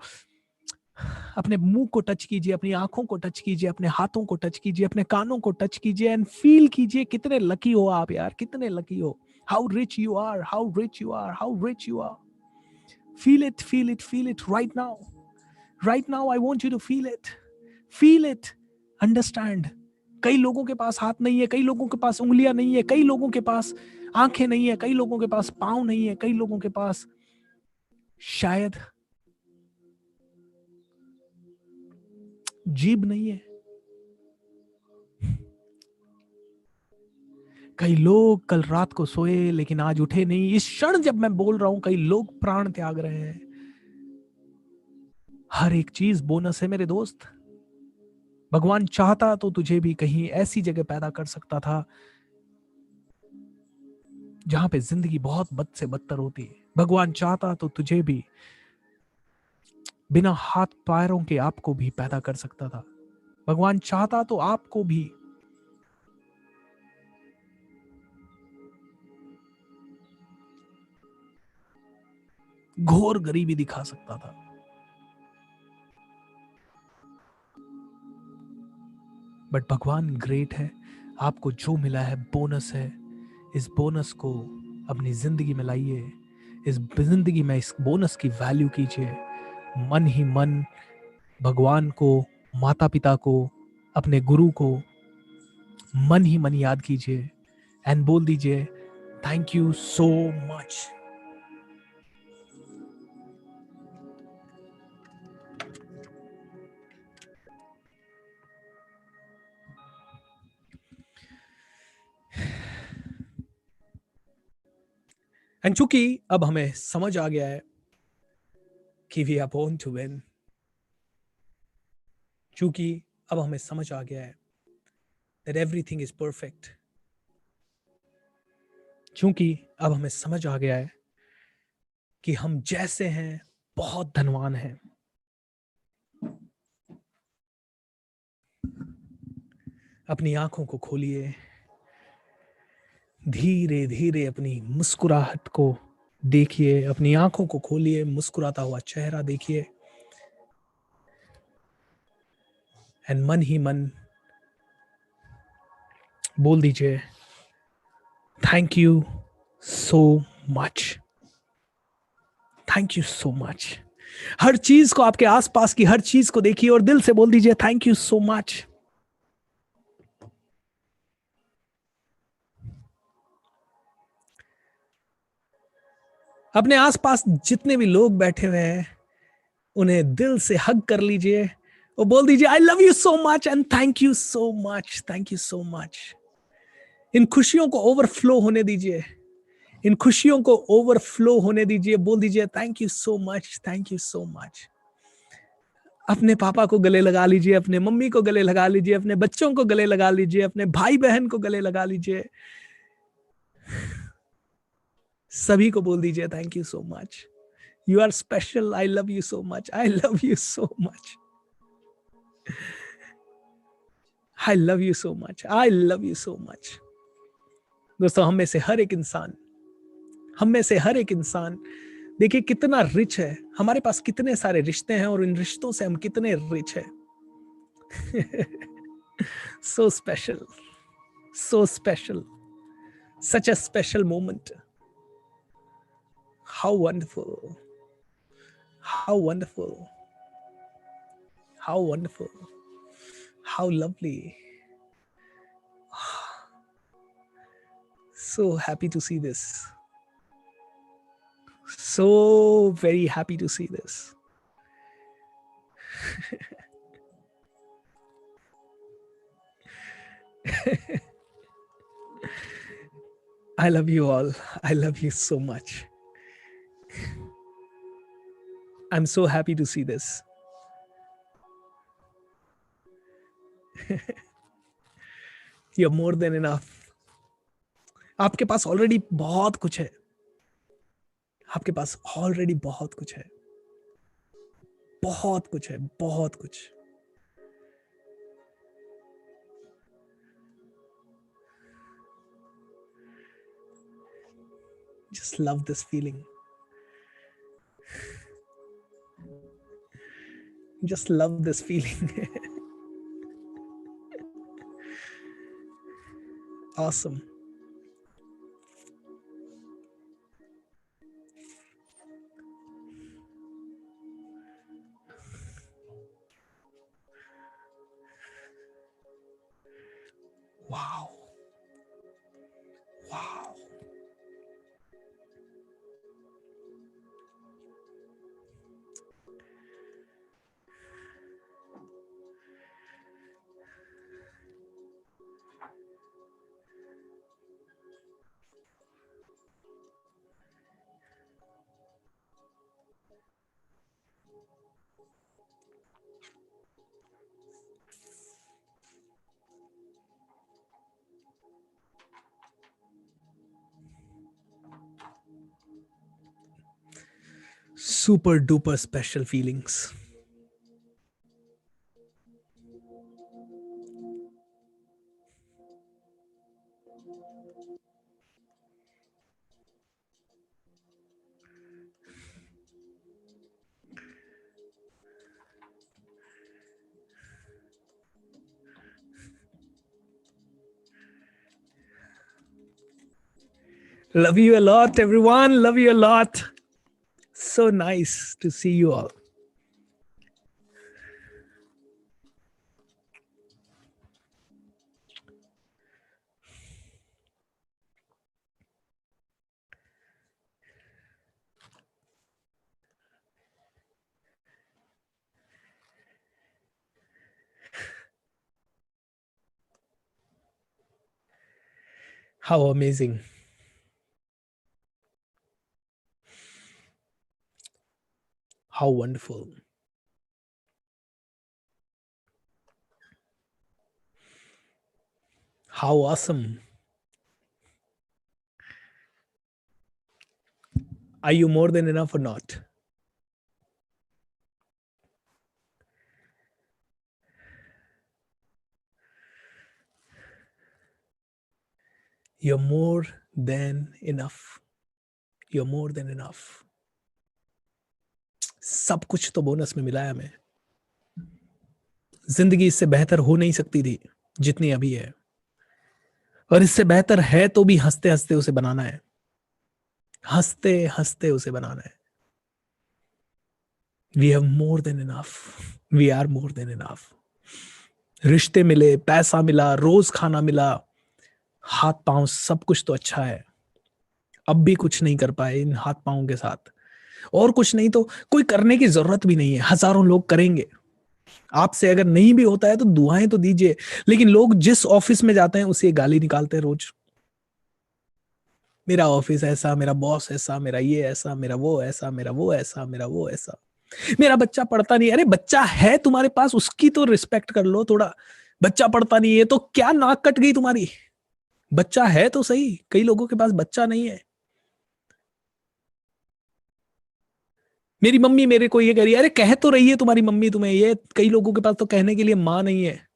अपने मुंह को टच कीजिए, अपनी आंखों को टच कीजिए, अपने हाथों को टच कीजिए, अपने कानों को टच कीजिए एंड फील कीजिए कितने लकी हो आप यार, कितने लकी हो। How rich you are, how rich you are, how rich you are. Feel it, feel it, feel it right now, right now. I want you to feel it, feel it, understand. कई लोगों के पास हाथ नहीं है, कई लोगों के पास उंगलियां नहीं है, कई लोगों के पास आंखें नहीं है, कई लोगों के पास पांव नहीं है, कई लोगों के पास शायद जीभ नहीं है। कई लोग कल रात को सोए लेकिन आज उठे नहीं। इस क्षण जब मैं बोल रहा हूं, कई लोग प्राण त्याग रहे हैं। हर एक चीज बोनस है मेरे दोस्त। भगवान चाहता तो तुझे भी कहीं ऐसी जगह पैदा कर सकता था जहां पे जिंदगी बहुत बद से बदतर होती है। भगवान चाहता तो तुझे भी बिना हाथ पैरों के आपको भी पैदा कर सकता था। भगवान चाहता तो आपको भी घोर गरीबी दिखा सकता था। बट भगवान ग्रेट है। आपको जो मिला है बोनस है। इस बोनस को अपनी जिंदगी में लाइए। इस जिंदगी में इस बोनस की वैल्यू कीजिए। मन ही मन भगवान को, माता पिता को, अपने गुरु को मन ही मन याद कीजिए एंड बोल दीजिए thank you so much. And चूंकि अब हमें समझ आ गया है कि we are born to win, चूंकि अब हमें समझ आ गया है दैट एवरीथिंग इज परफेक्ट, चूंकि अब हमें समझ आ गया है कि हम जैसे हैं बहुत धनवान हैं, अपनी आंखों को खोलिए, धीरे धीरे अपनी मुस्कुराहट को देखिए, अपनी आंखों को खोलिए, मुस्कुराता हुआ चेहरा देखिए, एंड मन ही मन बोल दीजिए thank you so much, thank you so much. हर चीज को, आपके आसपास की हर चीज को देखिए और दिल से बोल दीजिए थैंक यू सो मच. अपने आसपास जितने भी लोग बैठे हुए हैं उन्हें दिल से हग कर लीजिए और बोल दीजिए I love you so much and thank you so much, thank you so much. इन खुशियों को ओवरफ्लो होने दीजिए, इन खुशियों को ओवरफ्लो होने दीजिए, बोल दीजिए thank you so much, thank you so much. अपने पापा को गले लगा लीजिए, अपने मम्मी को गले लगा लीजिए, अपने बच्चों को गले लगा लीजिए, अपने भाई बहन को गले लगा लीजिए, सभी को बोल दीजिए thank you so much. You are special, I love you so much, I love you so much, I love you so much, I love you so much. दोस्तों, हम में से हर एक इंसान, हम में से हर एक इंसान देखिए कितना रिच है, हमारे पास कितने सारे रिश्ते हैं और इन रिश्तों से हम कितने रिच है. So special, so special, such a special moment. How wonderful, how wonderful, how wonderful, how lovely. So happy to see this. So very happy to see this. I love you all. I love you so much. I'm so happy to see this. You're more than enough. आपके पास already बहुत कुछ है, आपके पास already बहुत कुछ है, बहुत कुछ है, बहुत कुछ. Just love this feeling. Just love this feeling. Awesome. Wow. Wow. Super duper special feelings. Love you a lot, everyone. Love you a lot. So nice to see you all. How amazing. How wonderful. How awesome. Are you more than enough or not? You're more than enough. You're more than enough. सब कुछ तो bonus में मिला है हमें. जिंदगी इससे बेहतर हो नहीं सकती थी जितनी अभी है, और इससे बेहतर है तो भी हंसते हंसते उसे बनाना है. हंसते हंसते उसे बनाना है. We have more than enough. We are more than enough. रिश्ते मिले, पैसा मिला, रोज खाना मिला, हाथ पांव सब कुछ तो अच्छा है. अब भी कुछ नहीं कर पाए इन हाथ पांव के साथ, और कुछ नहीं तो कोई करने की जरूरत भी नहीं है. हजारों लोग करेंगे. आपसे अगर नहीं भी होता है तो दुआएं तो दीजिए. लेकिन लोग जिस ऑफिस में जाते हैं उसे गाली निकालते हैं रोज. मेरा ऑफिस ऐसा, मेरा बॉस ऐसा, मेरा ये ऐसा, मेरा वो ऐसा, मेरा वो ऐसा, मेरा वो ऐसा. मेरा बच्चा पढ़ता नहीं. अरे बच्चा है तुम्हारे पास, उसकी तो रिस्पेक्ट कर लो थोड़ा. बच्चा पढ़ता नहीं है तो क्या नाक कट गई तुम्हारी? बच्चा है तो सही. कई लोगों के पास बच्चा नहीं है. मेरी मम्मी मेरे को ये कह रही है, अरे कह तो रही है तुम्हारी मम्मी तुम्हें ये. कई लोगों के पास तो कहने के लिए मां नहीं है.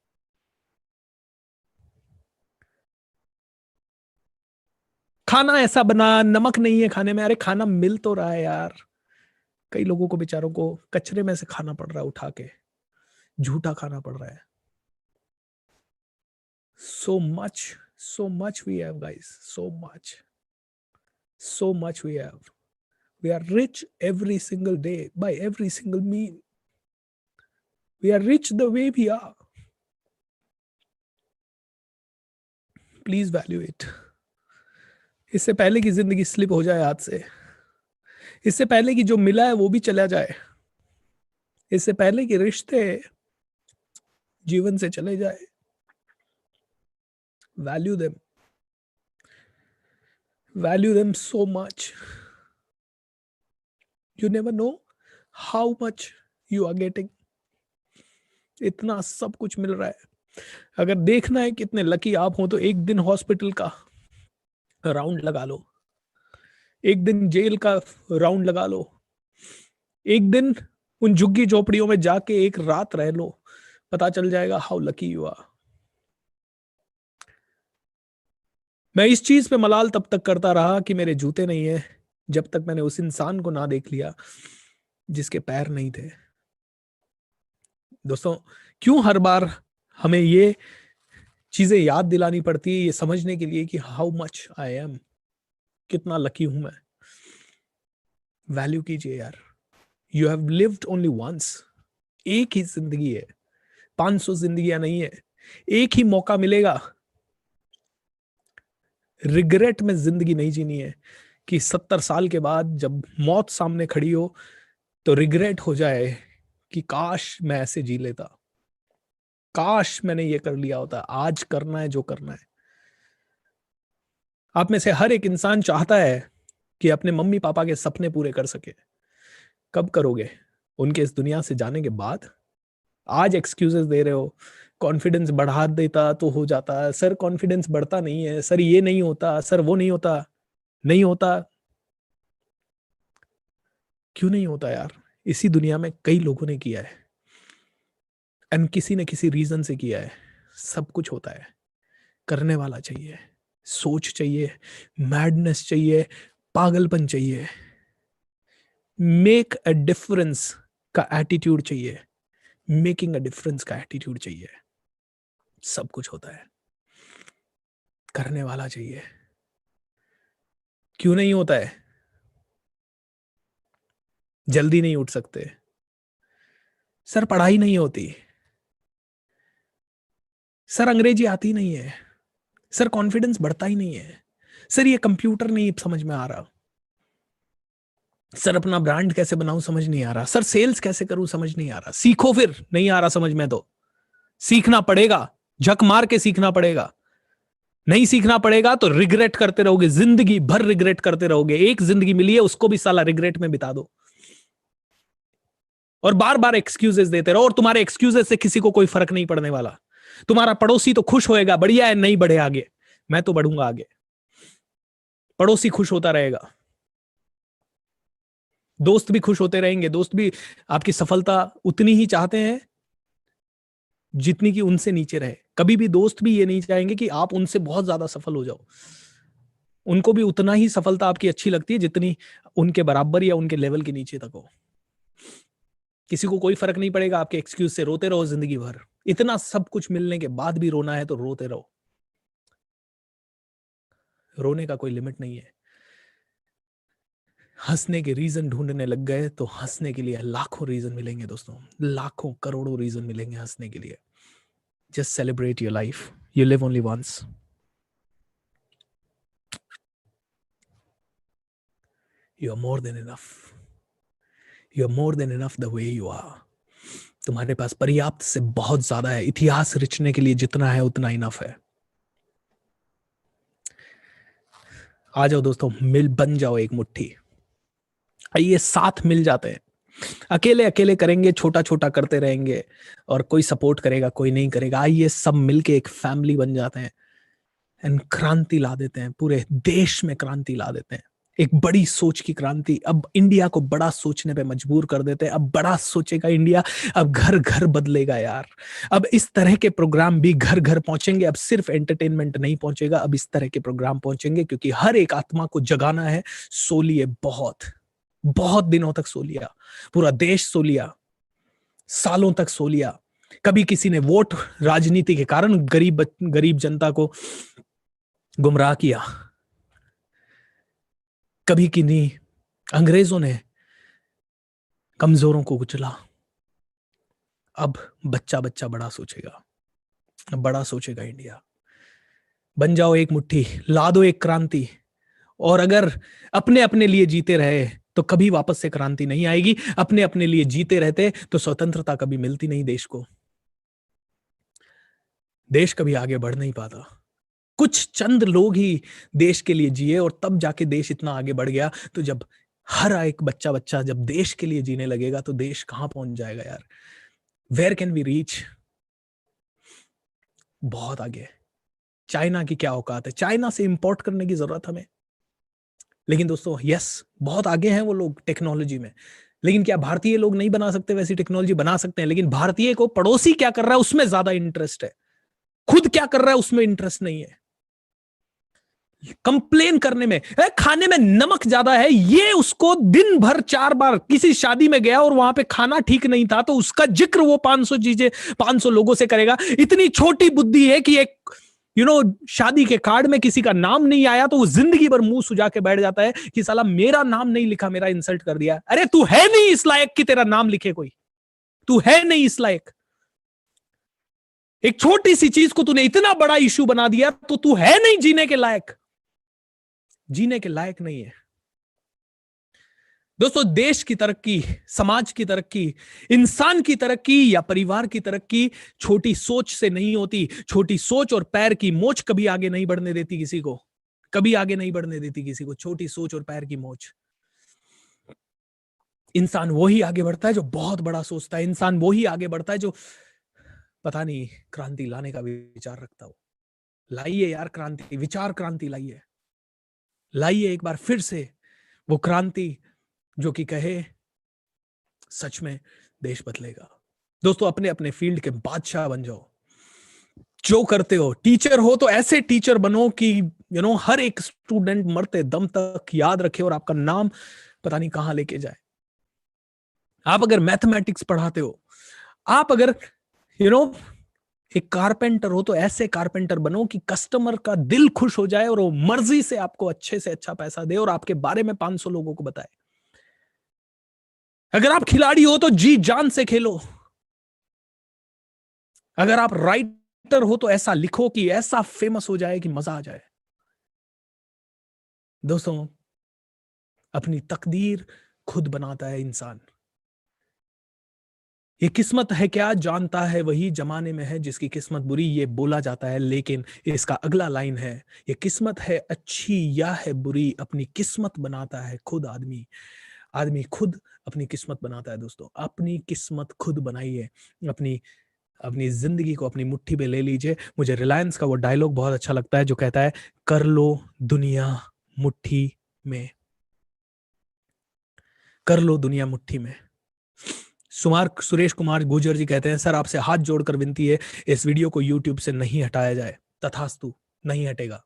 खाना ऐसा बना, नमक नहीं है खाने में. अरे खाना मिल तो रहा है यार. कई लोगों को बेचारों को कचरे में से खाना पड़ रहा है उठा के. झूठा खाना पड़ रहा है. so much we have guys. so much we have. We are rich every single day by every single meal. We are rich the way we are. Please value it. इससे पहले कि जिंदगी स्लिप हो जाए हाथ से, इससे पहले कि जो मिला है वो भी चला जाए, इससे पहले कि रिश्ते जीवन से चले जाए, value them. Value them so much. You never know how much you are getting. इतना सब कुछ मिल रहा है. अगर देखना है कितने लकी आप हो तो एक दिन हॉस्पिटल का राउंड लगा लो, एक दिन जेल का राउंड लगा लो, एक दिन उन झुग्गी झोपड़ियों में जाके एक रात रह लो. पता चल जाएगा हाउ लकी यू आर. मैं इस चीज पे मलाल तब तक करता रहा कि मेरे जूते नहीं है, जब तक मैंने उस इंसान को ना देख लिया जिसके पैर नहीं थे. दोस्तों, क्यों हर बार हमें ये चीजें याद दिलानी पड़ती है ये समझने के लिए कि हाउ मच आई एम, कितना लकी हूं मैं. वैल्यू कीजिए यार. You have lived only once. एक ही जिंदगी है, 500 जिंदगियां नहीं है. एक ही मौका मिलेगा. रिग्रेट में जिंदगी नहीं जीनी है कि 70 साल के बाद जब मौत सामने खड़ी हो तो रिग्रेट हो जाए कि काश मैं ऐसे जी लेता, काश मैंने ये कर लिया होता. आज करना है जो करना है. आप में से हर एक इंसान चाहता है कि अपने मम्मी पापा के सपने पूरे कर सके. कब करोगे? उनके इस दुनिया से जाने के बाद. आज एक्सक्यूजेस दे रहे हो. कॉन्फिडेंस बढ़ा देता तो हो जाता. सर कॉन्फिडेंस बढ़ता नहीं है. सर ये नहीं होता. सर वो नहीं होता. नहीं होता. क्यों नहीं होता यार? इसी दुनिया में कई लोगों ने किया है एंड किसी ने किसी रीजन से किया है. सब कुछ होता है. करने वाला चाहिए, सोच चाहिए, मैडनेस चाहिए, पागलपन चाहिए, मेक अ डिफरेंस का एटीट्यूड चाहिए, मेकिंग अ डिफरेंस का एटीट्यूड चाहिए. सब कुछ होता है. करने वाला चाहिए. क्यों नहीं होता है? जल्दी नहीं उठ सकते. सर पढ़ाई नहीं होती. सर अंग्रेजी आती नहीं है. सर कॉन्फिडेंस बढ़ता ही नहीं है. सर ये कंप्यूटर नहीं समझ में आ रहा. सर अपना ब्रांड कैसे बनाऊं समझ नहीं आ रहा. सर सेल्स कैसे करूं समझ नहीं आ रहा. सीखो फिर. नहीं आ रहा समझ में तो सीखना पड़ेगा. झक मार के सीखना पड़ेगा. नहीं सीखना पड़ेगा तो रिग्रेट करते रहोगे, जिंदगी भर रिग्रेट करते रहोगे। एक जिंदगी मिली है, उसको भी साला रिग्रेट में बिता दो और बार बार एक्सक्यूजेस देते रहो, और तुम्हारे एक्सक्यूजेस से किसी को कोई फर्क नहीं पड़ने वाला। तुम्हारा पड़ोसी तो खुश होएगा, बढ़िया है, नहीं बढ़े आगे, मैं तो बढ़ूंगा आगे। पड़ोसी खुश होता रहेगा, दोस्त भी खुश होते रहेंगे, दोस्त भी आपकी सफलता उतनी ही चाहते हैं जितनी कि उनसे नीचे रहे। कभी भी दोस्त भी ये नहीं चाहेंगे कि आप उनसे बहुत ज्यादा सफल हो जाओ, उनको भी उतना ही सफलता आपकी अच्छी लगती है जितनी उनके बराबर या उनके लेवल के नीचे तक हो। किसी को कोई फर्क नहीं पड़ेगा आपके एक्सक्यूज से, रोते रहो जिंदगी भर। इतना सब कुछ मिलने के बाद भी रोना है तो रोते रहो, रोने का कोई लिमिट नहीं है। हंसने के रीजन ढूंढने लग गए तो हंसने के लिए लाखों रीजन मिलेंगे दोस्तों, लाखों करोड़ों रीजन मिलेंगे हंसने के लिए। Just celebrate your life, you live only once. You are more than enough, you are more than enough the way you are. तुम्हारे पास पर्याप्त से बहुत ज्यादा है, इतिहास रचने के लिए जितना है उतना इनफ है। आ जाओ दोस्तों, मिल बन जाओ एक मुट्ठी। आइए साथ मिल जाते हैं। अकेले अकेले करेंगे, छोटा छोटा करते रहेंगे और कोई सपोर्ट करेगा कोई नहीं करेगा। आइए सब मिलके एक फैमिली बन जाते हैं एंड क्रांति ला देते हैं, पूरे देश में क्रांति ला देते हैं। एक बड़ी सोच की क्रांति। अब इंडिया को बड़ा सोचने पे मजबूर कर देते हैं। अब बड़ा सोचेगा इंडिया, अब घर घर बदलेगा यार। अब इस तरह के प्रोग्राम भी घर घर पहुंचेंगे। अब सिर्फ एंटरटेनमेंट नहीं पहुंचेगा, अब इस तरह के प्रोग्राम पहुंचेंगे, क्योंकि हर एक आत्मा को जगाना है। सो लिए बहुत बहुत दिनों तक सो लिया, पूरा देश सो लिया, सालों तक सो लिया। कभी किसी ने वोट राजनीति के कारण गरीब जनता को गुमराह किया, कभी किन्हीं अंग्रेजों ने कमजोरों को कुचला। अब बच्चा बच्चा बड़ा सोचेगा, बड़ा सोचेगा इंडिया। बन जाओ एक मुट्ठी, ला दो एक क्रांति। और अगर अपने अपने लिए जीते रहे तो कभी वापस से क्रांति नहीं आएगी। अपने अपने लिए जीते रहते तो स्वतंत्रता कभी मिलती नहीं देश को। देश कभी आगे बढ़ नहीं पाता। कुछ चंद लोग ही देश के लिए जिए और तब जाके देश इतना आगे बढ़ गया। तो जब हर एक बच्चा बच्चा जब देश के लिए जीने लगेगा तो देश कहां पहुंच जाएगा यार। Where can we reach? बहुत आगे। चाइना की क्या औकात है, चाइना से इंपोर्ट करने की जरूरत हमें। लेकिन दोस्तों यस, बहुत आगे हैं वो लोग टेक्नोलॉजी में। लेकिन क्या भारतीय लोग नहीं बना सकते वैसी टेक्नोलॉजी? बना सकते हैं, लेकिन भारतीय को पड़ोसी क्या कर रहा है उसमें ज्यादा इंटरेस्ट है, खुद क्या कर रहा है उसमें इंटरेस्ट नहीं है। कंप्लेन करने में, खाने में नमक ज्यादा है, ये उसको दिन भर 4 बार किसी शादी में गया और वहां पे खाना ठीक नहीं था तो उसका जिक्र वो 500 चीजें 500 लोगों से करेगा। इतनी छोटी बुद्धि है कि एक शादी के कार्ड में किसी का नाम नहीं आया तो वो जिंदगी भर मुंह सुजा के बैठ जाता है कि साला मेरा नाम नहीं लिखा, मेरा इंसल्ट कर दिया। अरे तू है नहीं इस लायक कि तेरा नाम लिखे कोई, तू है नहीं इस लायक। एक छोटी सी चीज को तूने इतना बड़ा इश्यू बना दिया तो तू है नहीं जीने के लायक, जीने के लायक नहीं है। दोस्तों देश की तरक्की, समाज की तरक्की, इंसान की तरक्की या परिवार की तरक्की छोटी सोच से नहीं होती। छोटी सोच और पैर की मोच कभी आगे नहीं बढ़ने देती किसी को, कभी आगे नहीं बढ़ने देती किसी को। छोटी सोच और पैर की मोच। इंसान वही आगे बढ़ता है जो बहुत बड़ा सोचता है। इंसान वही आगे बढ़ता है जो पता नहीं क्रांति लाने का विचार रखता हो। लाइए यार क्रांति, विचार क्रांति लाइए, लाइए एक बार फिर से वो क्रांति जो कि कहे सच में देश बदलेगा। दोस्तों अपने अपने फील्ड के बादशाह बन जाओ। जो करते हो, टीचर हो तो ऐसे टीचर बनो कि हर एक स्टूडेंट मरते दम तक याद रखे और आपका नाम पता नहीं कहां लेके जाए। आप अगर मैथमेटिक्स पढ़ाते हो, आप अगर एक कारपेंटर हो तो ऐसे कारपेंटर बनो कि कस्टमर का दिल खुश हो जाए और वो मर्जी से आपको अच्छे से अच्छा पैसा दे और आपके बारे में 500 लोगों को बताए। अगर आप खिलाड़ी हो तो जी जान से खेलो। अगर आप राइटर हो तो ऐसा लिखो कि ऐसा फेमस हो जाए कि मजा आ जाए। दोस्तों अपनी तकदीर खुद बनाता है इंसान। ये किस्मत है क्या जानता है वही जमाने में है जिसकी किस्मत बुरी, ये बोला जाता है। लेकिन इसका अगला लाइन है, ये किस्मत है अच्छी या है बुरी, अपनी किस्मत बनाता है खुद आदमी। आदमी खुद अपनी किस्मत बनाता है दोस्तों। अपनी किस्मत खुद बनाइए, अपनी अपनी जिंदगी को अपनी मुट्ठी में ले लीजिए। मुझे रिलायंस का वो डायलॉग बहुत अच्छा लगता है जो कहता है, कर लो दुनिया मुट्ठी में, कर लो दुनिया मुट्ठी में। सुरेश कुमार गुर्जर जी कहते हैं, सर आपसे हाथ जोड़कर विनती है इस वीडियो को यूट्यूब से नहीं हटाया जाए। तथास्तु, नहीं हटेगा।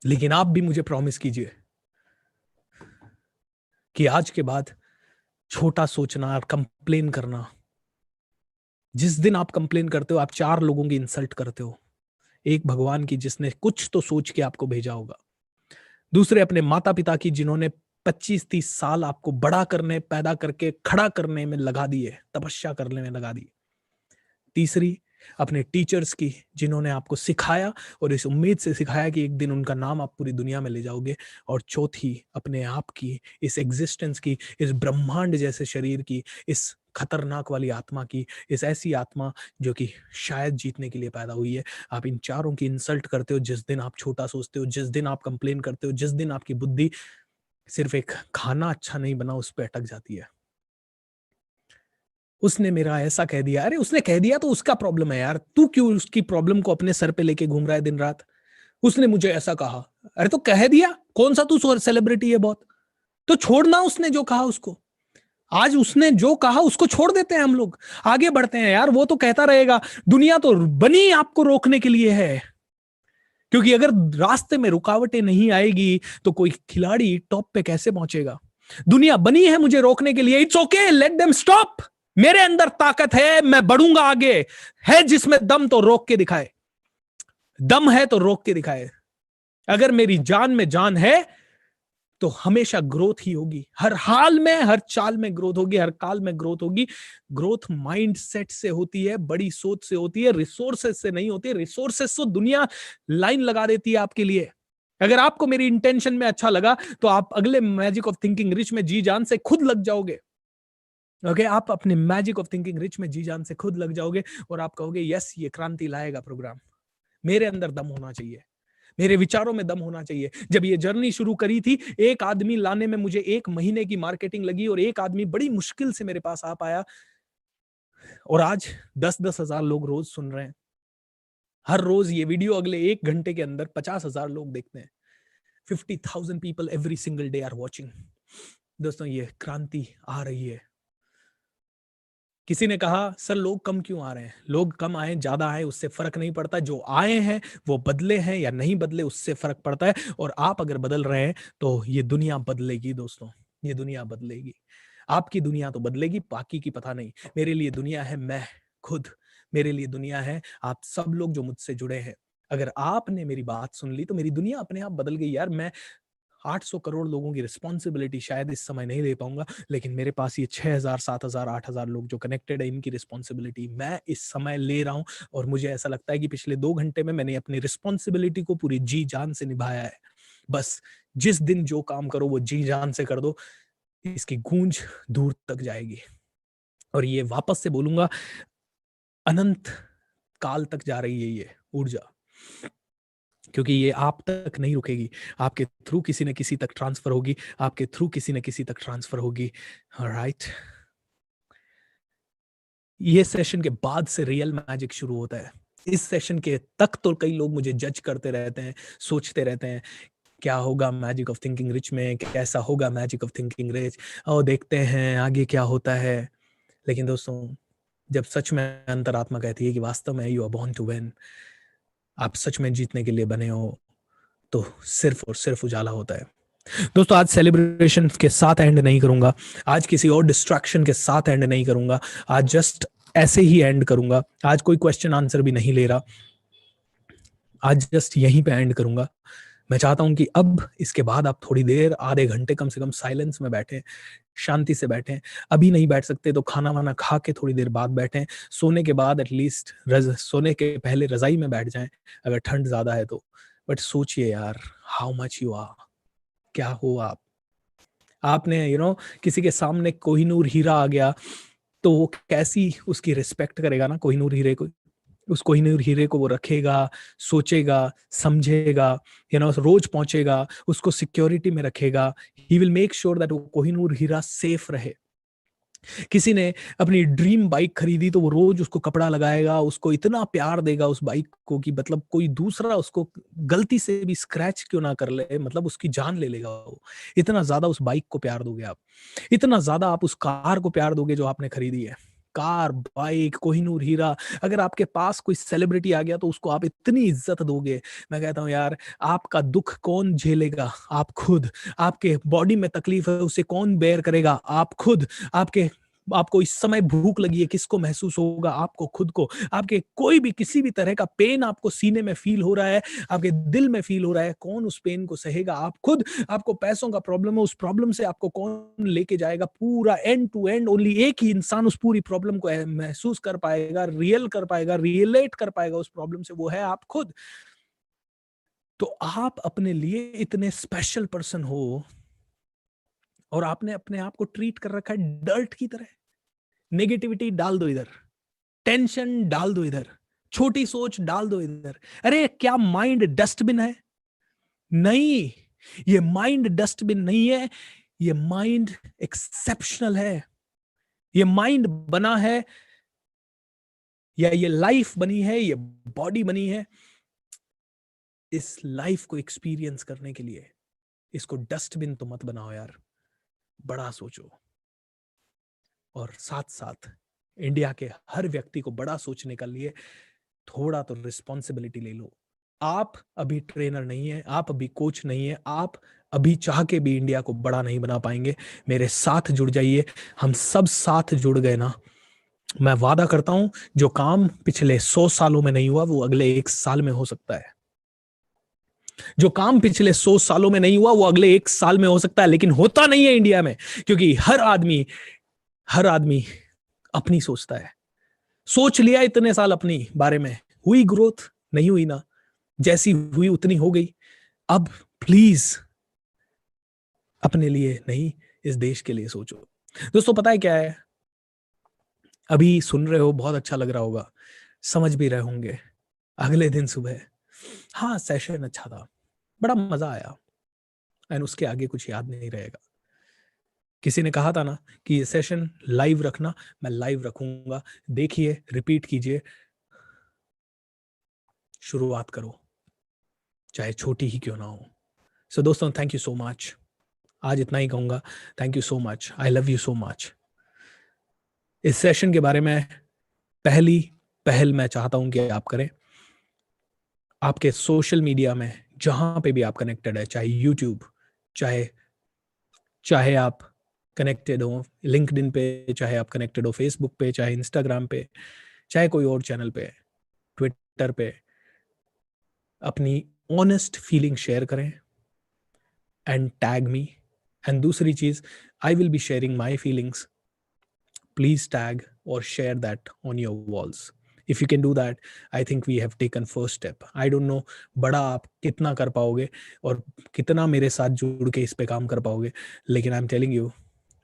लेकिन आप भी मुझे प्रॉमिस कीजिए कि आज के बाद छोटा सोचना और कंप्लेन करना, जिस दिन आप कंप्लेन करते हो आप 4 लोगों की इंसल्ट करते हो। एक भगवान की जिसने कुछ तो सोच के आपको भेजा होगा, दूसरे अपने माता पिता की जिन्होंने 25-30 साल आपको बड़ा करने, पैदा करके खड़ा करने में लगा दिए, तपस्या करने में लगा दी। तीसरी अपने टीचर्स की जिन्होंने आपको सिखाया और इस उम्मीद से सिखाया कि एक दिन उनका नाम आप पूरी दुनिया में ले जाओगे। और चौथी अपने आप की, इस एग्जिस्टेंस की, इस ब्रह्मांड जैसे शरीर की, इस खतरनाक वाली आत्मा की, इस ऐसी आत्मा जो कि शायद जीतने के लिए पैदा हुई है। आप इन चारों की इंसल्ट करते हो जिस दिन आप छोटा सोचते हो, जिस दिन आप कंप्लेन करते हो, जिस दिन आपकी बुद्धि सिर्फ एक खाना अच्छा नहीं बना उस पर अटक जाती है। उसने मेरा ऐसा कह दिया, अरे उसने कह दिया तो उसका प्रॉब्लम है यार, तू क्यों उसकी प्रॉब्लम को अपने सर पे लेके घूम रहा है दिन रात। उसने मुझे ऐसा कहा, अरे तो कह दिया, कौन सा तू सेलिब्रिटी है बहुत, तो छोड़ना उसने जो कहा उसको। आज उसने जो कहा उसको छोड़ देते हैं हम लोग, आगे बढ़ते हैं यार। वो तो कहता रहेगा, दुनिया तो बनी आपको रोकने के लिए है, क्योंकि अगर रास्ते में रुकावटें नहीं आएगी तो कोई खिलाड़ी टॉप पे कैसे पहुंचेगा। दुनिया बनी है मुझे रोकने के लिए, it's okay, let them stop. मेरे अंदर ताकत है, मैं बढ़ूंगा आगे। है जिसमें दम तो रोक के दिखाए, दम है तो रोक के दिखाए। अगर मेरी जान में जान है तो हमेशा ग्रोथ ही होगी, हर हाल में, हर चाल में ग्रोथ होगी, हर काल में ग्रोथ होगी। ग्रोथ माइंडसेट से होती है, बड़ी सोच से होती है, रिसोर्सेस से नहीं होती। रिसोर्सेस तो दुनिया लाइन लगा देती है आपके लिए। अगर आपको मेरी इंटेंशन में अच्छा लगा तो आप अगले मैजिक ऑफ थिंकिंग रिच में जी जान से खुद लग जाओगे। ओके, आप अपने मैजिक ऑफ थिंकिंग रिच में जी जान से खुद लग जाओगे और आप कहोगे, यस ये क्रांति लाएगा प्रोग्राम। मेरे अंदर दम होना चाहिए, मेरे विचारों में दम होना चाहिए। जब ये जर्नी शुरू करी थी, एक आदमी लाने में मुझे 1 महीने की मार्केटिंग लगी और एक आदमी बड़ी मुश्किल से मेरे पास आ पाया। और आज 10-10 हजार लोग रोज सुन रहे हैं। हर रोज ये वीडियो अगले 1 घंटे के अंदर 50,000 लोग देखते हैं। 50,000 people every single day are watching. दोस्तों, ये क्रांति आ रही है। किसी ने कहा, सर लोग कम क्यों आ रहे हैं? लोग कम आए ज्यादा आए उससे फर्क नहीं पड़ता। जो आए हैं वो बदले हैं या नहीं बदले उससे फर्क पड़ता है। और आप अगर बदल रहे हैं तो ये दुनिया बदलेगी दोस्तों, ये दुनिया बदलेगी। आपकी दुनिया तो बदलेगी, बाकी की पता नहीं। मेरे लिए दुनिया है मैं खुद, मेरे लिए दुनिया है आप सब लोग जो मुझसे जुड़े हैं। अगर आपने मेरी बात सुन ली तो मेरी दुनिया अपने आप बदल गई यार। मैं 800 करोड़ लोगों की रिस्पॉन्सिबिलिटी शायद इस समय नहीं ले पाऊंगा, लेकिन मेरे पास ये 6,000, 7,000, 8,000 लोग जो कनेक्टेड है, इनकी रिस्पॉन्सिबिलिटी मैं इस समय ले रहा हूं। और मुझे ऐसा लगता है कि पिछले 2 घंटे में मैंने अपनी रिस्पॉन्सिबिलिटी को पूरी जी जान से निभाया है। बस जिस दिन जो काम करो वो जी जान से कर दो, इसकी गूंज दूर तक जाएगी। और ये वापस से बोलूंगा, अनंत काल तक जा रही है ये ऊर्जा, क्योंकि ये आप तक नहीं रुकेगी। आपके थ्रू किसी न किसी तक ट्रांसफर होगी, आपके थ्रू किसी न किसी तक ट्रांसफर होगी। ऑलराइट, ये सेशन के बाद से रियल मैजिक शुरू होता है। इस सेशन के तक तो कई लोग मुझे जज करते रहते हैं, सोचते रहते हैं क्या होगा मैजिक ऑफ थिंकिंग रिच में, कैसा होगा मैजिक ऑफ थिंकिंग रिच, और देखते हैं आगे क्या होता है। लेकिन दोस्तों, जब सच में अंतरात्मा कहती है कि वास्तव में you are born to win, आप सच में जीतने के लिए बने हो, तो सिर्फ और सिर्फ उजाला होता है। दोस्तों, आज सेलिब्रेशन के साथ एंड नहीं करूंगा, आज किसी और डिस्ट्रैक्शन के साथ एंड नहीं करूंगा, आज जस्ट ऐसे ही एंड करूंगा। आज कोई क्वेश्चन आंसर भी नहीं ले रहा, आज जस्ट यहीं पे एंड करूंगा। मैं चाहता हूं कि अब इसके बाद आप थोड़ी देर, आधे घंटे कम से कम साइलेंस में बैठें, शांति से बैठें। अभी नहीं बैठ सकते तो खाना वाना खा के थोड़ी देर बाद बैठें। सोने के बाद एटलीस्ट सोने के पहले रजाई में बैठ जाएं अगर ठंड ज्यादा है तो। बट सोचिए यार, हाउ मच यू आर, क्या हो आप। आपने किसी के सामने कोहिनूर हीरा आ गया तो वो कैसी उसकी रिस्पेक्ट करेगा ना, कोहिनूर हीरे को। उस कोहिनूर हीरे को वो रखेगा, सोचेगा, समझेगा, रोज पहुंचेगा, उसको सिक्योरिटी में रखेगा। He will make sure that वो कोहिनूर हीरा सेफ रहे। किसी ने अपनी ड्रीम बाइक खरीदी तो वो रोज उसको कपड़ा लगाएगा, उसको इतना प्यार देगा उस बाइक को कि मतलब कोई दूसरा उसको गलती से भी स्क्रैच क्यों ना कर ले, मतलब उसकी जान ले लेगा वो। इतना ज्यादा उस बाइक को प्यार दोगे आप, इतना ज्यादा आप उस कार को प्यार दोगे जो आपने खरीदी है। कार, बाइक, कोहिनूर हीरा। अगर आपके पास कोई सेलिब्रिटी आ गया तो उसको आप इतनी इज्जत दोगे। मैं कहता हूँ यार, आपका दुख कौन झेलेगा? आप खुद। आपके बॉडी में तकलीफ है, उसे कौन बेयर करेगा? आप खुद। आपको इस समय भूख लगी है, किसको महसूस होगा? आपको खुद को। आपके कोई भी किसी भी तरह का पेन आपको सीने में फील हो रहा है, आपके दिल में फील हो रहा है, कौन उस पेन को सहेगा? आप खुद। आपको पैसों का प्रॉब्लम है, उस प्रॉब्लम से आपको कौन लेके जाएगा? पूरा एंड टू एंड ओनली एक ही इंसान उस पूरी प्रॉब्लम को महसूस कर पाएगा, रियल कर पाएगा, रिलेट कर पाएगा उस प्रॉब्लम से, वो है आप खुद। तो आप अपने लिए इतने स्पेशल पर्सन हो और आपने अपने आप को ट्रीट कर रखा है डर्ट की तरह। नेगेटिविटी डाल दो इधर, टेंशन डाल दो इधर, छोटी सोच डाल दो इधर। अरे क्या माइंड डस्टबिन है? नहीं, ये माइंड डस्टबिन नहीं है, ये माइंड एक्सेप्शनल है। ये माइंड बना है या ये लाइफ बनी है, ये बॉडी बनी है इस लाइफ को एक्सपीरियंस करने के लिए। इसको डस्टबिन तो मत बनाओ यार, बड़ा सोचो। और साथ साथ इंडिया के हर व्यक्ति को बड़ा सोचने के लिए थोड़ा तो रिस्पॉन्सिबिलिटी ले लो। आप अभी ट्रेनर नहीं है, आप अभी कोच नहीं है, आप अभी चाह के भी इंडिया को बड़ा नहीं बना पाएंगे। मेरे साथ जुड़ जाइए, हम सब साथ जुड़ गए ना, मैं वादा करता हूं जो काम पिछले 100 सालों में नहीं हुआ वो अगले 1 साल में हो सकता है। जो काम पिछले 100 सालों में नहीं हुआ वो अगले 1 साल में हो सकता है, लेकिन होता नहीं है इंडिया में, क्योंकि हर आदमी अपनी सोचता है। सोच लिया इतने साल अपनी बारे में, हुई ग्रोथ? नहीं हुई ना, जैसी हुई उतनी हो गई। अब प्लीज अपने लिए नहीं, इस देश के लिए सोचो। दोस्तों पता है क्या है, अभी सुन रहे हो, बहुत अच्छा लग रहा होगा, समझ भी रहे होंगे। अगले दिन सुबह, हाँ सेशन अच्छा था, बड़ा मजा आया, एंड उसके आगे कुछ याद नहीं रहेगा। किसी ने कहा था ना कि ये सेशन लाइव रखना, मैं लाइव रखूंगा, देखिए, रिपीट कीजिए, शुरुआत करो, चाहे छोटी ही क्यों ना हो। सो दोस्तों, थैंक यू सो मच। आज इतना ही कहूंगा, thank you so much, I love you so much. इस सेशन के बारे में पहल मैं चाहता हूं कि आप करें। आपके सोशल मीडिया में जहां पे भी आप कनेक्टेड है, चाहे यूट्यूब, चाहे आप कनेक्टेड हो लिंक्डइन पे, चाहे आप कनेक्टेड हो फेसबुक पे, चाहे इंस्टाग्राम पे, चाहे कोई और चैनल पे, ट्विटर पे, अपनी ऑनेस्ट फीलिंग शेयर करें एंड टैग मी। एंड दूसरी चीज, I will be sharing my feelings, please tag और share that on your walls. If you can do that, I think we have taken first step. I don't know बड़ा आप कितना कर पाओगे और कितना मेरे साथ जुड़ के इस पे काम कर पाओगे, लेकिन आई एम टेलिंग यू,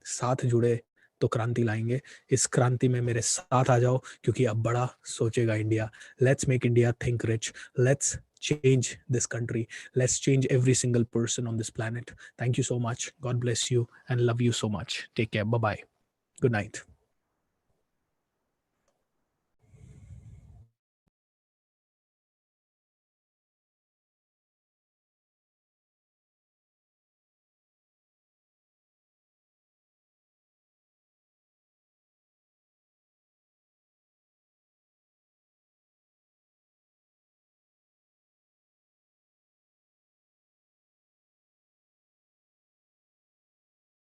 साथ जुड़े तो क्रांति लाएंगे। इस क्रांति में मेरे साथ आ जाओ, क्योंकि अब बड़ा सोचेगा India. Let's make India think rich, let's change this country, let's change every single person on this planet. Thank you so much, God bless you and love you so much. Take care, bye bye, good night.